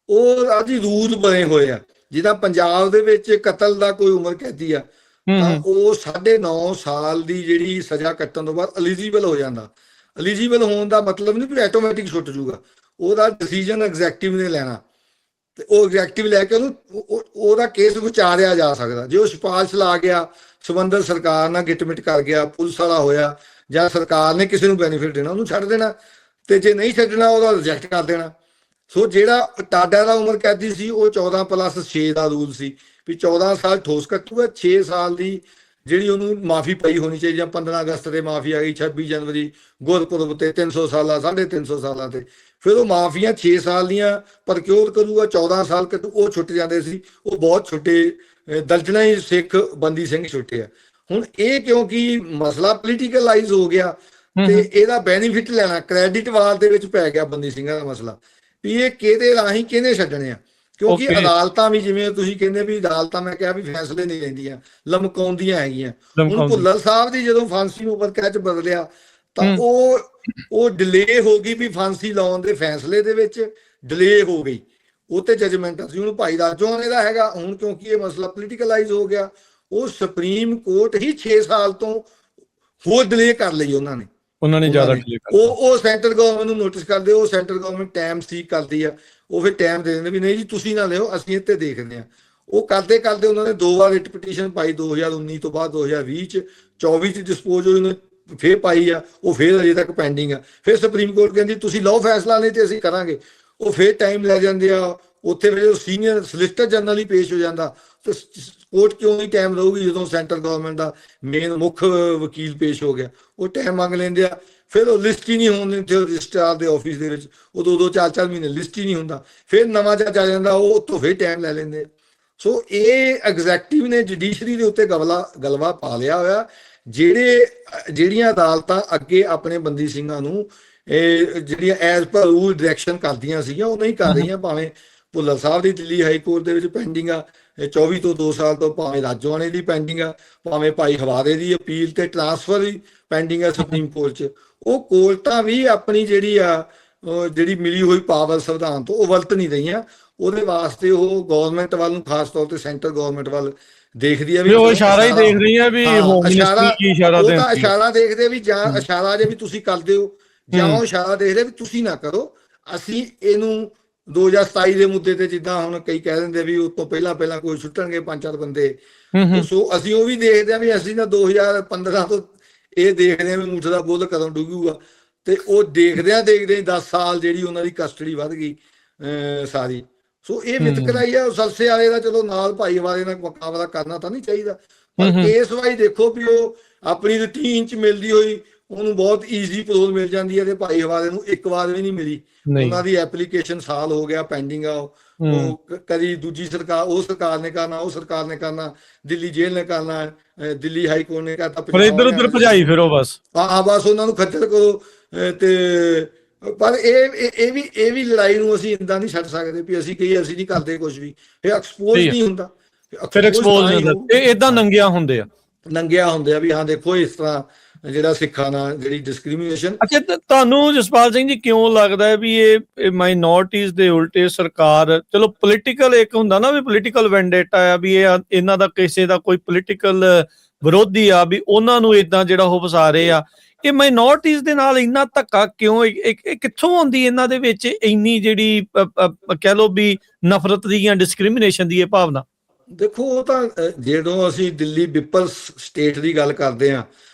S2: ਉਹ ਅੱਜ ਰੂਲ ਬਣੇ ਹੋਏ ਆ। ਜਿੱਦਾਂ ਪੰਜਾਬ ਦੇ ਵਿੱਚ ਕਤਲ ਦਾ ਕੋਈ ਉਮਰ ਕੈਦੀ ਆ ਤਾਂ ਉਹ 9.5 ਸਾਲ ਦੀ ਜਿਹੜੀ ਸਜ਼ਾ ਕੱਟਣ ਤੋਂ ਬਾਅਦ ਐਲੀਜੀਬਲ ਹੋ ਜਾਂਦਾ। ਐਲੀਜੀਬਲ ਹੋਣ ਦਾ ਮਤਲਬ ਨਹੀਂ ਵੀ ਆਟੋਮੈਟਿਕ ਛੁੱਟ ਜੂਗਾ, ਉਹਦਾ ਡਿਸੀਜਨ ਐਗਜ਼ੈਕਟਿਵ ਨੇ ਲੈਣਾ ਤੇ ਉਹ ਐਗਜ਼ੈਕਟਿਵ ਲੈ ਕੇ ਉਹਦਾ ਕੇਸ ਵਿਚਾਰਿਆ ਜਾ ਸਕਦਾ। ਜੇ ਉਹ ਸਿਫਾਰਿਸ਼ ਲਾ ਗਿਆ, ਸੰਬੰਧਿਤ ਸਰਕਾਰ ਨਾਲ ਗਿਟਮਿਟ ਕਰ ਗਿਆ, ਪੁਲਿਸ ਵਾਲਾ ਹੋਇਆ ਜਾਂ ਸਰਕਾਰ ਨੇ ਕਿਸੇ ਨੂੰ ਬੈਨੀਫਿਟ ਦੇਣਾ, ਉਹਨੂੰ ਛੱਡ ਦੇਣਾ, ਤੇ ਜੇ ਨਹੀਂ ਛੱਡਣਾ ਉਹਦਾ ਰਿਜੈਕਟ ਕਰ ਦੇਣਾ। ਸੋ ਜਿਹੜਾ ਟਾਡਾ ਦਾ ਉਮਰ ਕੈਦੀ ਸੀ ਉਹ 14+6 ਦਾ ਰੂਲ ਸੀ ਵੀ 14 ਸਾਲ ਠੋਸ ਕੱਟੂਗਾ, 6 ਸਾਲ ਦੀ ਜਿਹੜੀ ਉਹਨੂੰ ਮਾਫੀ ਪਈ ਹੋਣੀ ਚਾਹੀਦੀ। ਜਾਂ 15 ਅਗਸਤ ਤੇ ਮਾਫੀ ਆ ਗਈ, 26 ਜਨਵਰੀ ਗੁਰਪੁਰਬ ਤੇ 300 ਸਾਲਾਂ 350 ਸਾਲਾਂ ਤੇ ਫਿਰ ਉਹ ਮਾਫੀਆਂ 6 ਸਾਲ ਦੀਆਂ ਪ੍ਰਕਿਓਰ ਕਰੂਗਾ, 14 ਸਾਲ ਕੱਟੂ। ਉਹ ਛੁੱਟ ਜਾਂਦੇ ਸੀ, ਉਹ ਬਹੁਤ ਛੁੱਟੇ, ਦਰਜਨਾਂ ਹੀ ਸਿੱਖ ਬੰਦੀ ਸਿੰਘ ਛੁੱਟੇ ਆ। ਹੁਣ ਇਹ ਕਿਉਂਕਿ ਮਸਲਾ ਪੋਲੀਟੀਕਲਾਈਜ਼ ਹੋ ਗਿਆ ਤੇ ਇਹਦਾ ਬੈਨੀਫਿਟ ਲੈਣਾ ਕ੍ਰੈਡਿਟ ਵਾਰ ਦੇ ਵਿੱਚ ਪੈ ਗਿਆ ਬੰਦੀ ਸਿੰਘਾਂ ਦਾ ਮਸਲਾ ਵੀ ਇਹ ਕਿਹਦੇ ਰਾਹੀਂ ਕਿਹਨੇ ਛੱਡਣੇ ਆ। ਕਿਉਂਕਿ ਅਦਾਲਤਾਂ ਵੀ ਜਿਵੇਂ ਤੁਸੀਂ ਕਹਿੰਦੇ ਵੀ ਅਦਾਲਤਾਂ, ਮੈਂ ਕਿਹਾ ਵੀ ਫੈਸਲੇ ਨਹੀਂ ਲੈਂਦੀਆਂ, ਲਮਕਾਉਂਦੀਆਂ ਹੈਗੀਆਂ। ਹੁਣ ਭੁੱਲਰ ਸਾਹਿਬ ਦੀ ਜਦੋਂ ਫਾਂਸੀ ਨੂੰ ਉਮਰ ਕੈਦ ਬਦਲਿਆ ਤਾਂ ਉਹ ਡਿਲੇ ਹੋ ਗਈ ਵੀ ਫਾਂਸੀ ਲਾਉਣ ਦੇ ਫੈਸਲੇ ਦੇ ਵਿੱਚ ਡਿਲੇ ਹੋ ਗਈ, ਉਹ ਤੇ ਜਜਮੈਂਟ ਸੀ। ਹੁਣ ਭਾਈ ਰਾਜੋਆਣੇ ਇਹਦਾ ਹੈਗਾ ਹੁਣ ਕਿਉਂਕਿ ਇਹ ਮਸਲਾ ਪੋਲੀਟੀਕਲਾਈਜ਼ ਹੋ ਗਿਆ, ਉਹ ਸੁਪਰੀਮ ਕੋਰਟ ਹੀ 6 ਸਾਲ ਤੋਂ ਹੋਰ ਡਿਲੇ ਕਰ ਲਈ ਉਹਨਾਂ ਨੇ ਜ਼ਿਆਦਾ ਡਿਲੇ ਕਰ ਉਹ ਸੈਂਟਰ ਗਵਰਨਮੈਂਟ ਨੂੰ ਨੋਟਿਸ ਕਰਦੇ, ਉਹ ਸੈਂਟਰ ਗਵਰਨਮੈਂਟ ਟਾਈਮ ਸੀਕ ਕਰਦੀ ਆ, ਉਹ ਫਿਰ ਟਾਈਮ ਦੇ ਦਿੰਦੇ ਵੀ ਨਹੀਂ ਜੀ ਤੁਸੀਂ ਨਾ ਲਿਓ, ਅਸੀਂ ਇੱਥੇ ਦੇਖਦੇ ਆ। ਉਹ ਕਰਦੇ ਕਰਦੇ ਉਹਨਾਂ ਨੇ 2 ਵਾਰ ਰਿਟ ਪਟੀਸ਼ਨ ਪਾਈ, 2019 ਤੋਂ ਬਾਅਦ 2020 ਚ, 24 ਚ ਡਿਸਪੋਜ਼ ਹੋਈ, ਫੇਰ ਪਾਈ ਆ, ਉਹ ਫੇਰ ਅਜੇ ਤੱਕ ਪੈਂਡਿੰਗ ਆ। ਫਿਰ ਸੁਪਰੀਮ ਕੋਰਟ ਕਹਿੰਦੀ ਤੁਸੀਂ ਲਓ ਫੈਸਲਾ, ਨਹੀਂ ਤੇ ਅਸੀਂ ਕਰਾਂਗੇ। ਉਹ ਫੇਰ ਟਾਈਮ ਲੈ ਜਾਂਦੇ ਆ। ਉੱਥੇ ਫਿਰ ਸੀਨੀਅਰ ਸੋਲਿਸਿਟਰ ਜਨਰਲ ਹੀ ਪੇਸ਼ ਹੋ ਜਾਂਦਾ ਤੇ ਕੋਰਟ ਕਿਉਂ ਨਹੀਂ ਟਾਈਮ ਰਹੂਗੀ ਜਦੋਂ ਸੈਂਟਰ ਗਵਰਨਮੈਂਟ ਦਾ ਮੇਨ ਮੁੱਖ ਵਕੀਲ ਪੇਸ਼ ਹੋ ਗਿਆ, ਉਹ ਟਾਈਮ ਮੰਗ ਲੈਂਦੇ ਆ। ਫਿਰ ਉਹ ਲਿਸਟ ਹੀ ਨਹੀਂ ਹੋਣ ਦਿੰਦੇ ਰਜਿਸਟਰਾਰ ਦੇ ਆਫਿਸ ਦੇ ਵਿੱਚ, ਉਹ 2-2 4-4 ਮਹੀਨੇ ਲਿਸਟ ਹੀ ਨਹੀਂ ਹੁੰਦਾ। ਫਿਰ ਨਵਾਂ ਜੱਜ ਆ ਜਾਂਦਾ, ਉਹ ਉੱਥੋਂ ਫਿਰ ਟਾਈਮ ਲੈ ਲੈਂਦੇ। ਸੋ ਇਹ ਐਗਜ਼ੈਕਟਿਵ ਨੇ ਜੁਡੀਸ਼ਰੀ ਦੇ ਉੱਤੇ ਗਲਵਾ ਪਾ ਲਿਆ ਹੋਇਆ। ਜਿਹੜੀਆਂ ਅਦਾਲਤਾਂ ਅੱਗੇ ਆਪਣੇ ਬੰਦੀ ਸਿੰਘਾਂ ਨੂੰ ਜਿਹੜੀਆਂ ਐਜ਼ ਪਰ ਰੂਲ ਡਾਇਰੈਕਸ਼ਨ ਕਰਦੀਆਂ ਸੀਗੀਆਂ ਉਹ ਨਹੀਂ ਕਰ ਰਹੀਆਂ। ਭਾਵੇਂ ਭੁੱਲਰ ਸਾਹਿਬ ਦੀ ਦਿੱਲੀ ਹਾਈ ਕੋਰਟ ਦੇ ਵਿੱਚ ਪੈਂਡਿੰਗ ਆ 24 ਤੋਂ 2 ਸਾਲ ਤੋਂ, ਭਾਵੇਂ ਰਾਜੋਆਣੇ ਦੀ ਪੈਂਡਿੰਗ ਆ, ਭਾਵੇਂ ਭਾਈ ਹਵਾਰੇ ਦੀ ਅਪੀਲ ਤੇ ਟ੍ਰਾਂਸਫਰ ਵੀ ਪੈਂਡਿੰਗ ਆ ਸੁਪਰੀਮ ਕੋਰਟ 'ਚ। ਉਹ ਕੋਰਟਾਂ ਵੀ ਆਪਣੀ ਜਿਹੜੀ ਮਿਲੀ ਹੋਈ ਪਾਵਰ ਸੰਵਿਧਾਨ ਤੋਂ ਉਹ ਵਰਤ ਨਹੀਂ ਰਹੀਆਂ। ਉਹਦੇ ਵਾਸਤੇ ਉਹ ਗਵਰਨਮੈਂਟ ਵੱਲ ਨੂੰ, ਖਾਸ ਤੌਰ ਤੇ ਸੈਂਟਰ ਗਵਰਨਮੈਂਟ ਵੱਲ ਦੇਖਦੀ ਆ ਵੀ ਉਹ ਇਸ਼ਾਰਾ ਹੀ ਦੇਖ ਰਹੀ ਆ ਵੀ ਹੋਮ ਮਿਨਿਸਟਰੀ ਕੀ ਇਸ਼ਾਰਾ ਦੇਣ, ਉਹ ਤਾਂ ਇਸ਼ਾਰਾ ਦੇਖਦੇ ਵੀ ਜਾਂ ਇਸ਼ਾਰਾ ਜੇ ਵੀ ਤੁਸੀਂ ਕਰਦੇ ਹੋ ਜਾਂ ਉਹ ਇਸ਼ਾਰਾ ਦੇਖਦੇ ਵੀ ਤੁਸੀਂ ਨਾ ਕਰੋ। ਅਸੀਂ ਇਹਨੂੰ 2027 ਦੇ ਮੁੱਦੇ ਤੇ ਜਿੱਦਾਂ ਹੁਣ ਕਈ ਕਹਿ ਦਿੰਦੇ ਵੀ ਉਸ ਤੋਂ ਪਹਿਲਾਂ ਕੋਈ ਸੁੱਟਣਗੇ 5-4 ਬੰਦੇ, ਸੋ ਅਸੀਂ ਉਹ ਵੀ ਦੇਖਦੇ ਆ ਵੀ ਅਸੀਂ ਤਾਂ 2015 ਤੋਂ ਇਹ ਦੇਖਦੇ ਆ ਵੀ ਮੁੱਠ ਦਾ ਬੁੱਲ ਕਦੋਂ ਡੁੱਬੂਗਾ। ਤੇ ਉਹ ਦੇਖਦੇ 10 ਸਾਲ ਜਿਹੜੀ ਉਹਨਾਂ ਦੀ ਕਸਟਡੀ ਵੱਧ ਗਈ ਸਾਰੀ। ਸੋ ਇਹ ਵਿਤਕਰਾ ਹੀ ਆ ਸਲਸੇ ਵਾਲੇ ਦਾ। ਚਲੋ ਨਾਲ ਭਾਈ ਵਾਲੇ ਨਾਲ ਮੁਕਾਬਲਾ ਕਰਨਾ ਤਾਂ ਨਹੀਂ ਚਾਹੀਦਾ, ਪਰ ਕੇਸ ਵਾਈਜ਼ ਦੇਖੋ ਵੀ ਉਹ ਆਪਣੀ ਰੂਟੀਨ 'ਚ ਮਿਲਦੀ ਹੋਈ ਉਹਨੂੰ ਬਹੁਤ ਈਜ਼ੀ ਪਰੋਲ ਮਿਲ ਜਾਂਦੀ ਹੈ ਤੇ ਭਾਈ ਹਵਾਲੇ ਨੂੰ ਇੱਕ ਵਾਰ ਵੀ ਨਹੀਂ ਮਿਲੀ। ਉਹਨਾਂ ਦੀ ਐਪਲੀਕੇਸ਼ਨ ਸਾਲ ਹੋ ਗਿਆ ਪੈਂਡਿੰਗ ਆ। ਉਹ ਕਦੀ ਦੂਜੀ ਸਰਕਾਰ, ਉਹ ਸਰਕਾਰ ਨੇ ਕਰਨਾ, ਉਹ ਸਰਕਾਰ ਨੇ ਕਰਨਾ, ਦਿੱਲੀ ਜੇਲ੍ਹ ਨੇ ਕਰਨਾ, ਦਿੱਲੀ ਹਾਈ ਕੋਰਟ ਨੇ ਕਰਤਾ,
S1: ਇੱਧਰ ਉੱਧਰ ਭਜਾਈ ਫਿਰੋ ਬਸ।
S2: ਹਾਂ ਬਸ ਉਹਨਾਂ ਨੂੰ ਖੱਜਲ ਕਰੋ। ਤੇ ਪਰ ਇਹ ਵੀ ਲੜਾਈ ਨੂੰ ਅਸੀਂ ਇਦਾਂ ਨਹੀਂ ਛੱਡ ਸਕਦੇ ਵੀ ਅਸੀਂ ਕਹੀਏ ਅਸੀਂ ਨਹੀਂ ਕਰਦੇ ਕੁਝ ਵੀ, ਇਹ ਐਕਸਪੋਜ਼ ਨਹੀਂ ਹੁੰਦਾ।
S1: ਫਿਰ ਐਕਸਪੋਜ਼ ਨਹੀਂ ਹੁੰਦਾ, ਇਹ ਇਦਾਂ ਨੰਗਿਆ ਹੁੰਦੇ ਆ ਵੀ ਹਾਂ ਦੇਖੋ ਇਸ ਤਰ੍ਹਾਂ ਜਿਹੜਾ ਸਿੱਖਾਂ ਨਾਲ ਜਿਹੜੀ ਡਿਸਕ੍ਰਿਮੀਨੇਸ਼ਨ। ਅੱਛਾ, ਤੁਹਾਨੂੰ ਜਸਪਾਲ ਸਿੰਘ ਜੀ ਕਿਉਂ ਲੱਗਦਾ ਹੈ ਵੀ ਇਹ ਮਾਈਨੋਰਟੀਜ਼ ਦੇ ਉਲਟੇ ਸਰਕਾਰ, ਚਲੋ ਪੋਲੀਟੀਕਲ ਇੱਕ ਹੁੰਦਾ ਨਾ ਵੀ ਪੋਲੀਟੀਕਲ ਵੈਂਡੇਟਾ ਆ ਵੀ ਇਹ ਇਹਨਾਂ ਦਾ ਕਿਸੇ ਦਾ ਕੋਈ ਪੋਲੀਟੀਕਲ ਵਿਰੋਧੀ ਆ ਵੀ ਉਹਨਾਂ ਨੂੰ ਇਦਾਂ ਜਿਹੜਾ ਉਹ ਫਸਾ ਰਹੇ ਆ। ਇਹ ਮਾਈਨੋਰਟੀਜ਼ ਦੇ ਨਾਲ ਇੰਨਾ ਧੱਕਾ ਕਿਉਂ? ਇਹ ਕਿੱਥੋਂ ਆਉਂਦੀ ਇਹਨਾਂ ਦੇ ਵਿੱਚ ਇੰਨੀ ਜਿਹੜੀ ਕਹਿ ਲਓ ਵੀ ਨਫ਼ਰਤ ਦੀ ਜਾਂ ਡਿਸਕ੍ਰਿਮੀਨੇਸ਼ਨ ਦੀ ਇਹ ਭਾਵਨਾ?
S2: ਦੇਖੋ, ਉਹ ਤਾਂ ਜਦੋਂ ਅਸੀਂ ਦਿੱਲੀ ਪੀਪਲਸ ਸਟੇਟ ਦੀ ਗੱਲ ਕਰਦੇ ਹਾਂ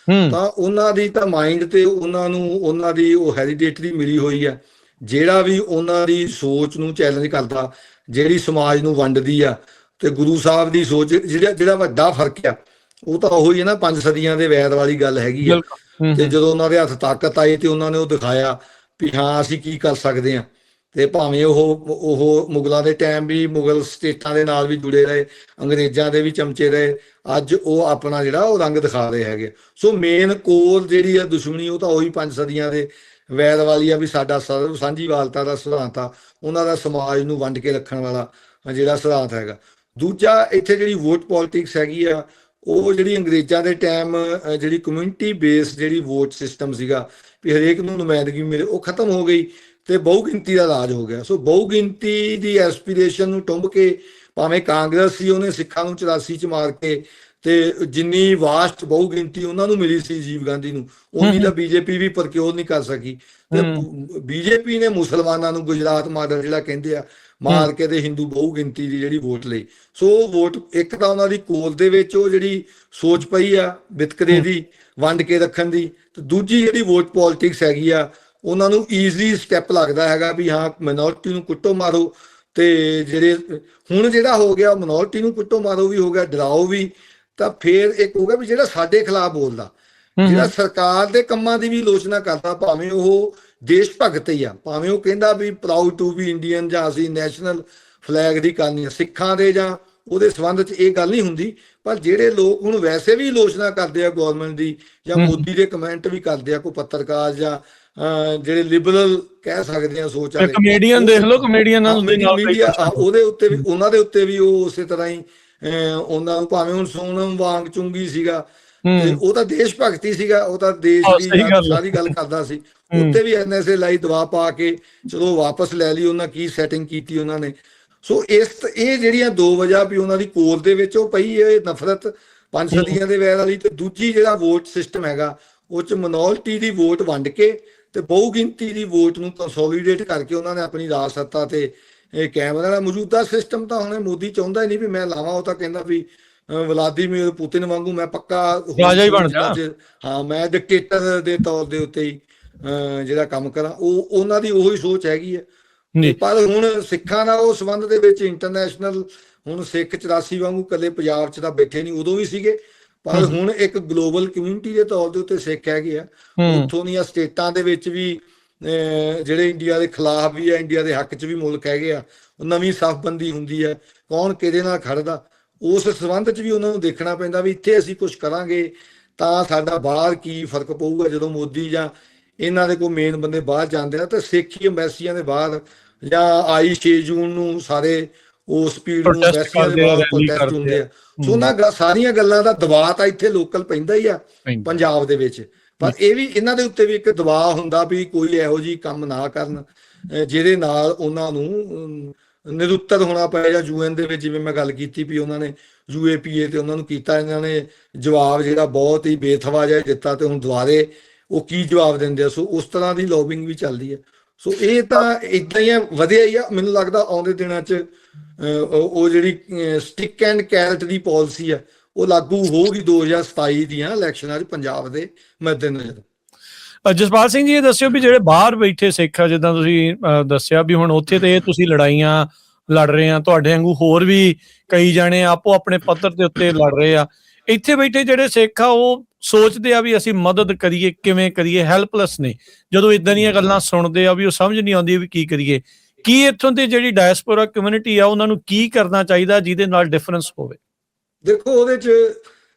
S2: ਤਾਂ ਉਹਨਾਂ ਦੀ ਤਾਂ ਮਾਈਂਡ ਤੇ ਉਹਨਾਂ ਨੂੰ ਉਹਨਾਂ ਦੀ ਉਹ ਹੈਰੀਡੇਟਰੀ ਮਿਲੀ ਹੋਈ ਹੈ। ਜਿਹੜਾ ਵੀ ਉਹਨਾਂ ਦੀ ਸੋਚ ਨੂੰ ਚੈਲੰਜ ਕਰਦਾ, ਜਿਹੜੀ ਸਮਾਜ ਨੂੰ ਵੰਡਦੀ ਆ, ਤੇ ਗੁਰੂ ਸਾਹਿਬ ਦੀ ਸੋਚ ਜਿਹੜਾ ਵੱਡਾ ਫਰਕ ਆ ਉਹ ਤਾਂ ਉਹੀ ਹੈ ਨਾ, 5 ਸਦੀਆਂ ਦੇ ਵੈਦ ਵਾਲੀ ਗੱਲ ਹੈਗੀ ਆ। ਤੇ ਜਦੋਂ ਉਹਨਾਂ ਦੇ ਹੱਥ ਤਾਕਤ ਆਈ ਤੇ ਉਹਨਾਂ ਨੇ ਉਹ ਦਿਖਾਇਆ ਵੀ ਹਾਂ ਅਸੀਂ ਕੀ ਕਰ ਸਕਦੇ ਹਾਂ। ਤੇ ਭਾਵੇਂ ਉਹ ਮੁਗਲਾਂ ਦੇ ਟਾਈਮ ਵੀ ਮੁਗਲ ਸਟੇਟਾਂ ਦੇ ਨਾਲ ਵੀ ਜੁੜੇ ਰਹੇ, ਅੰਗਰੇਜ਼ਾਂ ਦੇ ਵੀ ਚਮਚੇ ਰਹੇ, ਅੱਜ ਉਹ ਆਪਣਾ ਜਿਹੜਾ ਉਹ ਰੰਗ ਦਿਖਾ ਰਹੇ ਹੈਗੇ। ਸੋ ਮੇਨ ਕੋਰ ਜਿਹੜੀ ਆ ਦੁਸ਼ਮਣੀ ਉਹ ਤਾਂ ਉਹੀ 5 ਸਦੀਆਂ ਦੇ ਵੈਦ ਵਾਲੀ ਆ ਵੀ ਸਾਡਾ ਸਰਵ ਸਾਂਝੀਵਾਲਤਾ ਦਾ ਸਿਧਾਂਤ ਆ, ਉਹਨਾਂ ਦਾ ਸਮਾਜ ਨੂੰ ਵੰਡ ਕੇ ਰੱਖਣ ਵਾਲਾ ਜਿਹੜਾ ਸਿਧਾਂਤ ਹੈਗਾ। ਦੂਜਾ ਇੱਥੇ ਜਿਹੜੀ ਵੋਟ ਪੋਲਿਟਿਕਸ ਹੈਗੀ ਆ, ਉਹ ਜਿਹੜੀ ਅੰਗਰੇਜ਼ਾਂ ਦੇ ਟਾਈਮ ਜਿਹੜੀ ਕਮਿਊਨਿਟੀ ਬੇਸਡ ਜਿਹੜੀ ਵੋਟ ਸਿਸਟਮ ਸੀਗਾ ਵੀ ਹਰੇਕ ਨੂੰ ਨੁਮਾਇੰਦਗੀ ਮਿਲੇ, ਉਹ ਖਤਮ ਹੋ ਗਈ ਤੇ ਬਹੁ ਗਿਣਤੀ ਦਾ ਰਾਜ ਹੋ ਗਿਆ। ਸੋ ਬਹੁ ਗਿਣਤੀ ਦੀ ਐਸਪੀਰੇਸ਼ਨ ਨੂੰ ਟੁੰਬ ਕੇ ਭਾਵੇਂ ਕਾਂਗਰਸ ਸੀ, ਉਹਨੇ ਸਿੱਖਾਂ ਨੂੰ 84 ਚ ਮਾਰ ਕੇ, ਤੇ ਜਿੰਨੀ ਵਾਸਟ ਬਹੁ ਗਿਣਤੀ ਉਹਨਾਂ ਨੂੰ ਮਿਲੀ ਸੀ ਰਾਜੀਵ ਗਾਂਧੀ ਨੂੰ, ਉਨੀ ਤਾਂ ਬੀਜੇਪੀ ਵੀ ਪ੍ਰਕਿਓਰ ਨਹੀਂ ਕਰ ਸਕੀ। ਤੇ ਬੀਜੇਪੀ ਨੇ ਮੁਸਲਮਾਨਾਂ ਨੂੰ ਗੁਜਰਾਤ ਮਾਡਲ ਜਿਹੜਾ ਕਹਿੰਦੇ ਆ ਮਾਰ ਕੇ ਤੇ ਹਿੰਦੂ ਬਹੁ ਗਿਣਤੀ ਦੀ ਜਿਹੜੀ ਵੋਟ ਲਈ। ਸੋ ਵੋਟ ਇੱਕ ਤਾਂ ਉਹਨਾਂ ਦੀ ਕੋਲ ਦੇ ਵਿੱਚ ਉਹ ਜਿਹੜੀ ਸੋਚ ਪਈ ਆ ਵਿਤਕਰੇ ਦੀ ਵੰਡ ਕੇ ਰੱਖਣ ਦੀ, ਤੇ ਦੂਜੀ ਜਿਹੜੀ ਵੋਟ ਪੋਲਿਟਿਕਸ ਹੈਗੀ ਆ, ਉਹਨਾਂ ਨੂੰ ਈਜ਼ੀ ਸਟੈਪ ਲੱਗਦਾ ਹੈਗਾ ਵੀ ਹਾਂ ਮਿਨੋਰਟੀ ਨੂੰ ਕੁੱਟੋ ਮਾਰੋ। ਤੇ ਜਿਹੜੇ ਹੁਣ ਜਿਹੜਾ ਹੋ ਗਿਆ ਮਿਨੋਰਟੀ ਨੂੰ ਕੁੱਟੋ ਮਾਰੋ ਵੀ ਹੋ ਗਿਆ, ਡਰਾਓ ਵੀ, ਤਾਂ ਫੇਰ ਇੱਕ ਹੋ ਗਿਆ ਵੀ ਜਿਹੜਾ ਸਾਡੇ ਖਿਲਾਫ ਬੋਲਦਾ, ਜਿਹੜਾ ਸਰਕਾਰ ਦੇ ਕੰਮਾਂ ਦੀ ਵੀ ਆਲੋਚਨਾ ਕਰਦਾ, ਭਾਵੇਂ ਉਹ ਦੇਸ਼ ਭਗਤ ਹੀ ਆ, ਭਾਵੇਂ ਉਹ ਕਹਿੰਦਾ ਵੀ ਪ੍ਰਾਊਡ ਟੂ ਬੀ ਇੰਡੀਅਨ ਜਾਂ ਅਸੀਂ ਨੈਸ਼ਨਲ ਫਲੈਗ ਦੀ ਕਰਨੀ ਆ, ਸਿੱਖਾਂ ਦੇ ਜਾਂ ਉਹਦੇ ਸੰਬੰਧ 'ਚ ਇਹ ਗੱਲ ਨਹੀਂ ਹੁੰਦੀ। ਪਰ ਜਿਹੜੇ ਲੋਕ ਹੁਣ ਵੈਸੇ ਵੀ ਆਲੋਚਨਾ ਕਰਦੇ ਆ ਗੌਰਮੈਂਟ ਦੀ ਜਾਂ ਮੋਦੀ ਦੇ ਕਮੈਂਟ ਵੀ ਕਰਦੇ ਆ, ਕੋਈ ਪੱਤਰਕਾਰ ਜਾਂ ਜਿਹੜੇ ਲਿਬਰਲ ਕਹਿ ਸਕਦੇ ਆ ਸੋਚ ਵਾਲੇ,
S1: ਕਮੇਡੀਅਨ ਦੇਖ ਲਓ, ਕਮੇਡੀਅਨਾਂ
S2: ਮੀਡੀਆ ਉਹਦੇ ਉੱਤੇ ਵੀ, ਉਹਨਾਂ ਦੇ ਉੱਤੇ ਵੀ ਉਹ ਉਸੇ ਤਰ੍ਹਾਂ ਹੀ ਉਹਨਾਂ ਨੂੰ, ਭਾਵੇਂ ਹੁਣ ਸੋਨਮ ਵਾਂਗ ਚੁੰਗੀ ਸੀਗਾ, ਉਹ ਤਾਂ ਦੇਸ਼ ਭਗਤੀ ਸੀਗਾ, ਉਹ ਤਾਂ ਦੇਸ਼ ਦੀ ਸਾਰੀ ਗੱਲ ਕਰਦਾ ਸੀ, ਉੱਤੇ ਵੀ ਐਨਐਸਏ ਲਾਈ ਦਬਾਅ ਪਾ ਕੇ ਚਲੋ ਵਾਪਸ ਲੈ ਲਈ, ਉਹਨਾਂ ਕੀ ਸੈਟਿੰਗ ਕੀਤੀ ਉਹਨਾਂ ਨੇ। ਸੋ ਇਹ ਜਿਹੜੀਆਂ ਦੋ ਵਜ੍ਹਾ ਵੀ ਉਹਨਾਂ ਦੀ ਕੋਲ ਦੇ ਵਿੱਚ ਉਹ ਪਈ ਹੈ ਨਫ਼ਰਤ 5 ਸਦੀਆਂ ਦੇ ਵੈਰ ਵਾਲੀ, ਤੇ ਦੂਜੀ ਜਿਹੜਾ ਵੋਟ ਸਿਸਟਮ ਹੈਗਾ ਉਹ 'ਚ ਮਿਨੋਰਟੀ ਦੀ ਵੋਟ ਵੰਡ ਕੇ ਤੇ ਬਹੁ ਗਿਣਤੀ ਦੀ ਵੋਟ ਨੂੰ ਕੰਸੋਲੀਡੇਟ ਕਰਕੇ ਉਹਨਾਂ ਨੇ ਆਪਣੀ ਰਾਜ ਸੱਤਾ ਤੇ ਕਾਇਮ ਰਹਿਣਾ। ਮੌਜੂਦਾ ਸਿਸਟਮ ਤਾਂ ਹੁਣ ਮੋਦੀ ਚਾਹੁੰਦਾ ਹੀ ਨਹੀਂ ਵੀ ਮੈਂ ਲਾਵਾਂ, ਉਹ ਤਾਂ ਕਹਿੰਦਾ ਵੀ ਵਲਾਦੀਮੀਰ ਪੁਤਿਨ ਵਾਂਗੂ ਮੈਂ ਪੱਕਾ
S1: ਰਾਜਾ ਹੀ ਬਣ ਜਾ,
S2: ਹਾਂ ਮੈਂ ਡਿਕਟੇਟਰ ਦੇ ਤੌਰ ਦੇ ਉੱਤੇ ਹੀ ਜਿਹੜਾ ਕੰਮ ਕਰਾਂ, ਉਹ ਉਹਨਾਂ ਦੀ ਉਹੀ ਸੋਚ ਹੈਗੀ ਹੈ। ਪਰ ਹੁਣ ਸਿੱਖਾਂ ਦਾ ਉਹ ਸੰਬੰਧ ਦੇ ਵਿੱਚ ਇੰਟਰਨੈਸ਼ਨਲ, ਹੁਣ ਸਿੱਖ 84 ਵਾਂਗੂ ਇਕੱਲੇ ਪੰਜਾਬ 'ਚ ਤਾਂ ਬੈਠੇ ਨਹੀਂ, ਉਦੋਂ ਵੀ ਸੀਗੇ, ਪਰ ਹੁਣ ਇੱਕ ਗਲੋਬਲ ਕਮਿਊਨਿਟੀ ਦੇ ਤੌਰ ਦੇ ਉੱਤੇ ਸਿੱਖ ਹੈਗੇ ਆ। ਉੱਥੋਂ ਦੀਆਂ ਸਟੇਟਾਂ ਦੇ ਵਿੱਚ ਵੀ ਜਿਹੜੇ ਇੰਡੀਆ ਦੇ ਖਿਲਾਫ ਵੀ ਆ, ਇੰਡੀਆ ਦੇ ਹੱਕ 'ਚ ਵੀ ਮੁਲਕ ਹੈਗੇ ਆ, ਉਹ ਨਵੀਂ ਸਾਫਬੰਦੀ ਹੁੰਦੀ ਹੈ, ਕੌਣ ਕਿਹਦੇ ਨਾਲ ਖੜਦਾ, ਉਸ ਸੰਬੰਧ 'ਚ ਵੀ ਉਹਨਾਂ ਨੂੰ ਦੇਖਣਾ ਪੈਂਦਾ ਵੀ ਇੱਥੇ ਅਸੀਂ ਕੁਝ ਕਰਾਂਗੇ ਤਾਂ ਸਾਡਾ ਬਾਹਰ ਕੀ ਫਰਕ ਪਊਗਾ। ਜਦੋਂ ਮੋਦੀ ਜਾਂ ਇਹਨਾਂ ਦੇ ਕੋਈ ਮੇਨ ਬੰਦੇ ਬਾਹਰ ਜਾਂਦੇ ਆ ਤਾਂ ਸਿੱਖੀ ਅੰਬੈਸੀਆਂ ਦੇ ਬਾਹਰ ਜਾਂ 6 ਜੂਨ ਨੂੰ ਸਾਰੇ ਉਸ ਸਪੀਡ ਨੂੰ ਅੰਬੈਸੀਆਂ ਦੇ ਬਾਹਰ ਪ੍ਰੋਟੈਸਟ ਹੁੰਦੇ ਆ। ਸੋ ਉਹਨਾਂ ਸਾਰੀਆਂ ਗੱਲਾਂ ਦਾ ਦਬਾਅ ਤਾਂ ਇੱਥੇ ਲੋਕਲ ਪੈਂਦਾ ਹੀ ਆ ਪੰਜਾਬ ਦੇ ਵਿੱਚ, ਪਰ ਇਹ ਵੀ ਇਹਨਾਂ ਦੇ ਉੱਤੇ ਵੀ ਇੱਕ ਦਬਾਅ ਹੁੰਦਾ ਵੀ ਕੋਈ ਇਹੋ ਜਿਹੀ ਕੰਮ ਨਾ ਕਰਨ ਜਿਹਦੇ ਨਾਲ ਉਹਨਾਂ ਨੂੰ ਨਿਰੁੱਤਰ ਹੋਣਾ ਪਏ। ਜਾਂ UN ਦੇ ਵਿੱਚ ਜਿਵੇਂ ਮੈਂ ਗੱਲ ਕੀਤੀ ਵੀ ਉਹਨਾਂ ਨੇ UAPA ਤੇ ਉਹਨਾਂ ਨੂੰ ਕੀਤਾ, ਇਹਨਾਂ ਨੇ ਜਵਾਬ ਜਿਹੜਾ ਬਹੁਤ ਹੀ ਬੇਥਵਾ ਜਿਹਾ ਦਿੱਤਾ, ਤੇ ਹੁਣ ਦੁਬਾਰੇ ਉਹ ਕੀ ਜਵਾਬ ਦਿੰਦੇ ਆ। ਸੋ ਉਸ ਤਰ੍ਹਾਂ ਦੀ ਲੌਬਿੰਗ ਵੀ ਚੱਲਦੀ ਹੈ। ਸੋ ਇਹ ਤਾਂ ਇਦਾਂ ਹੀ ਵਧਿਆ ਹੀ ਆ। ਮੈਨੂੰ ਲੱਗਦਾ ਆਉਂਦੇ ਦਿਨਾਂ 'ਚ ਉਹ ਜਿਹੜੀ stick and carat the policy ਆ ਉਹ ਲਾਗੂ ਹੋਊਗੀ 2027 ਦੀਆਂ ਇਲੈਕਸ਼ਨਾਂ 'ਚ ਪੰਜਾਬ ਦੇ ਮੱਦੇਨਜ਼ਰ।
S1: ਜਸਪਾਲ ਸਿੰਘ ਜੀ, ਇਹ ਦੱਸਿਓ ਵੀ ਜਿਹੜੇ ਬਾਹਰ ਬੈਠੇ ਸਿੱਖ ਆ, ਜਿੱਦਾਂ ਤੁਸੀਂ ਦੱਸਿਆ ਵੀ ਹੁਣ ਉੱਥੇ ਤੇ ਤੁਸੀਂ ਲੜਾਈਆਂ ਲੜ ਰਹੇ ਆ, ਤੁਹਾਡੇ ਵਾਂਗੂ ਹੋਰ ਵੀ ਕਈ ਜਾਣੇ ਆਪੋ ਆਪਣੇ ਪੱਧਰ ਦੇ ਉੱਤੇ ਲੜ ਰਹੇ ਆ, ਇੱਥੇ ਬੈਠੇ ਜਿਹੜੇ ਸਿੱਖ ਆ ਉਹ ਸੋਚਦੇ ਆ ਵੀ ਅਸੀਂ ਮਦਦ ਕਰੀਏ, ਕਿਵੇਂ ਕਰੀਏ, ਹੈਲਪਲੈਸ ਨੇ ਜਦੋਂ ਇਦਾਂ ਦੀਆਂ ਗੱਲਾਂ ਸੁਣਦੇ ਆ ਵੀ ਉਹ ਸਮਝ ਨਹੀਂ ਆਉਂਦੀ ਵੀ ਕੀ ਕਰੀਏ। ਕੀ ਇੱਥੋਂ ਦੀ ਜਿਹੜੀ ਡਾਇਸਪੋਰਾ ਕਮਿਊਨਿਟੀ ਆ ਉਹਨਾਂ ਨੂੰ ਕੀ ਕਰਨਾ ਚਾਹੀਦਾ ਜਿਹਦੇ ਨਾਲ ਡਿਫਰੈਂਸ ਹੋਵੇ?
S2: ਦੇਖੋ, ਉਹਦੇ 'ਚ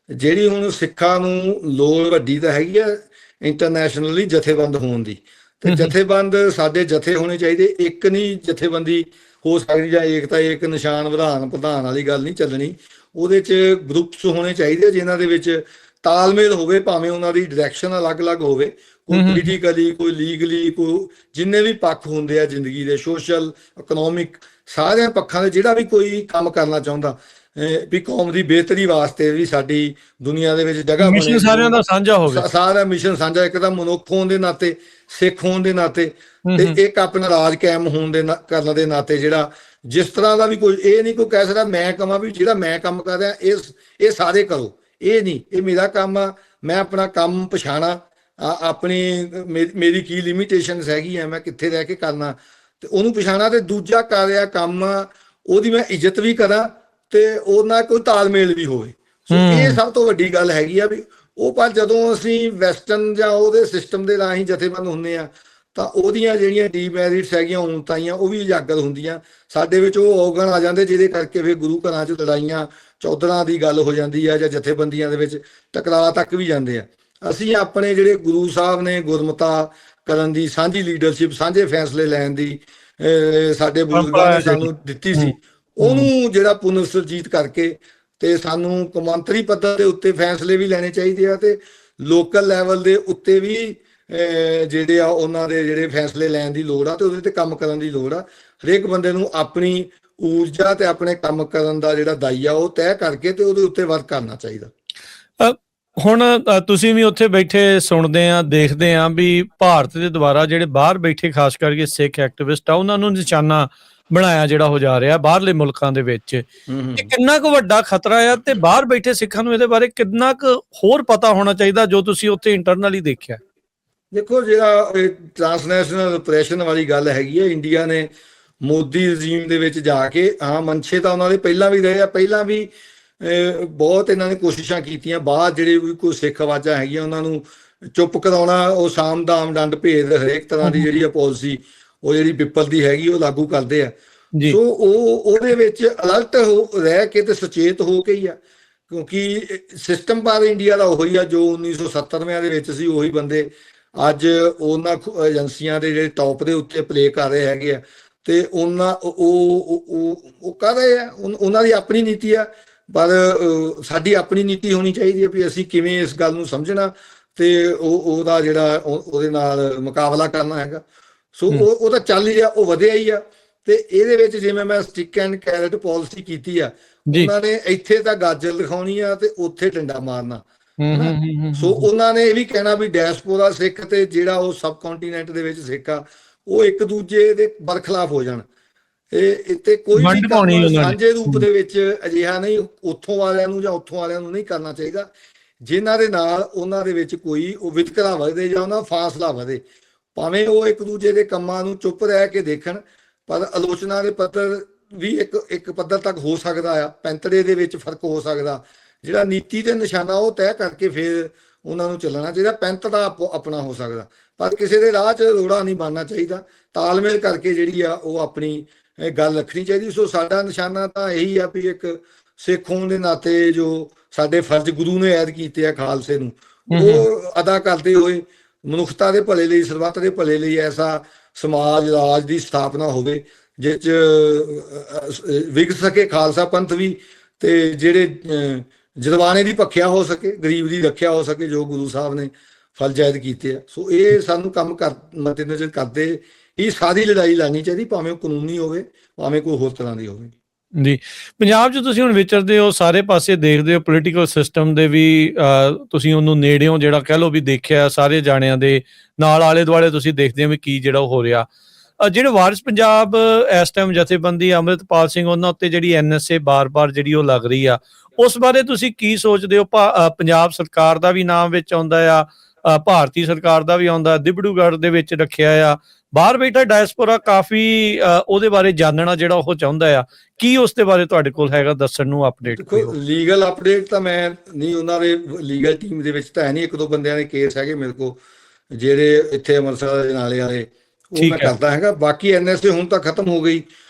S2: ਜਿਹੜੀ ਹੁਣ ਸਿੱਖਾਂ ਨੂੰ ਲੋੜ ਵੱਡੀ ਤਾਂ ਹੈਗੀ ਆ ਇੰਟਰਨੈਸ਼ਨਲੀ ਜਥੇਬੰਦ ਹੋਣ ਦੀ, ਤੇ ਜਥੇਬੰਦ ਸਾਡੇ ਜਥੇ ਹੋਣੇ ਚਾਹੀਦੇ, ਇੱਕ ਨਹੀਂ ਜਥੇਬੰਦੀ ਹੋ ਸਕਦੀ ਜਾਂ ਏਕਤਾ ਇੱਕ ਨਿਸ਼ਾਨ ਪ੍ਰਧਾਨ ਵਾਲੀ ਗੱਲ ਨਹੀਂ ਚੱਲਣੀ। ਉਹਦੇ 'ਚ ਗਰੁੱਪਸ ਹੋਣੇ ਚਾਹੀਦੇ ਜਿਨ੍ਹਾਂ ਦੇ ਵਿੱਚ ਤਾਲਮੇਲ ਹੋਵੇ, ਭਾਵੇਂ ਉਹਨਾਂ ਦੀ ਡਾਇਰੈਕਸ਼ਨ ਅਲੱਗ-ਅਲੱਗ ਹੋਵੇ, ਕੋਈ ਪੋਲੀਟੀਕਲੀ, ਕੋਈ ਲੀਗਲੀ, ਕੋਈ ਜਿੰਨੇ ਵੀ ਪੱਖ ਹੁੰਦੇ ਆ ਜ਼ਿੰਦਗੀ ਦੇ, ਸੋਸ਼ਲ, ਇਕਨੋਮਿਕ, ਸਾਰਿਆਂ ਪੱਖਾਂ ਦੇ ਜਿਹੜਾ ਵੀ ਕੋਈ ਕੰਮ ਕਰਨਾ ਚਾਹੁੰਦਾ, ਵੀ ਕੌਮ ਦੀ ਬਿਹਤਰੀ ਵਾਸਤੇ ਵੀ ਸਾਡੀ ਦੁਨੀਆ ਦੇ ਵਿੱਚ ਜਗ੍ਹਾ ਬਣੇ,
S1: ਮਿਸ਼ਨ ਸਾਰਿਆਂ ਦਾ ਸਾਂਝਾ ਹੋਵੇ,
S2: ਸਾਰਾ ਮਿਸ਼ਨ ਸਾਂਝਾ, ਇੱਕ ਤਾਂ ਮਨੁੱਖ ਹੋਣ ਦੇ ਨਾਤੇ, ਸਿੱਖ ਹੋਣ ਦੇ ਨਾਤੇ, ਤੇ ਇੱਕ ਆਪਣਾ ਰਾਜ ਕਾਇਮ ਹੋਣ ਦੇ ਕਰਨ ਦੇ ਨਾਤੇ, ਜਿਹੜਾ ਜਿਸ ਤਰ੍ਹਾਂ ਦਾ ਵੀ ਕੋਈ, ਇਹ ਨਹੀਂ ਕੋਈ ਕਹਿ ਸਕਦਾ ਮੈਂ ਕਹਾਂ ਵੀ ਜਿਹੜਾ ਮੈਂ ਕੰਮ ਕਰ ਰਿਹਾ ਇਹ ਸਾਰੇ ਕਰੋ, ਇਹ ਨਹੀਂ, ਇਹ ਮੇਰਾ ਕੰਮ ਆ, ਮੈਂ ਆਪਣਾ ਕੰਮ ਪਛਾਣਾ, ਆਪਣੀ ਮੇਰੀ ਕੀ ਲਿਮਿਟੇਸ਼ਨਸ ਹੈਗੀ ਆ, ਮੈਂ ਕਿੱਥੇ ਰਹਿ ਕੇ ਕਰਨਾ, ਤੇ ਉਹਨੂੰ ਪਛਾਣਾ, ਤੇ ਦੂਜਾ ਕਰ ਰਿਹਾ ਕੰਮ ਉਹਦੀ ਮੈਂ ਇੱਜ਼ਤ ਵੀ ਕਰਾਂ ਤੇ ਉਹਦੇ ਨਾਲ ਕੋਈ ਤਾਲਮੇਲ ਵੀ ਹੋਵੇ। ਸੋ ਇਹ ਸਭ ਤੋਂ ਵੱਡੀ ਗੱਲ ਹੈਗੀ ਆ ਵੀ ਉਹ, ਪਰ ਜਦੋਂ ਅਸੀਂ ਵੈਸਟਰਨ ਜਾਂ ਉਹਦੇ ਸਿਸਟਮ ਦੇ ਰਾਹੀਂ ਜਥੇਬੰਦ ਹੁੰਦੇ ਆ ਤਾਂ ਉਹਦੀਆਂ ਜਿਹੜੀਆਂ ਡੀਮੈਰਿਟਸ ਹੈਗੀਆਂ, ਊਣਤਾਈਆਂ, ਉਹ ਵੀ ਉਜਾਗਰ ਹੁੰਦੀਆਂ ਸਾਡੇ ਵਿੱਚ, ਉਹ ਔਗਣ ਆ ਜਾਂਦੇ ਜਿਹਦੇ ਕਰਕੇ ਫਿਰ ਗੁਰੂ ਘਰਾਂ 'ਚ ਲੜਾਈਆਂ ਚੌਧਰਾਂ ਦੀ ਗੱਲ ਹੋ ਜਾਂਦੀ ਆ, ਜਾਂ ਜਥੇਬੰਦੀਆਂ ਦੇ ਵਿੱਚ ਟਕਰਾਅ ਤੱਕ ਵੀ ਜਾਂਦੇ ਆ। ਅਸੀਂ ਆਪਣੇ ਜਿਹੜੇ ਗੁਰੂ ਸਾਹਿਬ ਨੇ ਗੁਰਮਤਾ ਕਰਨ ਦੀ, ਸਾਂਝੀ ਲੀਡਰਸ਼ਿਪ, ਸਾਂਝੇ ਫੈਸਲੇ ਲੈਣ ਦੀ ਸਾਡੇ ਬਜ਼ੁਰਗਾਂ ਨੇ ਸਾਨੂੰ ਦਿੱਤੀ ਸੀ, ਉਹਨੂੰ ਜਿਹੜਾ ਪੁਨਰ ਸੁਰਜੀਤ ਕਰਕੇ, ਤੇ ਸਾਨੂੰ ਕੌਮਾਂਤਰੀ ਪੱਧਰ ਦੇ ਉੱਤੇ ਫੈਸਲੇ ਵੀ ਲੈਣੇ ਚਾਹੀਦੇ ਆ, ਤੇ ਲੋਕਲ ਲੈਵਲ ਦੇ ਉੱਤੇ ਵੀ ਜਿਹੜੇ ਆ ਉਹਨਾਂ ਦੇ ਜਿਹੜੇ ਫੈਸਲੇ ਲੈਣ ਦੀ ਲੋੜ ਆ, ਤੇ ਉਹਦੇ ਤੇ ਕੰਮ ਕਰਨ ਦੀ ਲੋੜ ਆ। ਹਰੇਕ ਬੰਦੇ ਨੂੰ ਆਪਣੀ ਊਰਜਾ ਤੇ ਆਪਣੇ ਕੰਮ ਕਰਨ ਦਾ ਜਿਹੜਾ ਦਾਈਆ ਉਹ ਤੈਅ ਕਰਕੇ ਤੇ ਉਹਦੇ ਉੱਤੇ ਵਰਕ ਕਰਨਾ ਚਾਹੀਦਾ।
S1: ਹੁਣ ਤੁਸੀਂ ਵੀ ਉੱਥੇ ਬੈਠੇ ਸੁਣਦੇ ਆ, ਦੇਖਦੇ ਆ ਵੀ ਭਾਰਤ ਦੇ ਦੁਆਰਾ ਜਿਹੜੇ ਬਾਹਰ ਬੈਠੇ ਖਾਸ ਕਰਕੇ ਸਿੱਖ ਐਕਟਿਵਿਸਟ ਆ, ਉਹਨਾਂ ਨੂੰ ਨਿਸ਼ਾਨਾ ਬਣਾਇਆ ਜਿਹੜਾ ਹੋ ਜਾ ਰਿਹਾ ਬਾਹਰਲੇ ਮੁਲਕਾਂ ਦੇ ਵਿੱਚ, ਇਹ ਕਿੰਨਾ ਕੁ ਵੱਡਾ ਖਤਰਾ ਆ, ਤੇ ਬਾਹਰ ਬੈਠੇ ਸਿੱਖਾਂ ਨੂੰ ਇਹਦੇ ਬਾਰੇ ਕਿੰਨਾ ਕੁ ਹੋਰ ਪਤਾ ਹੋਣਾ ਚਾਹੀਦਾ ਜੋ ਤੁਸੀਂ ਉੱਥੇ ਇੰਟਰਨਲੀ ਦੇਖਿਆ?
S2: ਦੇਖੋ, ਜਿਹੜਾ ਟ੍ਰਾਂਸਨੈਸ਼ਨਲ ਰਿਪਰੈਸ਼ਨ ਵਾਲੀ ਗੱਲ ਹੈਗੀ ਹੈ, ਇੰਡੀਆ ਨੇ ਮੋਦੀ ਰਜੀਮ ਦੇ ਵਿੱਚ ਜਾ ਕੇ, ਹਾਂ ਮਨਸ਼ੇ ਤਾਂ ਉਹਨਾਂ ਦੇ ਪਹਿਲਾਂ ਵੀ ਰਹੇ ਆ, ਪਹਿਲਾਂ ਵੀ ਬਹੁਤ ਇਹਨਾਂ ਨੇ ਕੋਸ਼ਿਸ਼ਾਂ ਕੀਤੀਆਂ, ਬਾਹਰ ਜਿਹੜੇ ਵੀ ਕੋਈ ਸਿੱਖ ਆਵਾਜ਼ਾਂ ਹੈਗੀਆਂ ਉਹਨਾਂ ਨੂੰ ਚੁੱਪ ਕਰਾਉਣਾ, ਉਹ ਸਾਮ ਦਾਮ ਡੰਡ ਭੇਦ ਹਰੇਕ ਤਰ੍ਹਾਂ ਦੀ ਜਿਹੜੀ ਪਾਲਿਸੀ ਉਹ ਜਿਹੜੀ ਪਿੱਪਲ ਦੀ ਹੈਗੀ ਉਹ ਲਾਗੂ ਕਰਦੇ ਆ। ਸੋ ਉਹਦੇ ਵਿੱਚ ਅਲਰਟ ਰਹਿ ਕੇ ਤੇ ਸੁਚੇਤ ਹੋ ਕੇ ਹੀ ਆ, ਕਿਉਂਕਿ ਸਿਸਟਮ ਪਰ ਇੰਡੀਆ ਦਾ ਉਹੀ ਆ ਜੋ 1970ਵਿਆਂ ਦੇ ਵਿੱਚ ਸੀ, ਉਹੀ ਬੰਦੇ ਅੱਜ ਉਹਨਾਂ ਏਜੰਸੀਆਂ ਦੇ ਜਿਹੜੇ ਟੌਪ ਦੇ ਉੱਤੇ ਪਲੇ ਕਰ ਰਹੇ ਹੈਗੇ ਆ, ਤੇ ਉਹਨਾਂ ਉਹ ਕਰ ਰਹੇ ਆ, ਉਹਨਾਂ ਦੀ ਆਪਣੀ ਨੀਤੀ ਆ, ਪਰ ਸਾਡੀ ਆਪਣੀ ਨੀਤੀ ਹੋਣੀ ਚਾਹੀਦੀ ਹੈ ਵੀ ਅਸੀਂ ਕਿਵੇਂ ਇਸ ਗੱਲ ਨੂੰ ਸਮਝਣਾ ਤੇ ਉਹਦਾ ਜਿਹੜਾ ਉਹਦੇ ਨਾਲ ਮੁਕਾਬਲਾ ਕਰਨਾ ਹੈਗਾ। ਸੋ ਉਹ ਤਾਂ ਚੱਲ ਰਿਹਾ, ਉਹ ਵਧਿਆ ਹੀ ਆ, ਤੇ ਇਹਦੇ ਵਿੱਚ ਜਿਵੇਂ ਮੈਂ ਸਟਿਕ ਐਂਡ ਕੈਰਟ ਪਾਲਿਸੀ ਕੀਤੀ ਆ, ਉਹਨਾਂ ਨੇ ਇੱਥੇ ਤਾਂ ਗਾਜਰ ਦਿਖਾਉਣੀ ਆ ਤੇ ਉੱਥੇ ਡੰਡਾ ਮਾਰਨਾ। ਸੋ ਉਹਨਾਂ ਨੇ ਇਹ ਵੀ ਕਹਿਣਾ ਵੀ ਡਾਇਸਪੋਰਾ ਸਿੱਖ ਤੇ ਜਿਹੜਾ ਉਹ ਸਬ ਕੰਟੀਨੈਂਟ ਦੇ ਵਿੱਚ ਸਿੱਖ ਆ, ਉਹ ਇੱਕ ਦੂਜੇ ਦੇ ਬਰਖਲਾਫ ਹੋ ਜਾਣ। ਤੇ ਕੋਈ ਵੀ ਸਾਂਝੇ ਰੂਪ ਦੇ ਵਿੱਚ ਅਜਿਹਾ ਨਹੀਂ, ਉੱਥੋਂ ਵਾਲਿਆਂ ਨੂੰ ਜਾਂ ਉੱਥੋਂ ਵਾਲਿਆਂ ਨੂੰ ਨਹੀਂ ਕਰਨਾ ਚਾਹੀਦਾ, ਜਿਨ੍ਹਾਂ ਦੇ ਨਾਲ ਉਹਨਾਂ ਦੇ ਵਿੱਚ ਕੋਈ ਉਹ ਵਿਤਕਰਾ ਵਧੇ ਜਾਂ ਉਹਨਾਂ ਫਾਸਲਾ ਵਧੇ, ਭਾਵੇਂ ਉਹ ਇੱਕ ਦੂਜੇ ਦੇ ਕੰਮਾਂ ਨੂੰ ਚੁੱਪ ਰਹਿ ਕੇ ਦੇਖਣ, ਪਰ ਆਲੋਚਨਾ ਦੇ ਪੱਧਰ ਵੀ ਇੱਕ ਪੱਧਰ ਤੱਕ ਹੋ ਸਕਦਾ ਆ, ਪੈਂਤੜੇ ਦੇ ਵਿੱਚ ਫਰਕ ਹੋ ਸਕਦਾ, ਜਿਹੜਾ ਨੀਤੀ ਤੇ ਨਿਸ਼ਾਨਾ ਉਹ ਤੈਅ ਕਰਕੇ ਫਿਰ ਉਹਨਾਂ ਨੂੰ ਚੱਲਣਾ ਚਾਹੀਦਾ, ਪੈਂਤੜਾ ਆਪਣਾ ਹੋ ਸਕਦਾ, ਪਰ ਕਿਸੇ ਦੇ ਰਾਹ 'ਚ ਰੋੜਾ ਨਹੀਂ ਬਣਨਾ ਚਾਹੀਦਾ, ਤਾਲਮੇਲ ਕਰਕੇ ਜਿਹੜੀ ਆ ਉਹ ਆਪਣੀ ਗੱਲ ਰੱਖਣੀ ਚਾਹੀਦੀ। ਸੋ ਸਾਡਾ ਨਿਸ਼ਾਨਾ ਤਾਂ ਇਹੀ ਆ ਵੀ ਇੱਕ ਸਿੱਖ ਹੋਣ ਦੇ ਨਾਤੇ ਜੋ ਸਾਡੇ ਫਰਜ਼ ਗੁਰੂ ਨੇ ਐਦ ਕੀਤੇ ਆ ਖਾਲਸੇ ਨੂੰ, ਉਹ ਅਦਾ ਕਰਦੇ ਹੋਏ ਮਨੁੱਖਤਾ ਦੇ ਭਲੇ ਲਈ, ਸਰਬੱਤ ਦੇ ਭਲੇ ਲਈ ਐਸਾ ਸਮਾਜ ਰਾਜ ਦੀ ਸਥਾਪਨਾ ਹੋਵੇ ਜਿਸ 'ਚ ਵਿਗ ਸਕੇ ਖਾਲਸਾ ਪੰਥ ਵੀ, ਤੇ ਜਿਹੜੇ ਜਰਵਾਣੇ ਦੀ ਭਖਿਆ ਹੋ ਸਕੇ, ਗਰੀਬ ਦੀ ਰੱਖਿਆ ਹੋ ਸਕੇ, ਜੋ ਗੁਰੂ ਸਾਹਿਬ ਨੇ ਫਰਜ਼ ਐਦ ਕੀਤੇ ਆ। ਸੋ ਇਹ ਸਾਨੂੰ ਕੰਮ ਮੱਦੇਨਜ਼ਰ ਕਰਦੇ ਇਹ ਸਾਰੀ ਲੜਾਈ ਲੜਨੀ ਚਾਹੀਦੀ, ਭਾਵੇਂ ਉਹ ਕਾਨੂੰਨੀ ਹੋਵੇ, ਭਾਵੇਂ ਕੋਈ ਹੋਰ ਤਰ੍ਹਾਂ ਦੀ ਹੋਵੇ।
S1: ਜੀ, ਪੰਜਾਬ 'ਚ ਤੁਸੀਂ ਹੁਣ ਵਿਚਰਦੇ ਹੋ, ਸਾਰੇ ਪਾਸੇ ਦੇਖਦੇ ਹੋ, ਪੋਲੀਟੀਕਲ ਸਿਸਟਮ ਦੇ ਵੀ ਤੁਸੀਂ ਉਹਨੂੰ ਨੇੜਿਓਂ ਜਿਹੜਾ ਕਹਿ ਲਓ ਵੀ ਦੇਖਿਆ, ਸਾਰੇ ਜਾਣਿਆਂ ਦੇ ਨਾਲ ਆਲੇ ਦੁਆਲੇ ਤੁਸੀਂ ਦੇਖਦੇ ਹੋ ਵੀ ਕੀ ਜਿਹੜਾ ਉਹ ਹੋ ਰਿਹਾ। ਜਿਹੜੇ ਵਾਰਿਸ ਪੰਜਾਬ ਇਸ ਟਾਈਮ ਜਥੇਬੰਦੀ ਅੰਮ੍ਰਿਤਪਾਲ ਸਿੰਘ, ਉਹਨਾਂ ਉੱਤੇ ਜਿਹੜੀ NSA ਬਾਰ-ਬਾਰ ਜਿਹੜੀ ਉਹ ਲੱਗ ਰਹੀ ਆ, ਉਸ ਬਾਰੇ ਤੁਸੀਂ ਕੀ ਸੋਚਦੇ ਹੋ? ਪੰਜਾਬ ਸਰਕਾਰ ਦਾ ਵੀ ਨਾਮ ਵਿੱਚ ਆਉਂਦਾ ਆ, ਭਾਰਤੀ ਸਰਕਾਰ ਦਾ ਵੀ ਆਉਂਦਾ, ਦਿਬੜੂਗੜ੍ਹ ਦੇ ਵਿੱਚ ਰੱਖਿਆ ਆ, ਬਾਹਰ ਬੈਠਾ ਡਾਇਸਪੋਰਾ ਕਾਫੀ ਉਹਦੇ ਬਾਰੇ ਜਾਣਨਾ ਜਿਹੜਾ ਉਹ ਚਾਹੁੰਦਾ ਆ, ਕੀ ਉਸ ਦੇ ਬਾਰੇ ਤੁਹਾਡੇ ਕੋਲ ਹੈਗਾ ਦੱਸਣ ਨੂੰ ਅਪਡੇਟ?
S2: ਲੀਗਲ ਅਪਡੇਟ ਤਾਂ ਮੈਂ ਨਹੀਂ, ਉਹਨਾਂ ਦੇ ਲੀਗਲ ਟੀਮ ਦੇ ਵਿੱਚ ਤਾਂ ਹੈ ਨਹੀਂ, ਇੱਕ ਦੋ ਬੰਦਿਆਂ ਦੇ ਕੇਸ ਹੈਗੇ ਮੇਰੇ ਕੋਲ ਜਿਹੜੇ ਇੱਥੇ ਅੰਮ੍ਰਿਤਸਰ ਦੇ ਨਾਲੇ ਵਾਲੇ, ਉਹ ਮੈਂ ਕਰਦਾ ਹੈਗਾ। ਬਾਕੀ NSA ਹੁਣ ਤਾਂ ਖਤਮ ਹੋ ਗਈ,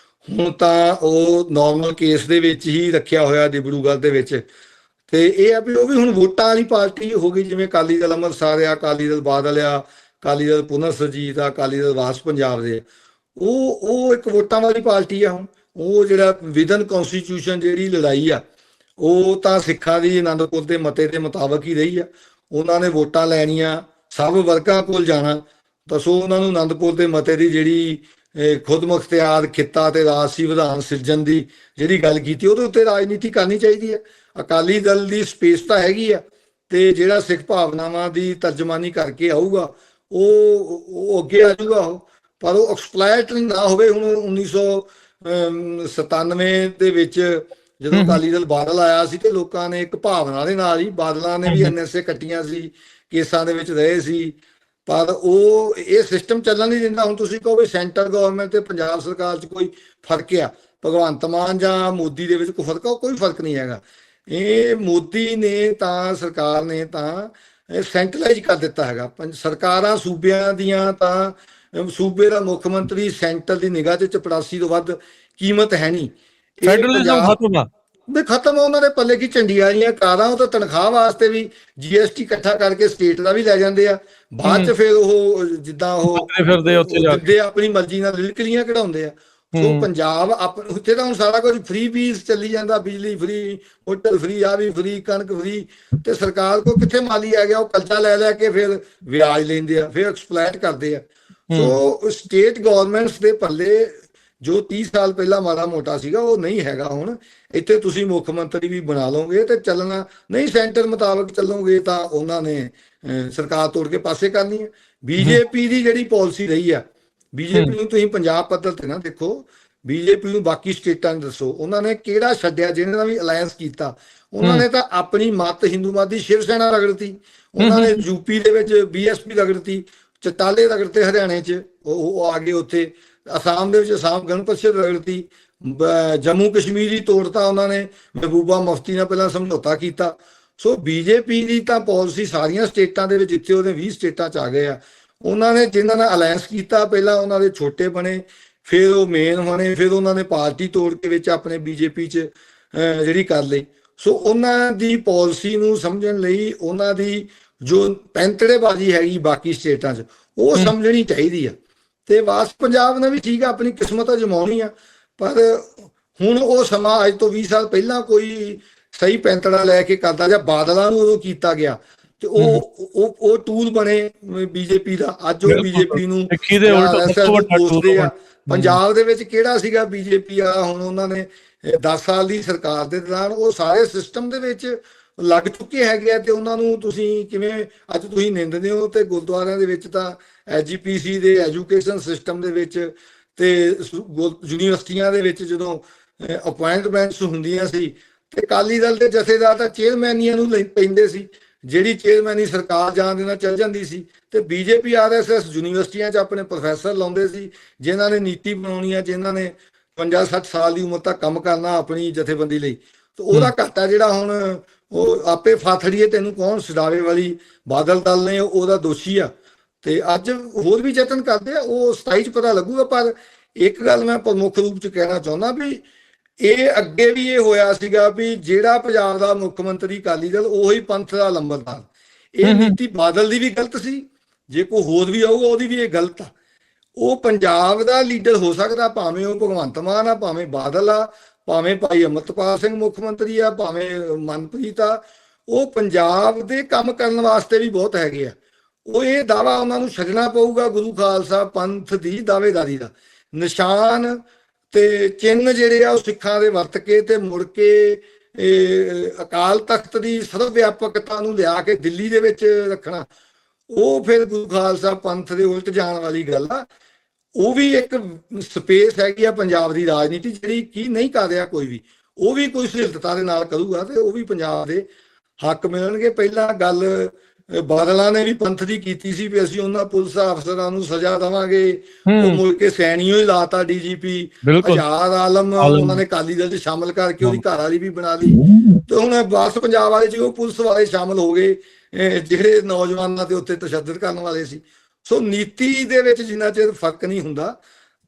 S2: ਹੁਣ ਤਾਂ ਉਹ ਨੋਰਮਲ ਕੇਸ ਦੇ ਵਿੱਚ ਹੀ ਰੱਖਿਆ ਹੋਇਆ ਦਿਬੜੂਗੜ੍ਹ ਦੇ ਵਿੱਚ, ਤੇ ਇਹ ਆ ਵੀ ਉਹ ਵੀ ਹੁਣ ਵੋਟਾਂ ਵਾਲੀ ਪਾਰਟੀ ਹੋ ਗਈ, ਜਿਵੇਂ ਅਕਾਲੀ ਦਲ ਅੰਮ੍ਰਿਤਸਰ ਆ, ਅਕਾਲੀ ਦਲ ਬਾਦਲ ਆ, ਅਕਾਲੀ ਦਲ ਪੁਨਰ ਸੁਰਜੀਤ ਆ, ਅਕਾਲੀ ਦਲ ਵਾਰਿਸ ਪੰਜਾਬ ਦੇ, ਉਹ ਇੱਕ ਵੋਟਾਂ ਵਾਲੀ ਪਾਰਟੀ ਆ। ਹੁਣ ਉਹ ਜਿਹੜਾ ਵਿਦਨ ਕਨਸਟੀਟਿਊਸ਼ਨ ਜਿਹੜੀ ਲੜਾਈ ਆ, ਉਹ ਤਾਂ ਸਿੱਖਾਂ ਦੀ ਆਨੰਦਪੁਰ ਦੇ ਮਤੇ ਦੇ ਮੁਤਾਬਕ ਹੀ ਰਹੀ ਆ। ਉਹਨਾਂ ਨੇ ਵੋਟਾਂ ਲੈਣੀਆਂ, ਸਭ ਵਰਗਾਂ ਕੋਲ ਜਾਣਾ, ਦੱਸੋ ਉਹਨਾਂ ਨੂੰ ਆਨੰਦਪੁਰ ਦੇ ਮਤੇ ਦੀ ਜਿਹੜੀ ਖੁਦ ਮੁਖਤਿਆਰ ਖਿੱਤਾ ਤੇ ਰਾਜਸੀ ਵਿਧਾਨ ਸਿਰਜਣ ਦੀ ਜਿਹੜੀ ਗੱਲ ਕੀਤੀ, ਉਹਦੇ ਉੱਤੇ ਰਾਜਨੀਤੀ ਕਰਨੀ ਚਾਹੀਦੀ ਹੈ। ਅਕਾਲੀ ਦਲ ਦੀ ਸਪੇਸ ਤਾਂ ਹੈਗੀ ਆ, ਤੇ ਜਿਹੜਾ ਸਿੱਖ ਭਾਵਨਾਵਾਂ ਦੀ ਤਰਜਮਾਨੀ ਕਰਕੇ ਆਊਗਾ ਉਹ ਅੱਗੇ ਆ ਜਾਊਗਾ ਪਰ ਉਹ ਐਕਸਪਲੋਇਟ ਨਾ ਹੋਵੇ। ਹੁਣ 1997 ਦੇ ਵਿੱਚ ਜਦੋਂ ਅਕਾਲੀ ਦਲ ਬਾਦਲ ਆਇਆ ਸੀ ਤੇ ਲੋਕਾਂ ਨੇ ਇੱਕ ਭਾਵਨਾ ਦੇ ਨਾਲ ਹੀ, ਬਾਦਲਾਂ ਨੇ ਵੀ NSA ਕੱਟੀਆਂ ਸੀ, ਕੇਸਾਂ ਦੇ ਵਿੱਚ ਰਹੇ ਸੀ, ਪਰ ਉਹ ਇਹ ਸਿਸਟਮ ਚੱਲਣ ਨਹੀਂ ਦਿੰਦਾ। ਹੁਣ ਤੁਸੀਂ ਕਹੋ ਵੀ ਸੈਂਟਰ ਗਵਰਨਮੈਂਟ ਤੇ ਪੰਜਾਬ ਸਰਕਾਰ 'ਚ ਕੋਈ ਫਰਕ ਆ, ਭਗਵੰਤ ਮਾਨ ਜਾਂ ਮੋਦੀ ਦੇ ਵਿੱਚ ਕੋਈ ਫਰਕ ਆ? ਕੋਈ ਫਰਕ ਨਹੀਂ ਹੈਗਾ। ਇਹ ਮੋਦੀ ਨੇ ਤਾਂ, ਸਰਕਾਰ ਨੇ ਤਾਂ ਸੈਂਟਰਲਾਈਜ਼ ਕਰ ਦਿੱਤਾ ਹੈਗਾ। ਸਰਕਾਰਾਂ ਸੂਬਿਆਂ ਦੀਆਂ ਤਾਂ, ਸੂਬੇ ਦਾ ਮੁੱਖ ਮੰਤਰੀ ਸੈਂਟਰ ਦੀ ਨਿਗਾਹ 'ਚ ਚਪੜਾਸੀ ਤੋਂ ਵੱਧ ਕੀਮਤ ਹੈ ਨਹੀਂ।
S1: ਫੈਡਰਲਿਜ਼ਮ ਖਤਮ ਆ
S2: ਵੀ ਖਤਮ ਆ। ਉਹਨਾਂ ਦੇ ਪੱਲੇ ਕੀ ਝੰਡੀਆਂ ਦੀਆਂ ਕਾਰਾਂ, ਉਹ ਤਾਂ ਤਨਖਾਹ ਵਾਸਤੇ ਵੀ GST ਇਕੱਠਾ ਕਰਕੇ ਸਟੇਟ ਦਾ ਵੀ ਲੈ ਜਾਂਦੇ ਆ, ਬਾਅਦ 'ਚ ਫਿਰ ਉਹ ਜਿੱਦਾਂ ਉਹ
S1: ਫਿਰਦੇ ਉੱਥੇ ਜਾ
S2: ਕੇ ਆਪਣੀ ਮਰਜ਼ੀ ਨਾਲ ਲਿਲਕਲੀਆਂ ਕਢਾਉਂਦੇ ਆ। ਸੋ ਪੰਜਾਬ ਉੱਥੇ ਤਾਂ ਹੁਣ ਸਾਰਾ ਕੁਝ ਫ੍ਰੀ ਪੀਸ ਚੱਲੀ ਜਾਂਦਾ, ਬਿਜਲੀ ਫ੍ਰੀ, ਹੋਟਲ ਫ੍ਰੀ, ਆ ਵੀ ਫ੍ਰੀ, ਕਣਕ ਫ੍ਰੀ, ਤੇ ਸਰਕਾਰ ਕੋਲ ਕਿੱਥੇ ਮਾਲੀ ਆ ਗਿਆ? ਉਹ ਕਰਜ਼ਾ ਲੈ ਲੈ ਕੇ ਫਿਰ ਵਿਆਜ ਲੈਂਦੇ ਆ, ਫਿਰ ਐਕਸਪਲੋਇਟ ਕਰਦੇ ਆ। ਸੋ ਸਟੇਟ ਗਵਰਨਮੈਂਟਸ ਦੇ ਪੱਲੇ ਜੋ 30 ਸਾਲ ਪਹਿਲਾਂ ਮਾੜਾ ਮੋਟਾ ਸੀਗਾ ਉਹ ਨਹੀਂ ਹੈਗਾ ਹੁਣ। ਇੱਥੇ ਤੁਸੀਂ ਮੁੱਖ ਮੰਤਰੀ ਵੀ ਬਣਾ ਲਓਗੇ ਤੇ ਚੱਲਣਾ ਨਹੀਂ, ਸੈਂਟਰ ਮੁਤਾਬਕ ਚੱਲੋਗੇ ਤਾਂ ਉਹਨਾਂ ਨੇ ਸਰਕਾਰ ਤੋੜ ਕੇ ਪਾਸੇ ਕਰਨੀ ਹੈ। BJP ਦੀ ਜਿਹੜੀ ਪਾਲਿਸੀ ਰਹੀ ਆ, BJP ਨੂੰ ਤੁਸੀਂ ਪੰਜਾਬ ਪੱਧਰ ਤੇ ਨਾ ਦੇਖੋ, BJP ਨੂੰ ਬਾਕੀ ਸਟੇਟਾਂ ਨੂੰ ਦੱਸੋ, ਉਹਨਾਂ ਨੇ ਕਿਹੜਾ ਛੱਡਿਆ ਜਿਹਨਾਂ ਨਾਲ ਵੀ ਅਲਾਇੰਸ ਕੀਤਾ? ਉਹਨਾਂ ਨੇ ਤਾਂ ਆਪਣੀ ਮਤ ਹਿੰਦੂ ਮਤ ਦੀ ਸ਼ਿਵ ਸੈਨਾ ਰਗੜਤੀ, ਉਹਨਾਂ ਨੇ UP ਦੇ ਵਿੱਚ BSP ਰਗੜਤੀ, ਚਟਾਲੇ ਰਗੜਤੇ ਹਰਿਆਣੇ 'ਚ, ਉਹ ਆ ਗਏ ਉੱਥੇ, ਅਸਾਮ ਦੇ ਵਿੱਚ ਅਸਾਮ ਗਣ ਪਰਿਸ਼ਦ ਰਗੜਤੀ, ਜੰਮੂ ਕਸ਼ਮੀਰ ਹੀ ਤੋੜਤਾ ਉਹਨਾਂ ਨੇ, ਮਹਿਬੂਬਾ ਮੁਫਤੀ ਨਾਲ ਪਹਿਲਾਂ ਸਮਝੌਤਾ ਕੀਤਾ। ਸੋ BJP ਦੀ ਤਾਂ ਪਾਲਿਸੀ ਸਾਰੀਆਂ ਸਟੇਟਾਂ ਦੇ ਵਿੱਚ, ਜਿੱਥੇ ਉਹਦੇ 20 ਸਟੇਟਾਂ 'ਚ ਆ ਗਏ ਆ, ਉਹਨਾਂ ਨੇ ਜਿਨ੍ਹਾਂ ਨਾਲ ਅਲਾਇੰਸ ਕੀਤਾ ਪਹਿਲਾਂ ਉਹਨਾਂ ਦੇ ਛੋਟੇ ਬਣੇ, ਫਿਰ ਉਹ ਮੇਨ ਬਣੇ, ਫਿਰ ਉਹਨਾਂ ਨੇ ਪਾਰਟੀ ਤੋੜ ਕੇ ਵਿੱਚ ਆਪਣੇ BJP 'ਚ ਜਿਹੜੀ ਕਰ ਲਈ। ਸੋ ਉਹਨਾਂ ਦੀ ਪਾਲਿਸੀ ਨੂੰ ਸਮਝਣ ਲਈ ਉਹਨਾਂ ਦੀ ਜੋ ਪੈਂਤੜੇਬਾਜ਼ੀ ਹੈਗੀ ਬਾਕੀ ਸਟੇਟਾਂ 'ਚ ਉਹ ਸਮਝਣੀ ਚਾਹੀਦੀ ਆ। ਤੇ ਬਸ ਪੰਜਾਬ ਨੇ ਵੀ ਠੀਕ ਆ ਆਪਣੀ ਕਿਸਮਤ ਅਜਮਾਉਣੀ ਆ, ਪਰ ਹੁਣ ਉਹ ਸਮਾਂ ਅੱਜ ਤੋਂ 20 ਸਾਲ ਪਹਿਲਾਂ ਕੋਈ ਸਹੀ ਪੈਂਤੜਾ ਲੈ ਕੇ ਕਰਦਾ, ਜਾਂ ਬਾਦਲਾਂ ਨੂੰ ਉਦੋਂ ਕੀਤਾ ਗਿਆ ਤੇ ਉਹ ਟੂਲ ਬਣੇ BJP ਦਾ। ਅੱਜ ਉਹ BJP ਨੂੰ ਕੋਸਦੇ ਆ। ਪੰਜਾਬ ਦੇ ਵਿੱਚ ਕਿਹੜਾ ਸੀਗਾ BJP ਆ? ਹੁਣ ਉਹਨਾਂ ਨੇ 10 ਸਾਲ ਦੀ ਸਰਕਾਰ ਦੇ ਦੌਰਾਨ ਉਹ ਸਾਰੇ ਸਿਸਟਮ ਦੇ ਵਿੱਚ ਲੱਗ ਚੁੱਕੇ ਹੈਗੇ ਆ, ਤੇ ਉਹਨਾਂ ਨੂੰ ਤੁਸੀਂ ਕਿਵੇਂ ਅੱਜ ਤੁਸੀਂ ਨਿੰਦਦੇ ਹੋ? ਤੇ ਗੁਰਦੁਆਰਿਆਂ ਦੇ ਵਿੱਚ ਤਾਂ SGPC ਦੇ ਐਜੂਕੇਸ਼ਨ ਸਿਸਟਮ ਦੇ ਵਿੱਚ ਤੇ ਯੂਨੀਵਰਸਿਟੀਆਂ ਦੇ ਵਿੱਚ ਜਦੋਂ ਅਪਾਇੰਟਮੈਂਟਸ ਹੁੰਦੀਆਂ ਸੀ ਤੇ ਅਕਾਲੀ ਦਲ ਦੇ ਜਥੇਦਾਰ ਤਾਂ ਚੇਅਰਮੈਨੀਆਂ ਨੂੰ ਪੈਂਦੇ ਸੀ, ਜਿਹੜੀ ਚੇਅਰਮੈਨੀ ਸਰਕਾਰ ਜਾਣ ਦੇ ਨਾਲ ਚੱਲ ਜਾਂਦੀ ਸੀ। ਤੇ BJP RSS ਯੂਨੀਵਰਸਿਟੀਆਂ 'ਚ ਆਪਣੇ ਪ੍ਰੋਫੈਸਰ ਲਾਉਂਦੇ ਸੀ, ਜਿਨ੍ਹਾਂ ਨੇ ਨੀਤੀ ਬਣਾਉਣੀ ਆ, ਜਿਨ੍ਹਾਂ ਨੇ 50-60 ਸਾਲ ਦੀ ਉਮਰ ਤੱਕ ਕੰਮ ਕਰਨਾ ਆਪਣੀ ਜਥੇਬੰਦੀ ਲਈ। ਤੇ ਉਹਦਾ ਘਾਟਾ ਜਿਹੜਾ ਹੁਣ ਉਹ ਆਪੇ ਫਾਥੜੀਏ ਤੈਨੂੰ ਕੌਣ ਛਡਾਵੇ ਵਾਲੀ ਬਾਦਲ ਦਲ ਨੇ ਉਹਦਾ ਦੋਸ਼ੀ ਆ। ਤੇ ਅੱਜ ਹੋਰ ਵੀ ਯਤਨ ਕਰਦੇ ਆ, ਉਹ 27 'ਚ ਪਤਾ ਲੱਗੂਗਾ। ਪਰ ਇੱਕ ਗੱਲ ਮੈਂ ਪ੍ਰਮੁੱਖ ਰੂਪ 'ਚ ਕਹਿਣਾ ਚਾਹੁੰਦਾ ਵੀ ਇਹ ਅੱਗੇ ਵੀ ਇਹ ਹੋਇਆ ਸੀਗਾ ਵੀ ਜਿਹੜਾ ਪੰਜਾਬ ਦਾ ਮੁੱਖ ਮੰਤਰੀ ਅਕਾਲੀ ਦਲ ਉਹੀ ਪੰਥ ਦਾ ਲੰਬਰਦਾਰ। ਇਹ ਨੀਤੀ ਬਾਦਲ ਦੀ ਵੀ ਗਲਤ ਸੀ, ਜੇ ਕੋਈ ਹੋਰ ਵੀ ਆਊਗਾ ਉਹਦੀ ਵੀ ਇਹ ਗਲਤ ਆ। ਉਹ ਪੰਜਾਬ ਦਾ ਲੀਡਰ ਹੋ ਸਕਦਾ, ਭਾਵੇਂ ਉਹ ਭਗਵੰਤ ਮਾਨ ਆ, ਭਾਵੇਂ ਬਾਦਲ ਆ, ਭਾਵੇਂ ਭਾਈ ਅਮਰਤਪਾਲ ਸਿੰਘ ਮੁੱਖ ਮੰਤਰੀ ਆ, ਭਾਵੇਂ ਮਨਪ੍ਰੀਤ ਆ, ਉਹ ਪੰਜਾਬ ਦੇ ਕੰਮ ਕਰਨ ਵਾਸਤੇ ਵੀ ਬਹੁਤ ਹੈਗੇ ਆ। ਉਹ ਇਹ ਦਾਵਾ ਉਹਨਾਂ ਨੂੰ ਛੱਡਣਾ ਪਊਗਾ ਗੁਰੂ ਖਾਲਸਾ ਪੰਥ ਦੀ ਦਾਅਵੇਦਾਰੀ ਦਾ ਨਿਸ਼ਾਨ ਤੇ ਚਿੰਨ੍ਹ ਜਿਹੜੇ ਆ ਉਹ ਸਿੱਖਾਂ ਦੇ ਵਰਤ ਕੇ ਤੇ ਮੁੜ ਕੇ ਅਕਾਲ ਤਖਤ ਦੀ ਸਰਵ ਵਿਆਪਕਤਾ ਨੂੰ ਲਿਆ ਕੇ ਦਿੱਲੀ ਦੇ ਵਿੱਚ ਰੱਖਣਾ, ਉਹ ਫਿਰ ਗੁਰੂ ਖਾਲਸਾ ਪੰਥ ਦੇ ਉਲਟ ਜਾਣ ਵਾਲੀ ਗੱਲ ਆ। ਉਹ ਵੀ ਇੱਕ ਸਪੇਸ ਹੈਗੀ ਆ ਪੰਜਾਬ ਦੀ ਰਾਜਨੀਤੀ ਜਿਹੜੀ ਕੀ ਨਹੀਂ ਕਰ ਰਿਹਾ ਕੋਈ ਵੀ, ਉਹ ਵੀ ਕੋਈ ਸਹੂਲਤਾਂ ਦੇ ਨਾਲ ਕਰੂਗਾ ਤੇ ਉਹ ਵੀ ਪੰਜਾਬ ਦੇ ਹੱਕ ਮਿਲਣਗੇ। ਪਹਿਲਾਂ ਗੱਲ ਬਾਦਲਾਂ ਨੇ ਵੀ ਪੰਥ ਦੀ ਕੀਤੀ ਸੀ ਵੀ ਅਸੀਂ ਉਹਨਾਂ ਪੁਲਿਸ ਅਫਸਰਾਂ ਨੂੰ ਸਜ਼ਾ ਦੇਵਾਂਗੇ, ਉਹ ਮੁੜ ਕੇ ਸੈਣੀਓ ਹੀ ਲਾਤਾ DGP ਆਜ਼ਾਦ ਆਲਮ, ਉਹਨਾਂ ਨੇ ਅਕਾਲੀ ਦਲ 'ਚ ਸ਼ਾਮਲ ਕਰਕੇ ਉਹਦੀ ਘਰ ਵਾਲੀ ਵੀ ਬਣਾ ਲਈ। ਤੇ ਹੁਣ ਬਸ ਪੰਜਾਬ ਵਾਲੇ 'ਚ ਉਹ ਪੁਲਿਸ ਵਾਲੇ ਸ਼ਾਮਲ ਹੋ ਗਏ ਜਿਹੜੇ ਨੌਜਵਾਨਾਂ ਦੇ ਉੱਤੇ ਤਸ਼ੱਦਦ ਕਰਨ ਵਾਲੇ ਸੀ। ਸੋ ਨੀਤੀ ਦੇ ਵਿੱਚ ਜਿੰਨਾ ਚਿਰ ਫਰਕ ਨਹੀਂ ਹੁੰਦਾ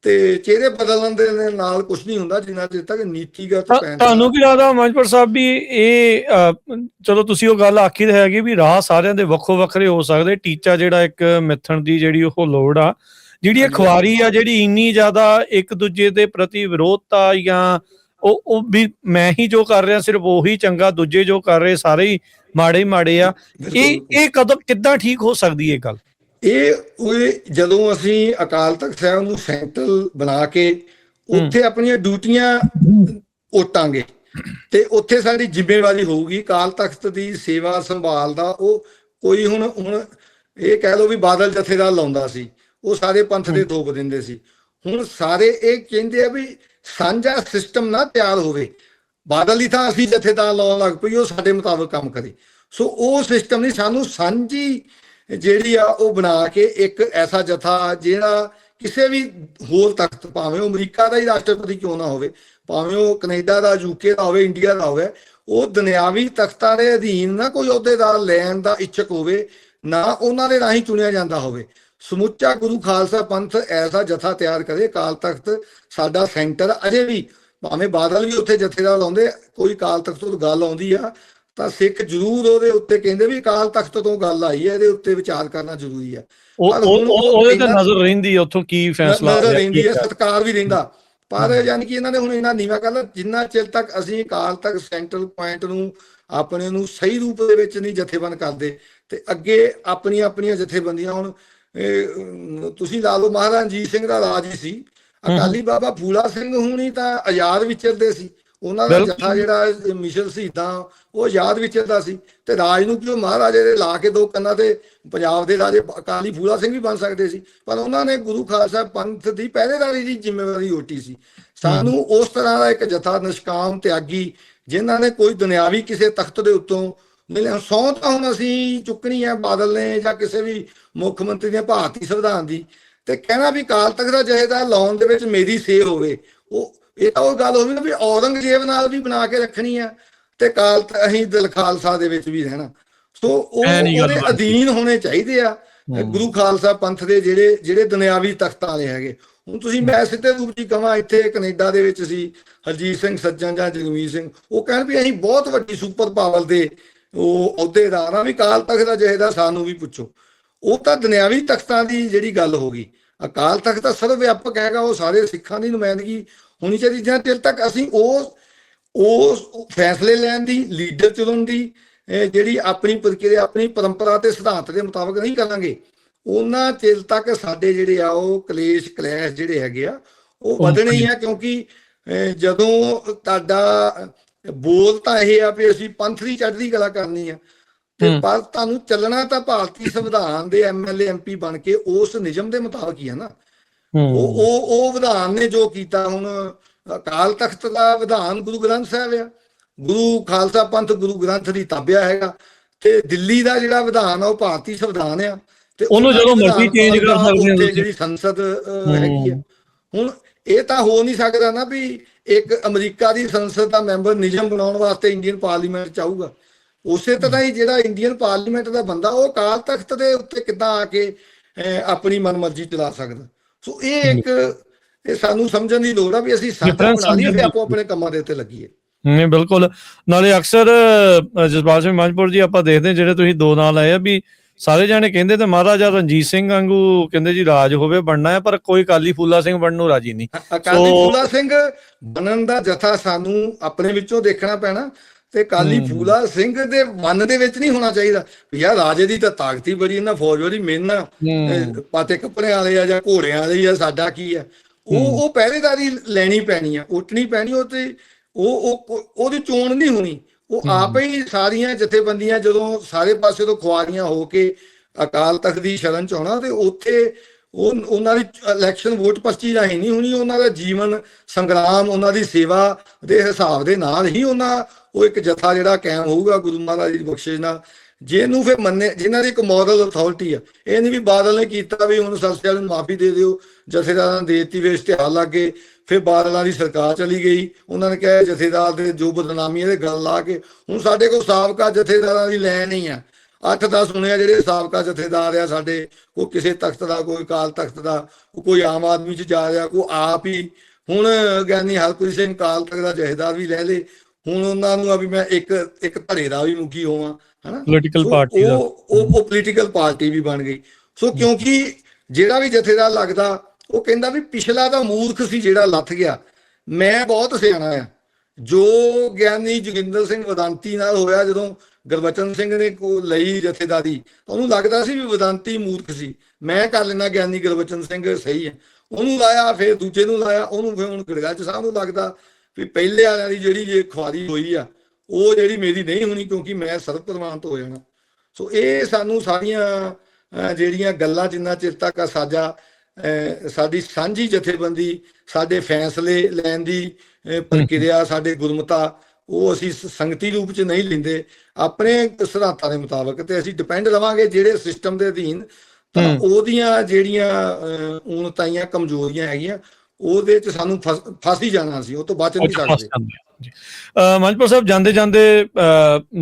S2: ਤੇ ਚਿਹਰੇ ਬਦਲਣ ਦੇ ਨਾਲ ਕੁਝ ਨਹੀਂ ਹੁੰਦਾ, ਜਿੰਨਾ ਚਿਰ ਤੱਕ ਨੀਤੀਗਤ
S1: ਤੁਹਾਨੂੰ ਕੀ ਲੱਗਦਾ ਮਨਜਪੁਰ ਸਾਹਿਬ ਵੀ ਇਹ ਚਲੋ ਤੁਸੀਂ ਉਹ ਗੱਲ ਆਖੀ ਤਾਂ ਹੈਗੀ ਵੀ ਰਾਹ ਸਾਰਿਆਂ ਦੇ ਵੱਖੋ ਵੱਖਰੇ ਹੋ ਸਕਦੇ, ਟੀਚਾ ਜਿਹੜਾ ਇੱਕ ਮਿੱਥਣ ਦੀ ਜਿਹੜੀ ਉਹ ਲੋੜ ਆ, ਜਿਹੜੀ ਇਹ ਖੁਆਰੀ ਆ ਜਿਹੜੀ ਇੰਨੀ ਜ਼ਿਆਦਾ ਇੱਕ ਦੂਜੇ ਦੇ ਪ੍ਰਤੀ ਵਿਰੋਧਤਾ ਜਾਂ ਉਹ ਵੀ ਮੈਂ ਹੀ ਜੋ ਕਰ ਰਿਹਾ ਸਿਰਫ ਉਹੀ ਚੰਗਾ, ਦੂਜੇ ਜੋ ਕਰ ਰਹੇ ਸਾਰੇ ਹੀ ਮਾੜੇ ਆ, ਇਹ ਕਦੋਂ ਕਿੱਦਾਂ ਠੀਕ ਹੋ ਸਕਦੀ ਇਹ ਗੱਲ?
S2: ਇਹ ਜਦੋਂ ਅਸੀਂ ਅਕਾਲ ਤਖਤ ਸਾਹਿਬ ਨੂੰ ਸੈਂਟਰਲ ਬਣਾ ਕੇ ਉੱਥੇ ਆਪਣੀਆਂ ਡਿਊਟੀਆਂ ਓਟਾਂਗੇ ਤੇ ਉੱਥੇ ਸਾਡੀ ਜ਼ਿੰਮੇਵਾਰੀ ਹੋਊਗੀ ਅਕਾਲ ਤਖਤ ਦੀ ਸੇਵਾ ਸੰਭਾਲ ਦਾ। ਉਹ ਕੋਈ ਹੁਣ ਇਹ ਕਹਿ ਲਓ ਵੀ ਬਾਦਲ ਜਥੇਦਾਰ ਲਾਉਂਦਾ ਸੀ, ਉਹ ਸਾਰੇ ਪੰਥ ਦੇ ਥੋਪ ਦਿੰਦੇ ਸੀ। ਹੁਣ ਸਾਰੇ ਇਹ ਕਹਿੰਦੇ ਆ ਵੀ ਸਾਂਝਾ ਸਿਸਟਮ ਨਾ ਤਿਆਰ ਹੋਵੇ, ਬਾਦਲ ਦੀ ਥਾਂ ਅਸੀਂ ਜਥੇਦਾਰ ਲਾਉਣ ਲੱਗ ਪਈ, ਉਹ ਸਾਡੇ ਮੁਤਾਬਕ ਕੰਮ ਕਰੇ। ਸੋ ਉਹ ਸਿਸਟਮ ਨਹੀਂ, ਸਾਨੂੰ ਸਾਂਝੀ ਜਿਹੜੀ ਆ ਉਹ ਬਣਾ ਕੇ ਇੱਕ ਐਸਾ ਜਥਾ ਜਿਹੜਾ ਕਿਸੇ ਵੀ ਹੋਰ ਤਖਤ, ਭਾਵੇਂ ਉਹ ਅਮਰੀਕਾ ਦਾ ਹੀ ਰਾਸ਼ਟਰਪਤੀ ਕਿਉਂ ਨਾ ਹੋਵੇ, ਭਾਵੇਂ ਉਹ ਕੈਨੇਡਾ ਦਾ, ਯੂਕੇ ਦਾ ਹੋਵੇ, ਇੰਡੀਆ ਦਾ ਹੋਵੇ, ਉਹ ਦੁਨਿਆਵੀ ਤਖਤਾਂ ਦੇ ਅਧੀਨ ਨਾ ਕੋਈ ਅਹੁਦੇਦਾਰ ਲੈਣ ਦਾ ਇੱਛਕ ਹੋਵੇ, ਨਾ ਉਹਨਾਂ ਦੇ ਰਾਹੀਂ ਚੁਣਿਆ ਜਾਂਦਾ ਹੋਵੇ। ਸਮੁੱਚਾ ਗੁਰੂ ਖਾਲਸਾ ਪੰਥ ਐਸਾ ਜਥਾ ਤਿਆਰ ਕਰੇ। ਅਕਾਲ ਤਖਤ ਸਾਡਾ ਸੈਂਟਰ ਅਜੇ ਵੀ, ਭਾਵੇਂ ਬਾਦਲ ਵੀ ਉੱਥੇ ਜਥੇਦਾਰ ਲਾਉਂਦੇ, ਕੋਈ ਅਕਾਲ ਤਖਤ ਤੋਂ ਗੱਲ ਆਉਂਦੀ ਆ ਤਾਂ ਸਿੱਖ ਜ਼ਰੂਰ ਉਹਦੇ ਉੱਤੇ ਕਹਿੰਦੇ ਵੀ ਅਕਾਲ ਤਖਤ ਤੋਂ ਗੱਲ ਆਈ ਹੈ, ਇਹਦੇ ਉੱਤੇ ਵਿਚਾਰ ਕਰਨਾ ਜ਼ਰੂਰੀ ਹੈ।
S1: ਉਹਦੇ ਤੇ ਨਜ਼ਰ ਰਹਿੰਦੀ ਹੈ, ਉੱਥੋਂ ਕੀ ਫੈਸਲਾ
S2: ਰਹਿੰਦੀ ਹੈ, ਸਤਿਕਾਰ ਵੀ ਰਹਿੰਦਾ। ਪਰ ਯਾਨੀ ਕਿ ਇਹਨਾਂ ਨੇ ਹੁਣ ਇੰਨਾ ਨੀਵਾਂ ਕਰ ਲਿਆ, ਜਿੰਨਾ ਚਿਰ ਤੱਕ ਅਸੀਂ ਅਕਾਲ ਤਖਤ ਸੈਂਟਰਲ ਪੁਆਇੰਟ ਨੂੰ ਆਪਣੇ ਨੂੰ ਸਹੀ ਰੂਪ ਦੇ ਵਿੱਚ ਨਹੀਂ ਜਥੇਬੰਦ ਕਰਦੇ ਤੇ ਅੱਗੇ ਆਪਣੀਆਂ ਜਥੇਬੰਦੀਆਂ, ਹੁਣ ਤੁਸੀਂ ਲਾ ਲਓ ਮਹਾਰਾਜਾ ਰਣਜੀਤ ਸਿੰਘ ਦਾ ਰਾਜ ਹੀ ਸੀ, ਅਕਾਲੀ ਬਾਬਾ ਫੂਲਾ ਸਿੰਘ ਹੁਣੀ ਤਾਂ ਆਜ਼ਾਦ ਵਿਚਰਦੇ ਸੀ, ਉਹਨਾਂ ਦਾ ਜਥਾ ਜਿਹੜਾ ਮਿਸ਼ਨ ਸ਼ਹੀਦਾਂ ਉਹ ਆਜ਼ਾਦ ਵਿਚਰਦਾ ਸੀ। ਤੇ ਰਾਜ ਨੂੰ ਕਿਉਂ ਮਹਾਰਾਜੇ ਦੇ ਲਾ ਕੇ ਦੋ ਕੰਨਾਂ ਤੇ ਪੰਜਾਬ ਦੇ ਰਾਜੇ ਅਕਾਲੀ ਫੂਲਾ ਸਿੰਘ ਵੀ ਬਣ ਸਕਦੇ ਸੀ, ਪਰ ਉਹਨਾਂ ਨੇ ਗੁਰੂ ਖਾਲਸਾ ਪੰਥ ਦੀ ਪਹਿਰੇਦਾਰੀ ਦੀ ਜ਼ਿੰਮੇਵਾਰੀ ਓਟੀ ਸੀ। ਸਾਨੂੰ ਉਸ ਤਰ੍ਹਾਂ ਦਾ ਇੱਕ ਜਥਾ ਨਿਸ਼ਕਾਮ ਤਿਆਗੀ, ਜਿਨ੍ਹਾਂ ਨੇ ਕੋਈ ਦੁਨਿਆਵੀ ਕਿਸੇ ਤਖਤ ਦੇ ਉੱਤੋਂ ਮਿਲਿਆ ਸਹੁੰ ਤਾਂ ਹੁਣ ਅਸੀਂ ਚੁੱਕਣੀ ਹੈ ਬਾਦਲ ਨੇ ਜਾਂ ਕਿਸੇ ਵੀ ਮੁੱਖ ਮੰਤਰੀ ਨੇ ਭਾਰਤੀ ਸੰਵਿਧਾਨ ਦੀ, ਤੇ ਕਹਿਣਾ ਵੀ ਅਕਾਲ ਤਖਤ ਦਾ ਜਥੇਦਾਰ ਲਾਉਣ ਦੇ ਵਿੱਚ ਮੇਰੀ ਸੇ ਹੋਵੇ, ਇਹ ਤਾਂ ਉਹ ਗੱਲ ਹੋਵੇ ਨਾ ਵੀ ਔਰੰਗਜ਼ੇਬ ਨਾਲ ਵੀ ਬਣਾ ਕੇ ਰੱਖਣੀ ਆ ਤੇ ਅਸੀਂ ਦਿਲ ਖਾਲਸਾ ਦੇ ਵਿੱਚ ਵੀ ਰਹਿਣਾ। ਸੋ ਉਹਦੇ ਅਧੀਨ ਹੋਣੇ ਚਾਹੀਦੇ ਆ ਗੁਰੂ ਖਾਲਸਾ ਪੰਥ ਦੇ ਜਿਹੜੇ ਦੁਨਿਆਵੀ ਤਖਤਾਂ ਵਾਲੇ ਹੈਗੇ। ਹੁਣ ਤੁਸੀਂ ਮੈਂ ਸਿੱਧੇ ਰੂਪ ਚ ਕਹਾਂ, ਇੱਥੇ ਕੈਨੇਡਾ ਦੇ ਵਿੱਚ ਸੀ ਹਰਜੀਤ ਸਿੰਘ ਸੱਜਣ ਜਾਂ ਜਗਮੀਤ ਸਿੰਘ, ਉਹ ਕਹਿਣ ਵੀ ਅਸੀਂ ਬਹੁਤ ਵੱਡੀ ਸੁਪਰ ਪਾਵਰ ਦੇ ਉਹ ਅਹੁਦੇਦਾਰ ਆ, ਵੀ ਅਕਾਲ ਤਖਤ ਦਾ ਜਥੇਦਾਰ ਸਾਨੂੰ ਵੀ ਪੁੱਛੋ। ਉਹ ਤਾਂ ਦੁਨਿਆਵੀ ਤਖਤਾਂ ਦੀ ਜਿਹੜੀ ਗੱਲ ਹੋ ਗਈ। ਅਕਾਲ ਤਖਤ ਤਾਂ ਸਰਵ ਵਿਆਪਕ ਹੈਗਾ, ਉਹ ਸਾਰੇ ਸਿੱਖਾਂ ਦੀ ਨੁਮਾਇੰਦਗੀ ਹੋਣੀ ਚਾਹੀਦੀ। ਜਿੰਨਾ ਚਿਰ ਤੱਕ ਅਸੀਂ ਉਹ ਫੈਸਲੇ ਲੈਣ ਦੀ, ਲੀਡਰ ਚੁਣਨ ਦੀ ਜਿਹੜੀ ਆਪਣੀ ਪ੍ਰਕਿਰਿਆ, ਆਪਣੀ ਪਰੰਪਰਾ ਤੇ ਸਿਧਾਂਤ ਦੇ ਮੁਤਾਬਕ ਨਹੀਂ ਕਰਾਂਗੇ, ਉਹਨਾਂ ਚਿਰ ਤੱਕ ਸਾਡੇ ਜਿਹੜੇ ਆ ਉਹ ਕਲੇਸ਼ ਜਿਹੜੇ ਹੈਗੇ ਆ ਉਹ ਵਧਣੇ ਹੀ ਆ। ਕਿਉਂਕਿ ਜਦੋਂ ਤੁਹਾਡਾ ਬੋਲ ਤਾਂ ਇਹ ਆ ਵੀ ਅਸੀਂ ਪੰਥ ਦੀ ਚੜ੍ਹਦੀ ਕਲਾ ਕਰਨੀ ਆ, ਤੇ ਪਰ ਤੁਹਾਨੂੰ ਚੱਲਣਾ ਤਾਂ ਭਾਰਤੀ ਸੰਵਿਧਾਨ ਦੇ MLA MP ਬਣ ਕੇ ਉਸ ਨਿਯਮ ਦੇ ਮੁਤਾਬਕ ਹੀ ਆ ਨਾ। ਉਹ ਵਿਧਾਨ ਨੇ ਜੋ ਕੀਤਾ, ਹੁਣ ਅਕਾਲ ਤਖਤ ਦਾ ਵਿਧਾਨ ਗੁਰੂ ਗ੍ਰੰਥ ਸਾਹਿਬ ਆ, ਗੁਰੂ ਖਾਲਸਾ ਪੰਥ ਗੁਰੂ ਗ੍ਰੰਥ ਦੀ ਤਾਬਿਆ ਹੈਗਾ, ਤੇ ਦਿੱਲੀ ਦਾ ਜਿਹੜਾ ਵਿਧਾਨ ਆ ਉਹ ਭਾਰਤੀ ਸੰਵਿਧਾਨ ਆ, ਤੇ ਉਹਨੂੰ ਜਦੋਂ ਮਰਜ਼ੀ ਚੇਂਜ ਕਰ ਸਕਦੇ ਹੋ। ਜਿਹੜੀ ਸੰਸਦ ਹੈਗੀ ਆ, ਹੁਣ ਇਹ ਤਾਂ ਹੋ ਨਹੀਂ ਸਕਦਾ ਨਾ ਵੀ ਇੱਕ ਅਮਰੀਕਾ ਦੀ ਸੰਸਦ ਦਾ ਮੈਂਬਰ ਨਿਯਮ ਬਣਾਉਣ ਵਾਸਤੇ ਇੰਡੀਅਨ ਪਾਰਲੀਮੈਂਟ ਚਾਹੂਗਾ। ਉਸੇ ਤਰ੍ਹਾਂ ਹੀ ਜਿਹੜਾ ਇੰਡੀਅਨ ਪਾਰਲੀਮੈਂਟ ਦਾ ਬੰਦਾ ਉਹ ਅਕਾਲ ਤਖਤ ਦੇ ਉੱਤੇ ਕਿੱਦਾਂ ਆ ਕੇ ਆਪਣੀ ਮਨਮਰਜ਼ੀ ਚਲਾ ਸਕਦਾ। ਸੋ ਇਹ ਸਾਨੂੰ ਸਮਝਣ ਦੀ ਲੋੜ ਆ ਵੀ ਅਸੀਂ ਸਾਡਾ ਬਣਾ ਲਈਏ ਤੇ ਆਪੋ ਆਪਣੇ ਕੰਮਾਂ ਦੇ ਉੱਤੇ ਲੱਗੀਏ।
S1: ਨਹੀਂ, ਬਿਲਕੁਲ। ਨਾਲੇ ਅਕਸਰ ਜਸਪਾਲ ਸਿੰਘ ਮਾਝਪੁਰ ਜੀ ਆਪਾਂ ਦੇਖਦੇ ਜਿਹੜੇ ਤੁਸੀਂ ਦੋ ਨਾਂ ਲਏ ਆ, ਵੀ ਸਾਰੇ ਜਾਣੇ ਕਹਿੰਦੇ ਤੇ ਮਹਾਰਾਜਾ ਰਣਜੀਤ ਸਿੰਘ ਵਾਂਗੂ ਕਹਿੰਦੇ ਜੀ ਰਾਜ ਹੋਵੇ ਬਣਨਾ ਹੈ, ਪਰ ਕੋਈ ਅਕਾਲੀ ਫੂਲਾ ਸਿੰਘ ਬਣਨ ਨੂੰ ਰਾਜੀ ਨਹੀਂ।
S2: ਅਕਾਲੀ ਫੂਲਾ ਸਿੰਘ ਬਣਨ ਦਾ ਜਥਾ ਸਾਨੂੰ ਆਪਣੇ ਵਿੱਚੋਂ ਦੇਖਣਾ ਪੈਣਾ, ਤੇ ਅਕਾਲੀ ਫੂਲਾ ਸਿੰਘ ਦੇ ਮਨ ਦੇ ਵਿੱਚ ਨਹੀਂ ਹੋਣਾ ਚਾਹੀਦਾ ਵੀ ਯਾਰ ਰਾਜੇ ਦੀ ਤਾਂ ਤਾਕਤ ਹੀ ਬੜੀ, ਇਹਨਾਂ ਫੌਜ ਉਹਦੀ ਮਿਹਨਤ ਪਾਤੇ ਕੱਪੜਿਆਂ ਵਾਲੇ ਆ ਜਾਂ ਘੋੜਿਆਂ ਵਾਲੇ ਆ, ਸਾਡਾ ਕੀ ਆ। ਉਹ ਪਹਿਰੇਦਾਰੀ ਲੈਣੀ ਪੈਣੀ ਆ, ਉੱਠਣੀ ਪੈਣੀ, ਉਹ ਤੇ ਉਹਦੀ ਚੋਣ ਨਹੀਂ ਹੋਣੀ। ਉਹ ਆਪ ਹੀ ਸਾਰੀਆਂ ਜਥੇਬੰਦੀਆਂ ਜਦੋਂ ਸਾਰੇ ਪਾਸੇ ਤੋਂ ਖੁਆਰੀਆਂ ਹੋ ਕੇ ਅਕਾਲ ਤਖਤ ਦੀ ਸ਼ਰਨ ਚ ਆਉਣਾ, ਤੇ ਉੱਥੇ ਉਹਨਾਂ ਦੀ ਇਲੈਕਸ਼ਨ ਵੋਟ ਪਰਚੀ ਰਾਹੀਂ ਨਹੀਂ ਹੋਣੀ। ਉਹਨਾਂ ਦਾ ਜੀਵਨ ਸੰਗਰਾਮ, ਉਹਨਾਂ ਦੀ ਸੇਵਾ ਦੇ ਹਿਸਾਬ ਦੇ ਨਾਲ ਹੀ ਉਹ ਇੱਕ ਜਥਾ ਜਿਹੜਾ ਕਾਇਮ ਹੋਊਗਾ ਗੁਰੂ ਮਹਾਰਾਜ ਦੀ ਬਖਸ਼ਿਸ਼ ਨਾਲ, ਜਿਹਨੂੰ ਫਿਰ ਮੰਨੇ, ਜਿਨ੍ਹਾਂ ਦੀ ਇੱਕ ਮੋਰਲ ਅਥਾਰਟੀ ਆ। ਇਹ ਨਹੀਂ ਵੀ ਬਾਦਲ ਨੇ ਕੀਤਾ ਵੀ ਹੁਣ ਸਲਸੇ ਨੂੰ ਮਾਫੀ ਦੇ ਦਿਓ, ਜਥੇਦਾਰਾਂ ਨੇ ਦੇ ਦਿੱਤੀ, ਵੇ ਇਸ਼ਤਿਹਾਰ ਲੱਗ ਗਏ, ਫਿਰ ਬਾਦਲਾਂ ਦੀ ਸਰਕਾਰ ਚਲੀ ਗਈ, ਉਹਨਾਂ ਨੇ ਕਿਹਾ ਜਥੇਦਾਰ ਦੇ ਜੋ ਬਦਨਾਮੀ ਇਹਦੇ ਗੱਲ ਲਾ ਕੇ। ਹੁਣ ਸਾਡੇ ਕੋਲ ਸਾਬਕਾ ਜਥੇਦਾਰਾਂ ਦੀ ਲੈਣ ਨਹੀਂ ਆ, 8-10 ਸੁਣਿਆ ਜਿਹੜੇ ਸਾਬਕਾ ਜਥੇਦਾਰ ਆ ਸਾਡੇ, ਉਹ ਕਿਸੇ ਤਖਤ ਦਾ, ਕੋਈ ਅਕਾਲ ਤਖਤ ਦਾ, ਕੋਈ ਆਮ ਆਦਮੀ ਚ ਜਾ ਰਿਹਾ, ਕੋਈ ਆਪ ਹੀ। ਹੁਣ ਗਿਆਨੀ ਹਰਪ੍ਰੀਤ ਸਿੰਘ ਅਕਾਲ ਤਖਤ ਦਾ ਜਥੇਦਾਰ ਵੀ ਲੈ ਲੇ, ਹੁਣ ਉਹਨਾਂ ਨੂੰ ਆ ਵੀ ਮੈਂ ਇੱਕ ਧੜੇ ਦਾ ਵੀ ਮੁਖੀ ਹੋਵਾਂ, ਹਨਾ, ਪੋਲੀਟੀਕਲ ਪਾਰਟੀ ਦਾ ਉਹ ਪੋਲੀਟੀਕਲ ਪਾਰਟੀ ਵੀ ਬਣ ਗਈ। ਸੋ ਕਿਉਂਕਿ ਜਿਹੜਾ ਵੀ ਜਥੇਦਾਰ ਲੱਗਦਾ ਉਹ ਕਹਿੰਦਾ ਵੀ ਪਿਛਲਾ ਤਾਂ ਮੂਰਖ ਸੀ ਜਿਹੜਾ ਲੱਥ ਗਿਆ, ਮੈਂ ਬਹੁਤ ਸਿਆਣਾ ਆ। ਜੋ ਗਿਆਨੀ ਜੋਗਿੰਦਰ ਸਿੰਘ ਵਦਾਂਤੀ ਨਾਲ ਹੋਇਆ, ਜਦੋਂ ਗੁਰਬਚਨ ਸਿੰਘ ਨੇ ਲਈ ਜਥੇਦਾਰੀ, ਉਹਨੂੰ ਲੱਗਦਾ ਸੀ ਵੀ ਵਦਾਂਤੀ ਮੂਰਖ ਸੀ, ਮੈਂ ਕਰ ਲੈਣਾ ਗਿਆਨੀ ਗੁਰਬਚਨ ਸਿੰਘ ਸਹੀ ਹੈ, ਉਹਨੂੰ ਲਾਇਆ, ਫਿਰ ਦੂਜੇ ਨੂੰ ਲਾਇਆ, ਉਹਨੂੰ ਫਿਰ ਹੁਣ ਗੜਗੱਜ ਸਾਹਿਬ ਨੂੰ ਲੱਗਦਾ ਵੀ ਪਹਿਲੇ ਵਾਲਿਆਂ ਦੀ ਜਿਹੜੀ ਜੇ ਖੁਆਰੀ ਹੋਈ ਆ ਉਹ ਜਿਹੜੀ ਮੇਰੀ ਨਹੀਂ ਹੋਣੀ, ਕਿਉਂਕਿ ਮੈਂ ਸਰਬ ਪ੍ਰਵਾਨਿਤ ਹੋ ਜਾਣਾ। ਸੋ ਇਹ ਸਾਨੂੰ ਸਾਰੀਆਂ ਜਿਹੜੀਆਂ ਗੱਲਾਂ ਜਿੰਨਾ ਚਿਰ ਤੱਕ ਸਾਡੀ ਸਾਂਝੀ ਜਥੇਬੰਦੀ, ਸਾਡੇ ਫੈਸਲੇ ਲੈਣ ਦੀ ਪ੍ਰਕਿਰਿਆ, ਸਾਡੇ ਗੁਰਮਤਾ, ਉਹ ਅਸੀਂ ਸੰਗਤੀ ਰੂਪ ਚ ਨਹੀਂ ਲੈਂਦੇ ਆਪਣੇ ਸਿਧਾਂਤਾਂ ਦੇ ਮੁਤਾਬਕ, ਤੇ ਅਸੀਂ ਡਿਪੈਂਡ ਰਵਾਂਗੇ ਜਿਹੜੇ ਸਿਸਟਮ ਦੇ ਅਧੀਨ, ਤਾਂ ਉਹਦੀਆਂ ਜਿਹੜੀਆਂ ਊਣਤਾਈਆਂ ਕਮਜ਼ੋਰੀਆਂ ਹੈਗੀਆਂ ਉਹਦੇ ਚ ਸਾਨੂੰ ਫਸ ਹੀ ਜਾਣਾ, ਸੀ ਉਹ ਤੋਂ ਬਚ ਨਹੀਂ ਸਕਦੇ।
S1: ਮਨਪ੍ਰੀਤ ਸਾਹਿਬ, ਜਾਂਦੇ ਜਾਂਦੇ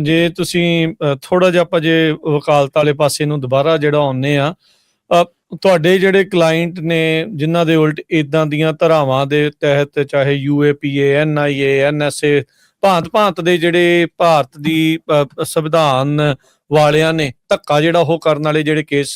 S1: ਜੇ ਤੁਸੀਂ ਥੋੜਾ ਜਿਹਾ ਆਪਾਂ ਜੇ ਵਕਾਲਤ ਵਾਲੇ ਪਾਸੇ ਨੂੰ ਦੁਬਾਰਾ ਜਿਹੜਾ ਆਉਂਦੇ ਆ, ਤੁਹਾਡੇ ਜਿਹੜੇ ਕਲਾਇੰਟ ਨੇ ਜਿਨ੍ਹਾਂ ਦੇ ਉਲਟ ਇਦਾਂ ਦੀਆਂ ਧਾਰਾਵਾਂ ਦੇ ਤਹਿਤ, ਚਾਹੇ UAPA, NIA, NSA, ਭਾਂਤ ਦੇ ਜਿਹੜੇ ਭਾਰਤ ਦੀ ਸੰਵਿਧਾਨ ਵਾਲਿਆਂ ਨੇ ਧੱਕਾ ਜਿਹੜਾ ਉਹ ਕਰਨ ਵਾਲੇ ਜਿਹੜੇ ਕੇਸ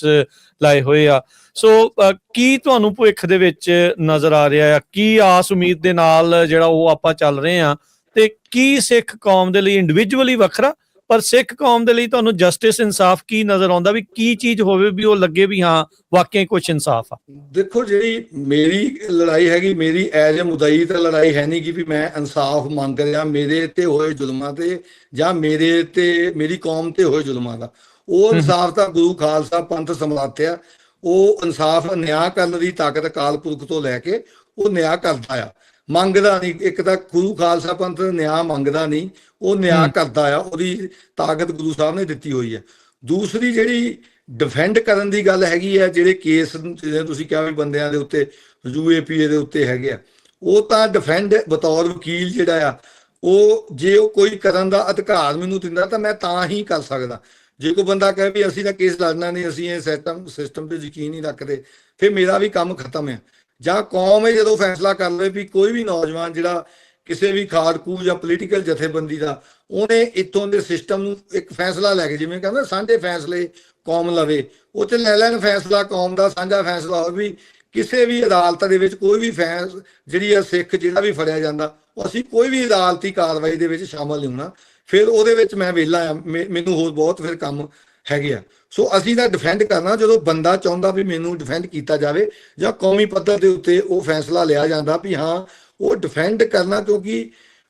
S1: ਲਾਏ ਹੋਏ ਆ, ਸੋ ਕੀ ਤੁਹਾਨੂੰ ਭਵਿੱਖ ਦੇ ਵਿੱਚ ਨਜ਼ਰ ਆ ਰਿਹਾ ਆ? ਕੀ ਆਸ ਉਮੀਦ ਦੇ ਨਾਲ ਜਿਹੜਾ ਉਹ ਆਪਾਂ ਚੱਲ ਰਹੇ ਆ, ਤੇ ਕੀ ਸਿੱਖ ਕੌਮ ਦੇ ਲਈ ਇੰਡੀਵਿਜੂਅਲੀ ਵੱਖਰਾ, ਪਰ ਸਿੱਖ ਕੌਮ ਦੇ ਲਈ ਤੁਹਾਨੂੰ ਜਸਟਿਸ, ਇਨਸਾਫ ਕੀ ਨਜ਼ਰ ਆਉਂਦਾ, ਵੀ ਕੀ ਚੀਜ਼ ਹੋਵੇ ਵੀ ਉਹ ਲੱਗੇ ਵੀ ਹਾਂ ਵਾਕਈ ਕੁਛ ਇਨਸਾਫ ਆ? ਦੇਖੋ,
S2: ਜਿਹੜੀ ਮੇਰੀ ਲੜਾਈ ਹੈਗੀ, ਮੇਰੀ ਐਜ ਏ ਮੁਦਈ ਤਾਂ ਲੜਾਈ ਹੈ ਨਹੀਂ ਕਿ ਵੀ ਮੈਂ ਇਨਸਾਫ ਮੰਗ ਰਿਹਾ ਮੇਰੇ ਤੇ ਹੋਏ ਜ਼ੁਲਮਾਂ ਤੇ, ਜਾਂ ਮੇਰੇ ਤੇ ਮੇਰੀ ਕੌਮ ਤੇ ਹੋਏ ਜ਼ੁਲਮਾਂ ਦਾ। ਉਹ ਇਨਸਾਫ ਤਾਂ ਗੁਰੂ ਖਾਲਸਾ ਪੰਥ ਸਮਰਾਥਿਆ, ਉਹ ਇਨਸਾਫ ਨਿਆਂ ਕਰਨ ਦੀ ਤਾਕਤ ਅਕਾਲ ਪੁਰਖ ਤੋਂ ਲੈ ਕੇ ਉਹ ਨਿਆਂ ਕਰਦਾ ਆ, ਮੰਗਦਾ ਨਹੀਂ। ਇੱਕ ਤਾਂ ਗੁਰੂ ਖਾਲਸਾ ਪੰਥ ਨਿਆਂ ਮੰਗਦਾ ਨਹੀਂ, ਉਹ ਨਿਆਂ ਕਰਦਾ ਆ, ਉਹਦੀ ਤਾਕਤ ਗੁਰੂ ਸਾਹਿਬ ਨੇ ਦਿੱਤੀ ਹੋਈ ਹੈ। ਦੂਸਰੀ ਜਿਹੜੀ ਡਿਫੈਂਡ ਕਰਨ ਦੀ ਗੱਲ ਹੈਗੀ ਆ, ਜਿਹੜੇ ਕੇਸ ਜਿਵੇਂ ਤੁਸੀਂ ਕਿਹਾ ਵੀ ਬੰਦਿਆਂ ਦੇ ਉੱਤੇ UAPA ਦੇ ਉੱਤੇ ਹੈਗੇ ਆ, ਉਹ ਤਾਂ ਡਿਫੈਂਡ ਬਤੌਰ ਵਕੀਲ ਜਿਹੜਾ ਆ, ਉਹ ਜੇ ਉਹ ਕੋਈ ਕਰਨ ਦਾ ਅਧਿਕਾਰ ਮੈਨੂੰ ਦਿੰਦਾ ਤਾਂ ਮੈਂ ਤਾਂ ਹੀ ਕਰ ਸਕਦਾ। ਜੇ ਕੋਈ ਬੰਦਾ ਕਹੇ ਵੀ ਅਸੀਂ ਤਾਂ ਕੇਸ ਲੜਨਾ ਨਹੀਂ, ਅਸੀਂ ਇਹ ਸਿਸਟਮ ਤੇ ਯਕੀਨ ਨਹੀਂ ਰੱਖਦੇ, ਫਿਰ ਮੇਰਾ ਵੀ ਕੰਮ ਖਤਮ ਹੈ। ਜਾਂ ਕੌਮ ਹੈ ਜਦੋਂ ਫੈਸਲਾ ਕਰ ਲਵੇ ਵੀ ਕੋਈ ਵੀ ਨੌਜਵਾਨ ਜਿਹੜਾ ਕਿਸੇ ਵੀ ਖਾੜਕੂ ਜਾਂ ਪੋਲੀਟੀਕਲ ਜਥੇਬੰਦੀ ਦਾ, ਉਹਨੇ ਇੱਥੋਂ ਦੇ ਸਿਸਟਮ ਨੂੰ ਇੱਕ ਫੈਸਲਾ ਲੈ ਕੇ, ਜਿਵੇਂ ਕਹਿੰਦਾ ਸਾਂਝੇ ਫੈਸਲੇ ਕੌਮ ਲਵੇ, ਉਹ ਤੇ ਲੈ ਲੈਣ ਫੈਸਲਾ, ਕੌਮ ਦਾ ਸਾਂਝਾ ਫੈਸਲਾ ਹੋਵੇ ਵੀ ਕਿਸੇ ਵੀ ਅਦਾਲਤ ਦੇ ਵਿੱਚ ਕੋਈ ਵੀ ਜਿਹੜੀ ਆ ਸਿੱਖ ਜਿਹੜਾ ਵੀ ਫੜਿਆ ਜਾਂਦਾ, ਉਹ ਅਸੀਂ ਕੋਈ ਵੀ ਅਦਾਲਤੀ ਕਾਰਵਾਈ ਦੇ ਵਿੱਚ ਸ਼ਾਮਲ ਨਹੀਂ ਹੋਣਾ, ਫਿਰ ਉਹਦੇ ਵਿੱਚ ਮੈਂ ਵਿਹਲਾ ਆ, ਮੈਨੂੰ ਹੋਰ ਬਹੁਤ ਫਿਰ ਕੰਮ ਹੈਗੇ ਆ। ਸੋ ਅਸੀਂ ਤਾਂ ਡਿਫੈਂਡ ਕਰਨਾ ਜਦੋਂ ਬੰਦਾ ਚਾਹੁੰਦਾ ਵੀ ਮੈਨੂੰ ਡਿਫੈਂਡ ਕੀਤਾ ਜਾਵੇ, ਜਾਂ ਕੌਮੀ ਪੱਧਰ ਦੇ ਉੱਤੇ ਉਹ ਫੈਸਲਾ ਲਿਆ ਜਾਂਦਾ ਵੀ ਹਾਂ ਉਹ ਡਿਫੈਂਡ ਕਰਨਾ, ਕਿਉਂਕਿ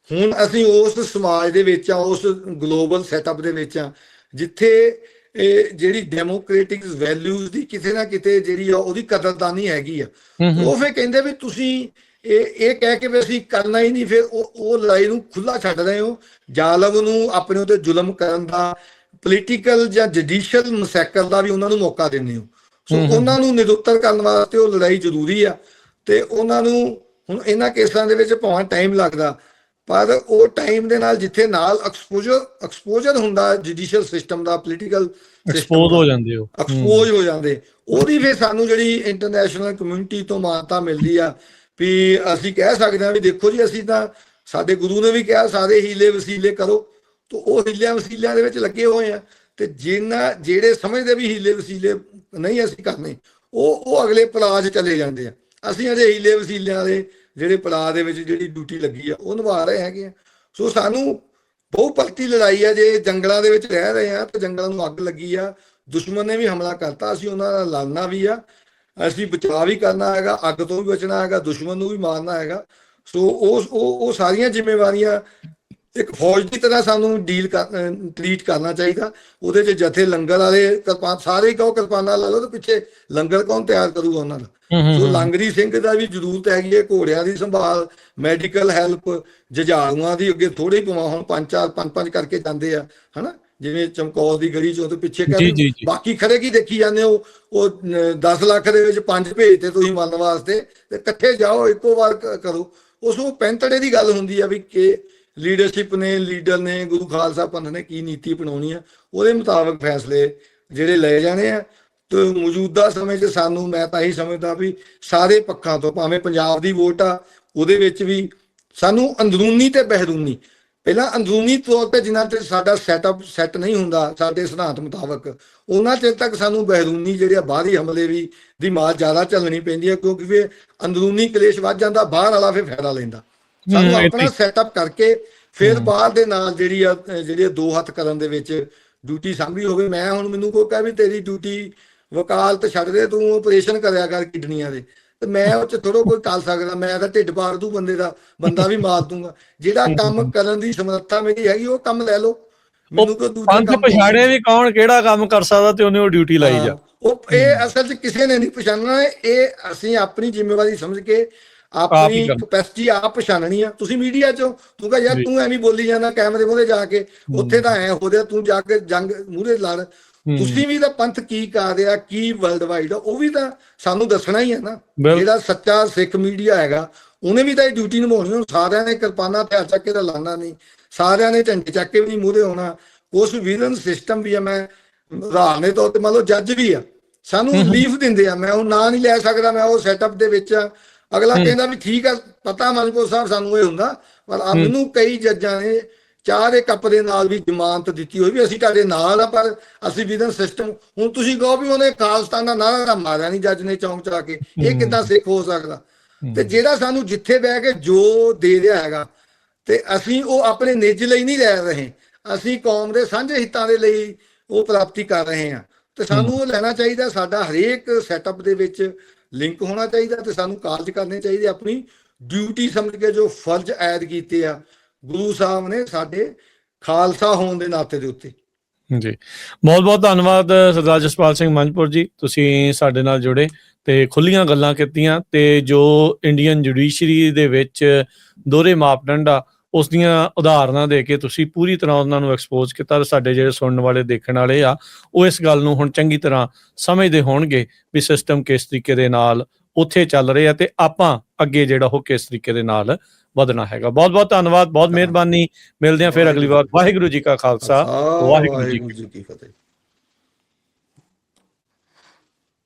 S2: ਹੁਣ ਅਸੀਂ ਉਸ ਸਮਾਜ ਦੇ ਵਿੱਚ ਆ, ਉਸ ਗਲੋਬਲ ਸੈਟਅਪ ਦੇ ਵਿੱਚ ਆ, ਜਿੱਥੇ ਇਹ ਜਿਹੜੀ ਡੈਮੋਕ੍ਰੈਟਿਕ ਵੈਲਿਊਜ਼ ਦੀ ਕਿਤੇ ਨਾ ਕਿਤੇ ਜਿਹੜੀ ਆ ਉਹਦੀ ਕਦਰਦਾਨੀ ਹੈਗੀ ਆ। ਉਹ ਫਿਰ ਕਹਿੰਦੇ ਵੀ ਤੁਸੀਂ ਇਹ ਕਹਿ ਕੇ ਵੀ ਅਸੀਂ ਕਰਨਾ ਹੀ ਨਹੀਂ, ਫਿਰ ਉਹ ਲੜਾਈ ਨੂੰ ਖੁੱਲਾ ਛੱਡ ਰਹੇ ਹੋ, ਜ਼ਾਲਮ ਨੂੰ ਆਪਣੇ ਉੱਤੇ ਜ਼ੁਲਮ ਕਰਨ ਦਾ, ਪੋਲੀਟੀਕਲ ਜਾਂ ਜੁਡੀਸ਼ੀਅਲ ਮਸੈਕਰ ਦਾ ਵੀ ਉਹਨਾਂ ਨੂੰ ਮੌਕਾ ਦਿੰਦੇ ਹੋ। ਸੋ ਉਹਨਾਂ ਨੂੰ ਨਿਰੁੱਤਰ ਕਰਨ ਵਾਸਤੇ ਉਹ ਲੜਾਈ ਜ਼ਰੂਰੀ ਆ, ਤੇ ਉਹਨਾਂ ਨੂੰ ਹੁਣ ਇਹਨਾਂ ਕੇਸਾਂ ਦੇ ਵਿੱਚ ਭਾਵੇਂ ਟਾਈਮ ਲੱਗਦਾ, ਪਰ ਉਹ ਟਾਈਮ ਦੇ ਨਾਲ ਜਿੱਥੇ ਨਾਲ ਐਕਸਪੋਜ਼ਰ ਹੁੰਦਾ ਜੁਡੀਸ਼ੀਅਲ ਸਿਸਟਮ ਦਾ, ਪੋਲੀਟੀਕਲ
S1: ਐਕਸਪੋਜ਼
S2: ਹੋ ਜਾਂਦੇ, ਉਹਦੀ ਫਿਰ ਸਾਨੂੰ ਜਿਹੜੀ ਇੰਟਰਨੈਸ਼ਨਲ ਕਮਿਊਨਿਟੀ ਤੋਂ ਮਾਨਤਾ ਮਿਲਦੀ ਆ ਵੀ ਅਸੀਂ ਕਹਿ ਸਕਦੇ ਹਾਂ ਵੀ ਦੇਖੋ ਜੀ, ਅਸੀਂ ਤਾਂ, ਸਾਡੇ ਗੁਰੂ ਨੇ ਵੀ ਕਿਹਾ ਸਾਰੇ ਹੀਲੇ ਵਸੀਲੇ ਕਰੋ, ਤਾਂ ਉਹ ਹੀਲਿਆਂ ਵਸੀਲਿਆਂ ਦੇ ਵਿੱਚ ਲੱਗੇ ਹੋਏ ਆ, ਤੇ ਜਿਹੜੇ ਸਮਝਦੇ ਵੀ ਹੀਲੇ ਵਸੀਲੇ ਨਹੀਂ ਅਸੀਂ ਕਰਨੇ, ਉਹ ਅਗਲੇ ਪੜਾਅ 'ਚ ਚਲੇ ਜਾਂਦੇ ਆ। ਅਸੀਂ ਅਜੇ ਹੀਲੇ ਵਸੀਲਿਆਂ ਦੇ ਜਿਹੜੇ ਪੜਾਅ ਦੇ ਵਿੱਚ ਜਿਹੜੀ ਡਿਊਟੀ ਲੱਗੀ ਆ ਉਹ ਨਿਭਾ ਰਹੇ ਹੈਗੇ ਆ। ਸੋ ਸਾਨੂੰ ਬਹੁਪਰਤੀ ਲੜਾਈ ਆ, ਜੇ ਜੰਗਲਾਂ ਦੇ ਵਿੱਚ ਰਹਿ ਰਹੇ ਆ ਤਾਂ ਜੰਗਲਾਂ ਨੂੰ ਅੱਗ ਲੱਗੀ ਆ, ਦੁਸ਼ਮਣ ਨੇ ਵੀ ਹਮਲਾ ਕਰਤਾ, ਅਸੀਂ ਉਹਨਾਂ ਨਾਲ ਲੜਨਾ ਵੀ ਆ, ਅਸੀਂ ਬਚਾਅ ਵੀ ਕਰਨਾ ਹੈਗਾ, ਅੱਗ ਤੋਂ ਵੀ ਬਚਣਾ ਹੈਗਾ, ਦੁਸ਼ਮਣ ਨੂੰ ਵੀ ਮਾਰਨਾ ਹੈਗਾ। ਸੋ ਉਹ ਸਾਰੀਆਂ ਜ਼ਿੰਮੇਵਾਰੀਆਂ ਇੱਕ ਫੌਜ ਦੀ ਤਰ੍ਹਾਂ ਸਾਨੂੰ ਟਰੀਟ ਕਰਨਾ ਚਾਹੀਦਾ। ਉਹਦੇ 'ਚ ਜਥੇ ਲੰਗਰ ਵਾਲੇ ਸਾਰੇ ਹੀ ਕਹੋ ਕਿਰਪਾਨਾਂ ਲਾ ਲਓ, ਤੇ ਪਿੱਛੇ ਲੰਗਰ ਕੌਣ ਤਿਆਰ ਕਰੂਗਾ ਉਹਨਾਂ ਦਾ? ਸੋ ਲੰਗਰੀ ਸਿੰਘ ਦਾ ਵੀ ਜ਼ਰੂਰਤ ਹੈਗੀ ਹੈ, ਘੋੜਿਆਂ ਦੀ ਸੰਭਾਲ, ਮੈਡੀਕਲ ਹੈਲਪ, ਜੁਝਾਰੂਆਂ ਦੀ ਅੱਗੇ ਥੋੜੇ ਹੀ ਪਵਾ, ਹੁਣ 5 ਕਰਕੇ ਜਾਂਦੇ ਆ, ਹਨਾ, ਜਿਵੇਂ ਚਮਕੌਰ ਦੀ ਗੜੀ ਚੋਂ, ਤੇ ਪਿੱਛੇ ਕਹਿੰਦੇ ਬਾਕੀ ਖੜੇ ਕੀ ਦੇਖੀ ਜਾਂਦੇ ਹੋ, ਉਹ 10 ਲੱਖ ਦੇ ਵਿੱਚ 5 ਭੇਜਤੇ ਤੁਸੀਂ ਮੰਨਣ ਵਾਸਤੇ, ਤੇ ਇਕੱਠੇ ਜਾਓ ਇੱਕੋ ਵਾਰ ਕਰੋ। ਉਸ ਨੂੰ ਪੈਂਤੜੇ ਦੀ ਗੱਲ ਹੁੰਦੀ ਆ ਵੀ ਕਿ ਲੀਡਰਸ਼ਿਪ ਨੇ, ਲੀਡਰ ਨੇ, ਗੁਰੂ ਖਾਲਸਾ ਪੰਥ ਨੇ ਕੀ ਨੀਤੀ ਅਪਣਾਉਣੀ ਆ, ਉਹਦੇ ਮੁਤਾਬਕ ਫੈਸਲੇ ਜਿਹੜੇ ਲਏ ਜਾਣੇ ਆ। ਤੇ ਮੌਜੂਦਾ ਸਮੇਂ 'ਚ ਸਾਨੂੰ, ਮੈਂ ਤਾਂ ਇਹੀ ਸਮਝਦਾ ਵੀ ਸਾਰੇ ਪੱਖਾਂ ਤੋਂ, ਭਾਵੇਂ ਪੰਜਾਬ ਦੀ ਵੋਟ ਆ ਉਹਦੇ ਵਿੱਚ ਵੀ ਸਾਨੂੰ ਅੰਦਰੂਨੀ ਤੇ ਬਹਿਰੂਨੀ, ਪਹਿਲਾਂ ਅੰਦਰੂਨੀ ਤੌਰ ਤੇ ਜਿੰਨਾ ਚਿਰ ਸਾਡਾ ਸੈਟਅਪ ਸੈੱਟ ਨਹੀਂ ਹੁੰਦਾ ਸਾਡੇ ਸਿਧਾਂਤ ਮੁਤਾਬਕ, ਉਹਨਾਂ ਚਿਰ ਤੱਕ ਸਾਨੂੰ ਬਹਿਰੂਨੀ ਜਿਹੜੇ ਬਾਹਰੀ ਹਮਲੇ ਵੀ ਦੀ ਮਾਰ ਜ਼ਿਆਦਾ ਝੱਲਣੀ ਪੈਂਦੀ ਹੈ, ਕਿਉਂਕਿ ਫਿਰ ਅੰਦਰੂਨੀ ਕਲੇਸ਼ ਵੱਧ ਜਾਂਦਾ, ਬਾਹਰ ਵਾਲਾ ਫਿਰ ਫਾਇਦਾ ਲੈਂਦਾ। ਸਾਨੂੰ ਆਪਣਾ ਸੈਟਅਪ ਕਰਕੇ ਫਿਰ ਬਾਹਰ ਦੇ ਨਾਲ ਜਿਹੜੀ ਦੋ ਹੱਥ ਕਰਨ ਦੇ ਵਿੱਚ ਡਿਊਟੀ ਸਾਂਭੀ ਹੋਵੇ। ਮੈਂ ਹੁਣ ਮੈਨੂੰ ਕੋਈ ਕਹੇ ਵੀ ਤੇਰੀ ਡਿਊਟੀ ਵਕਾਲਤ ਛੱਡ ਦੇ, ਤੂੰ ਆਪਰੇਸ਼ਨ ਕਰਿਆ ਕਰ ਕਿਡਨੀਆਂ ਦੇ, ਤੇ ਮੈਂ ਉਹ ਚ ਥੋੜੋ ਕੋਈ ਕਰ ਸਕਦਾ, ਮੈਂ ਤਾਂ ਢਿੱਡ ਪਾੜ ਦੂ ਬੰਦਾ ਵੀ ਮਾਰ ਦੂੰਗਾ। ਜਿਹੜਾ ਕੰਮ ਕਰਨ ਦੀ ਸਮਰੱਥਾ ਮੇਰੀ ਹੈਗੀ ਉਹ ਕੰਮ ਲੈ ਲਓ, ਮੈਨੂੰ ਕੋਈ ਦੂਜੇ
S1: ਪੰਥ
S2: ਕੰਮ
S1: ਪਛਾੜੇ ਵੀ ਕੌਣ ਕਿਹੜਾ ਕੰਮ ਕਰ ਸਕਦਾ ਤੇ ਉਹਨੇ ਉਹ ਡਿਊਟੀ ਲਾਈ ਜਾ।
S2: ਉਹ ਇਹ ਅਸਲ 'ਚ ਕਿਸੇ ਨੇ ਨਹੀਂ ਪਛਾਣਨਾ, ਇਹ ਅਸੀਂ ਆਪਣੀ ਜ਼ਿੰਮੇਵਾਰੀ ਸਮਝ ਕੇ ਆਪਣੀ ਕਪੈਸਿਟੀ ਆਪ ਪਛਾਣਨੀ ਆ। ਤੁਸੀਂ ਮੀਡੀਆ 'ਚੋਂ ਤੂੰ ਕਹ ਯਾਰ ਤੂੰ ਐਵੇਂ ਬੋਲੀ ਜਾਂਦਾ ਕੈਮਰੇ ਮੂਹਰੇ ਜਾ ਕੇ, ਉੱਥੇ ਤਾਂ ਐ ਹੋ ਰਿਹਾ, ਤੂੰ ਜਾ ਕੇ ਜੰਗ ਮੂਹਰੇ ਲੜ। ਤੁਸੀਂ ਵੀ ਤਾਂ ਪੰਥ ਕੀ ਕਰ ਰਿਹਾ, ਕੀ ਵਰਲਡ ਵਾਈਡ ਉਹ ਵੀ ਤਾਂ ਸਾਨੂੰ ਦੱਸਣਾ ਹੀ ਹੈ ਨਾ। ਜਿਹੜਾ ਸੱਚਾ ਸਿੱਖ ਮੀਡੀਆ ਹੈਗਾ ਉਹਨੇ ਵੀ ਤਾਂ ਇਹ ਡਿਊਟੀ ਨਿਭਾਉਣੀ। ਹੁਣ ਸਾਰਿਆਂ ਨੇ ਕਿਰਪਾਨਾਂ ਹਥਿਆਰ ਚੱਕ ਕੇ ਤਾਂ ਲਾਣਾ ਨਹੀਂ, ਸਾਰਿਆਂ ਨੇ ਝੰਡੇ ਚੱਕ ਕੇ ਵੀ ਨਹੀਂ ਮੂਹਰੇ ਹੋਣਾ। ਕੁਛ ਵਿਲਨ ਸਿਸਟਮ ਵੀ ਆ, ਮੈਂ ਉਦਾਹਰਨ ਦੇ ਤੌਰ ਤੇ ਮੰਨ ਲਓ ਜੱਜ ਵੀ ਆ, ਸਾਨੂੰ ਰਿਲੀਫ ਦਿੰਦੇ ਆ, ਮੈਂ ਉਹ ਨਾਂ ਨਹੀਂ ਲੈ ਸਕਦਾ, ਮੈਂ ਉਹ ਸੈਟਅਪ ਦੇ ਵਿੱਚ ਅਗਲਾ ਕਹਿੰਦਾ ਵੀ ਠੀਕ ਆ, ਪਤਾ ਮਨਪੁਰ ਸਾਹਿਬ ਸਾਨੂੰ ਇਹ ਹੁੰਦਾ, ਪਰ ਮੈਨੂੰ ਕਈ ਜੱਜਾਂ ਨੇ ਚਾਹ ਦੇ ਕੱਪ ਦੇ ਨਾਲ ਵੀ ਜ਼ਮਾਨਤ ਦਿੱਤੀ ਹੋਈ ਵੀ ਅਸੀਂ ਤੁਹਾਡੇ ਨਾਲ ਆ, ਪਰ ਅਸੀਂ ਵਿਦਨ ਸਿਸਟਮ। ਹੁਣ ਤੁਸੀਂ ਕਹੋ ਵੀ ਉਹਨੇ ਖਾਲਸਤਾਨ ਦਾ ਨਾਰਾ ਤਾਂ ਮਾਰਿਆ ਨਹੀਂ ਜੱਜ ਨੇ ਚੌਂਕ ਚਾ ਕੇ, ਇਹ ਕਿੱਦਾਂ ਸਿੱਖ ਹੋ ਸਕਦਾ? ਤੇ ਜਿਹੜਾ ਸਾਨੂੰ ਜਿੱਥੇ ਬਹਿ ਕੇ ਜੋ ਦੇ ਰਿਹਾ ਹੈਗਾ, ਤੇ ਅਸੀਂ ਉਹ ਆਪਣੇ ਨਿੱਜ ਲਈ ਨਹੀਂ ਲੈ ਰਹੇ, ਅਸੀਂ ਕੌਮ ਦੇ ਸਾਂਝੇ ਹਿੱਤਾਂ ਦੇ ਲਈ ਉਹ ਪ੍ਰਾਪਤੀ ਕਰ ਰਹੇ ਹਾਂ। ਤੇ ਸਾਨੂੰ ਉਹ ਲੈਣਾ ਚਾਹੀਦਾ, ਸਾਡਾ ਹਰੇਕ ਸੈਟਅਪ ਦੇ ਵਿੱਚ ਲਿੰਕ ਹੋਣਾ ਚਾਹੀਦਾ, ਤੇ ਸਾਨੂੰ ਕਾਰਜ ਕਰਨੇ ਚਾਹੀਦੇ ਆਪਣੀ ਡਿਊਟੀ ਸਮਝ ਕੇ, ਜੋ ਫਰਜ਼ ਐਡ ਕੀਤੇ ਆ ਗੁਰੂ ਸਾਹਿਬ ਨੇ ਸਾਡੇ ਖਾਲਸਾ ਹੋਣ ਦੇ ਨਾਤੇ ਦੇ ਉੱਤੇ।
S1: ਜੀ ਬਹੁਤ ਬਹੁਤ ਧੰਨਵਾਦ ਸਰਦਾਰ ਜਸਪਾਲ ਸਿੰਘ ਮੰਝਪੁਰ ਜੀ, ਤੁਸੀਂ ਸਾਡੇ ਨਾਲ ਜੁੜੇ ਤੇ ਖੁੱਲੀਆਂ ਗੱਲਾਂ ਕੀਤੀਆਂ, ਤੇ ਜੋ ਇੰਡੀਅਨ ਜੁਡੀਸ਼ਰੀ ਦੇ ਵਿੱਚ ਦੋਹਰੇ ਮਾਪਦੰਡ ਆ ਉਸ ਦੀਆਂ ਉਦਾਹਰਨਾਂ ਦੇ ਕੇ ਤੁਸੀਂ ਪੂਰੀ ਤਰ੍ਹਾਂ ਉਹਨਾਂ ਨੂੰ ਐਕਸਪੋਜ਼ ਕੀਤਾ। ਸਾਡੇ ਜਿਹੜੇ ਸੁਣਨ ਵਾਲੇ ਦੇਖਣ ਵਾਲੇ ਆ ਉਹ ਇਸ ਗੱਲ ਨੂੰ ਹੁਣ ਚੰਗੀ ਤਰ੍ਹਾਂ ਸਮਝਦੇ ਹੋਣਗੇ ਵੀ ਸਿਸਟਮ ਕਿਸ ਤਰੀਕੇ ਦੇ ਨਾਲ ਉੱਥੇ ਚੱਲ ਰਹੇ ਆ ਤੇ ਆਪਾਂ ਅੱਗੇ ਜਿਹੜਾ ਉਹ ਕਿਸ ਤਰੀਕੇ ਦੇ ਨਾਲ ਵਧਣਾ ਹੈਗਾ। ਬਹੁਤ ਬਹੁਤ ਧੰਨਵਾਦ, ਬਹੁਤ ਮਿਹਰਬਾਨੀ। ਮਿਲਦੇ ਹਾਂ ਫਿਰ ਅਗਲੀ ਵਾਰ। ਵਾਹਿਗੁਰੂ ਜੀ ਕਾ ਖਾਲਸਾ, ਵਾਹਿਗੁਰੂ ਜੀ ਕੀ ਫਤਿਹ।